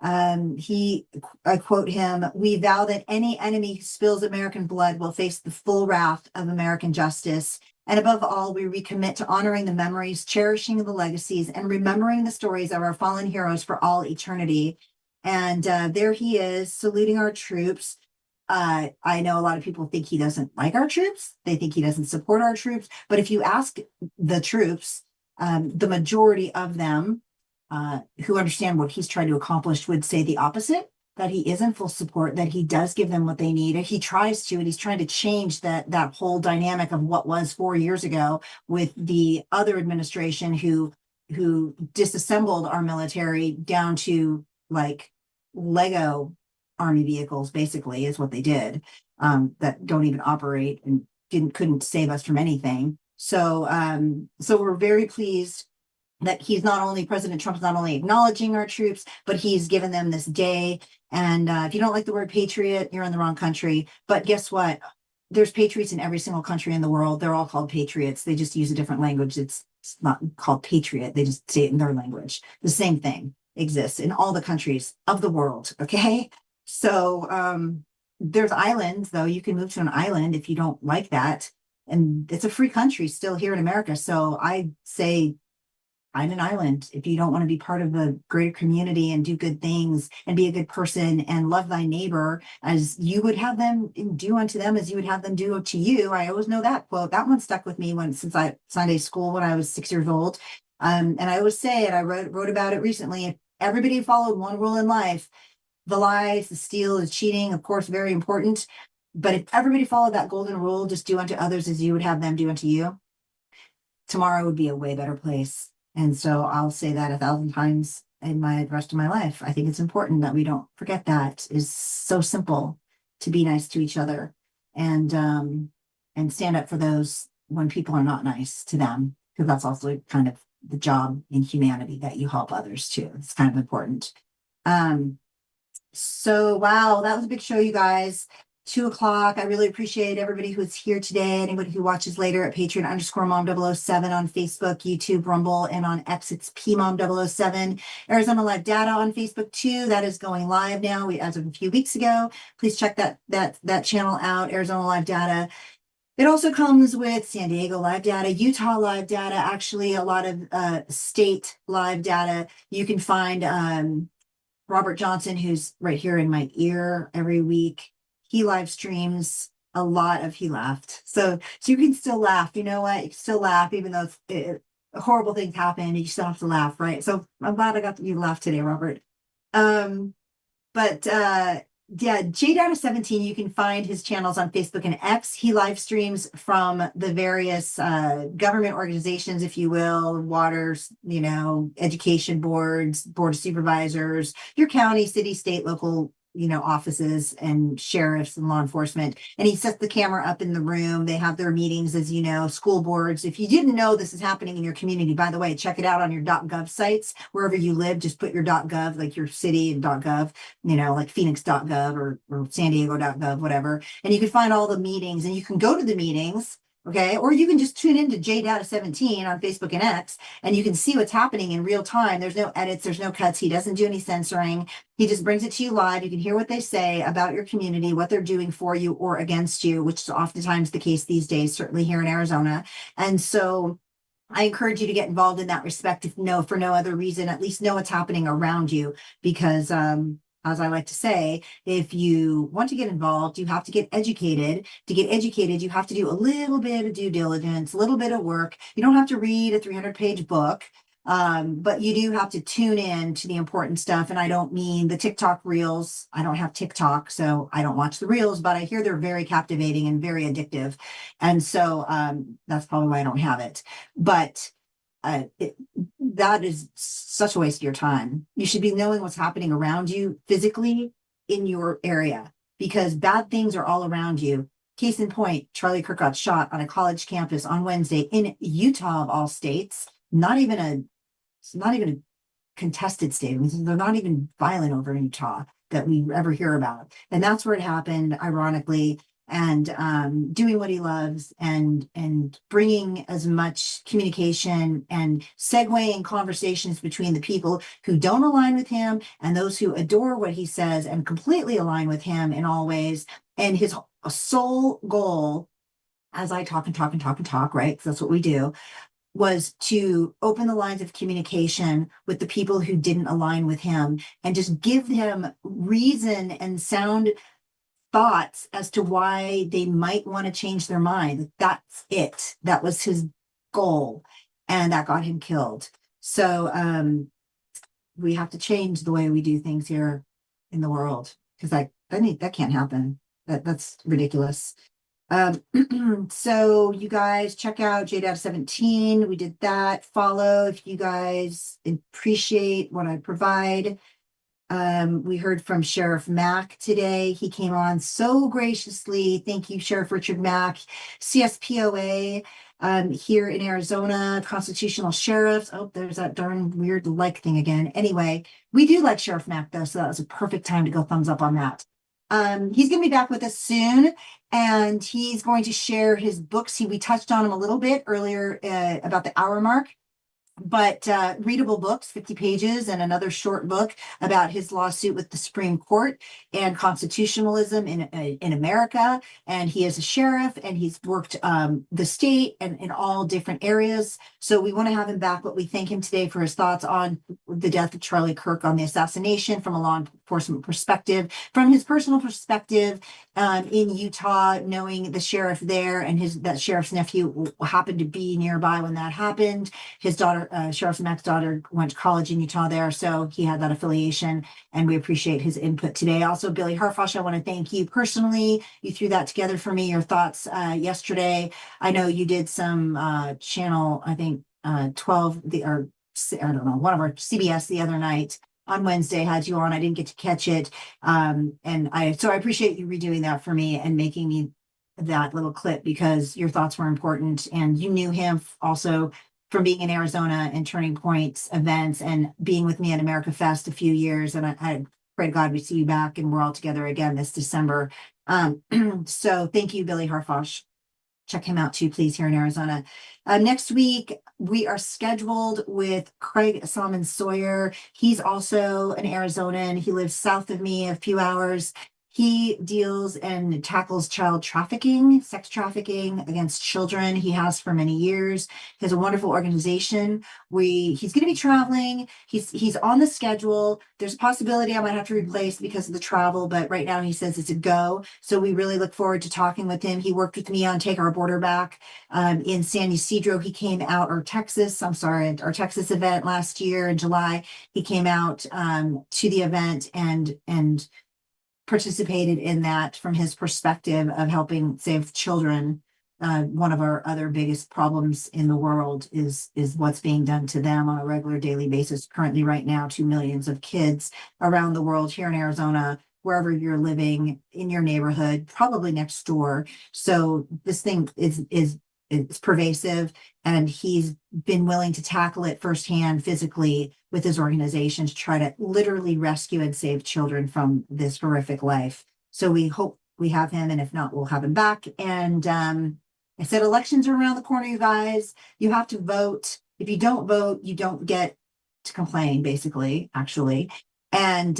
I quote him, "We vow that any enemy who spills American blood will face the full wrath of American justice. And above all, we recommit to honoring the memories, cherishing the legacies, and remembering the stories of our fallen heroes for all eternity." And there he is, saluting our troops. I know a lot of people think he doesn't like our troops. They think he doesn't support our troops. But if you ask the troops, the majority of them who understand what he's trying to accomplish would say the opposite, that he is in full support, that he does give them what they need. And he tries to, and he's trying to change that whole dynamic of what was 4 years ago with the other administration who disassembled our military down to like Lego army vehicles, basically, is what they did, that don't even operate and couldn't save us from anything. So we're very pleased that President Trump's not only acknowledging our troops, but he's given them this day. And if you don't like the word patriot, you're in the wrong country. But guess what? there's patriots in every single country in the world. They're all called patriots. They just use a different language. It's not called patriot. They just say it in their language. The same thing exists in all the countries of the world. Okay. So there's islands, though. You can move to an island if you don't like that. And it's a free country still here in America. So I say find an island if you don't want to be part of the greater community and do good things and be a good person and love thy neighbor as you would have them do unto them as you would have them do to you. I always know that quote. That one stuck with me since I Sunday school when I was 6 years old. And I always say it, I wrote about it recently. If everybody followed one rule in life, the lies, the steal, the cheating, of course, very important. But if everybody followed that golden rule, just do unto others as you would have them do unto you, tomorrow would be a way better place. And so I'll say that 1,000 times in the rest of my life. I think it's important that we don't forget that. It's so simple to be nice to each other and stand up for those when people are not nice to them, because that's also kind of the job in humanity, that you help others too. It's kind of important. So wow, that was a big show, you guys. 2:00. I really appreciate everybody who's here today. Anybody who watches later at Patreon_Mom007 on Facebook, YouTube, Rumble, and on X, it's PMom007. Arizona Live Data on Facebook too. That is going live now. As of a few weeks ago. Please check that channel out, Arizona Live Data. It also comes with San Diego live data, Utah live data, actually a lot of state live data. You can find Robert Johnson, who's right here in my ear every week. He live streams a lot of He Laughed. So you can still laugh. You know what? You can still laugh, even though horrible things happen. You still have to laugh, right? So I'm glad I got you to laugh today, Robert. Yeah, JData17, you can find his channels on Facebook and X. He live streams from the various government organizations, if you will, waters, education boards, board of supervisors, your county, city, state, local, offices and sheriffs and law enforcement. And he sets the camera up in the room. They have their meetings, as you know, school boards. If you didn't know this is happening in your community, by the way, check it out on your .gov sites. Wherever you live, just put your .gov, like your city and .gov, like Phoenix.gov or San Diego.gov, whatever. And you can find all the meetings and you can go to the meetings. Okay. Or you can just tune into JData17 on Facebook and X, and you can see what's happening in real time. There's no edits. There's no cuts. He doesn't do any censoring. He just brings it to you live. You can hear what they say about your community, what they're doing for you or against you, which is oftentimes the case these days, certainly here in Arizona. And so I encourage you to get involved in that respect, for no other reason, at least know what's happening around you, because, as I like to say, if you want to get involved, you have to get educated. To get educated, you have to do a little bit of due diligence, a little bit of work. You don't have to read a 300-page book, but you do have to tune in to the important stuff. And I don't mean the TikTok reels. I don't have TikTok, so I don't watch the reels, but I hear they're very captivating and very addictive. And so that's probably why I don't have it. But that is such a waste of your time. You should be knowing what's happening around you physically in your area, because bad things are all around you. Case in point, Charlie Kirk got shot on a college campus on Wednesday in Utah, of all states. It's not even a contested state. I mean, they're not even violent over in Utah that we ever hear about. And that's where it happened, ironically. And doing what he loves and bringing as much communication and segueing conversations between the people who don't align with him and those who adore what he says and completely align with him in all ways. And his sole goal, as I talk, right? Because that's what we do, was to open the lines of communication with the people who didn't align with him and just give them reason and sound thoughts as to why they might want to change their mind. That's it. That was his goal, and that got him killed. So we have to change the way we do things here in the world, because that can't happen. That's ridiculous. So you guys check out JData17. We did that. Follow if you guys appreciate what I provide. We heard from Sheriff Mack today. He came on so graciously. Thank you, Sheriff Richard Mack, CSPOA here in Arizona, constitutional sheriffs. Oh, there's that darn weird like thing again. Anyway, we do like Sheriff Mack though, so that was a perfect time to go thumbs up on that. He's going to be back with us soon, and he's going to share his books. We touched on him a little bit earlier about the hour mark, but readable books, 50 pages, and another short book about his lawsuit with the Supreme Court and constitutionalism in America. And he is a sheriff, and he's worked the state and in all different areas. So we want to have him back, but we thank him today for his thoughts on the death of Charlie Kirk, on the assassination from a law enforcement perspective, from his personal perspective in Utah, knowing the sheriff there, and that sheriff's nephew happened to be nearby when that happened. His daughter, Sheriff Mack's daughter, went to college in Utah there, so he had that affiliation, and we appreciate his input today. Also, Billy Harfosh, I want to thank you personally. You threw that together for me, your thoughts yesterday. I know you did some channel, I think 12, or I don't know, one of our CBS the other night on Wednesday had you on. I didn't get to catch it. So I appreciate you redoing that for me and making me that little clip, because your thoughts were important, and you knew him also from being in Arizona and Turning Points events and being with me at America Fest a few years. And I pray to God we see you back and we're all together again this December. So thank you, Billy Harfosh. Check him out too, please, here in Arizona. Next week, we are scheduled with Craig Salmon Sawyer. He's also an Arizonan. He lives south of me a few hours. He deals and tackles child trafficking, sex trafficking against children. He has for many years. He has a wonderful organization. He's going to be traveling. He's on the schedule. There's a possibility I might have to replace because of the travel, but right now he says it's a go. So we really look forward to talking with him. He worked with me on Take Our Border Back in San Ysidro. He came out, our Texas event last year in July. He came out to the event and participated in that from his perspective of helping save children. One of our other biggest problems in the world is what's being done to them on a regular daily basis currently right now to millions of kids around the world, here in Arizona, wherever you're living, in your neighborhood, probably next door. So this thing is pervasive, and he's been willing to tackle it firsthand physically with his organization to try to literally rescue and save children from this horrific life. So we hope we have him, and if not, we'll have him back. And I said elections are around the corner, you guys. You have to vote. If you don't vote, you don't get to complain, basically, actually. And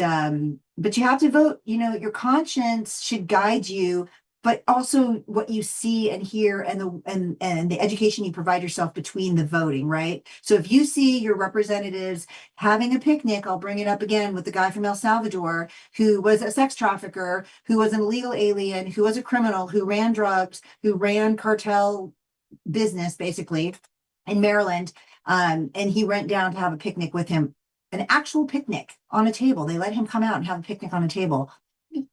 but you have to vote. You know, your conscience should guide you, but also what you see and hear, and the education you provide yourself between the voting, right? So if you see your representatives having a picnic, I'll bring it up again with the guy from El Salvador, who was a sex trafficker, who was an illegal alien, who was a criminal, who ran drugs, who ran cartel business, basically, in Maryland. And he went down to have a picnic with him, an actual picnic on a table. They let him come out and have a picnic on a table.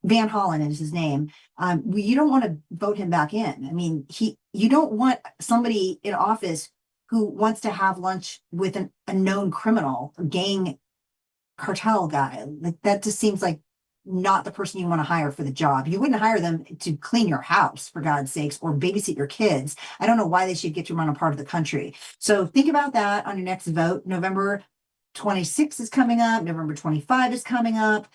Van Hollen is his name. You don't want to vote him back in. I mean, you don't want somebody in office who wants to have lunch with a known criminal, a gang cartel guy. Like, that just seems like not the person you want to hire for the job. You wouldn't hire them to clean your house, for God's sakes, or babysit your kids. I don't know why they should get to run a part of the country. So think about that on your next vote. November 26 is coming up. November 25 is coming up.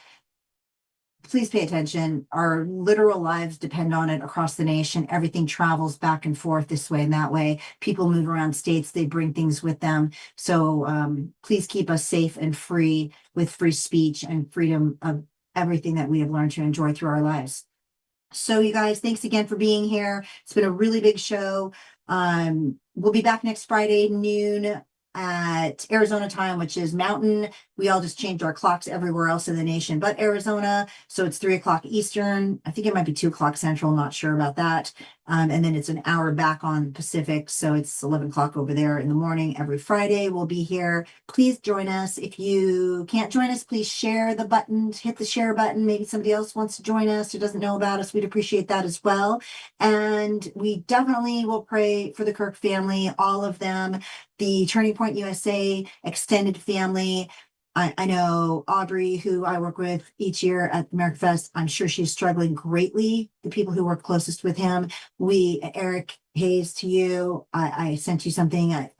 Please pay attention. Our literal lives depend on it across the nation. Everything travels back and forth this way and that way. People move around states. They bring things with them. So please keep us safe and free, with free speech and freedom of everything that we have learned to enjoy through our lives. So you guys, thanks again for being here. It's been a really big show. We'll be back next Friday, noon, at Arizona time, which is Mountain. We all just changed our clocks everywhere else in the nation but Arizona. So it's 3 o'clock Eastern. I think it might be 2 o'clock Central. Not sure about that. And then it's an hour back on Pacific. So it's 11 o'clock over there in the morning. Every Friday we'll be here. Please join us. If you can't join us, please share the button, hit the share button. Maybe somebody else wants to join us who doesn't know about us. We'd appreciate that as well. And we definitely will pray for the Kirk family, all of them, the Turning Point USA extended family. I know Aubrey, who I work with each year at America Fest, I'm sure she's struggling greatly. The people who work closest with him. Eric Hayes, to you, I sent you something.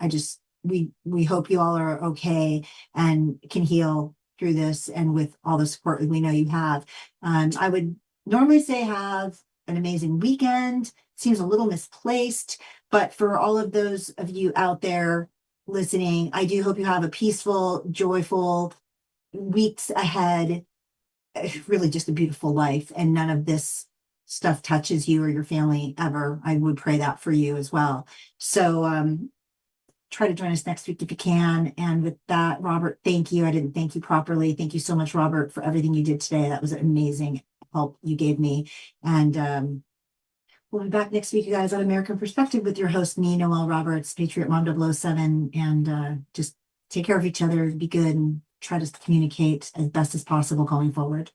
We hope you all are okay and can heal through this, and with all the support that we know you have. I would normally say have an amazing weekend. Seems a little misplaced, but for all of those of you out there listening, I do hope you have a peaceful, joyful weeks ahead. Really just a beautiful life, and none of this stuff touches you or your family ever. I would pray that for you as well. So try to join us next week if you can. And with that, Robert, thank you. I didn't thank you properly. Thank you so much, Robert, for everything you did today. That was amazing help you gave me. And we'll be back next week, you guys, on American Perspective with your host, me, Noelle Roberts, Patriot Mom 007. And just take care of each other, be good, and try to communicate as best as possible going forward.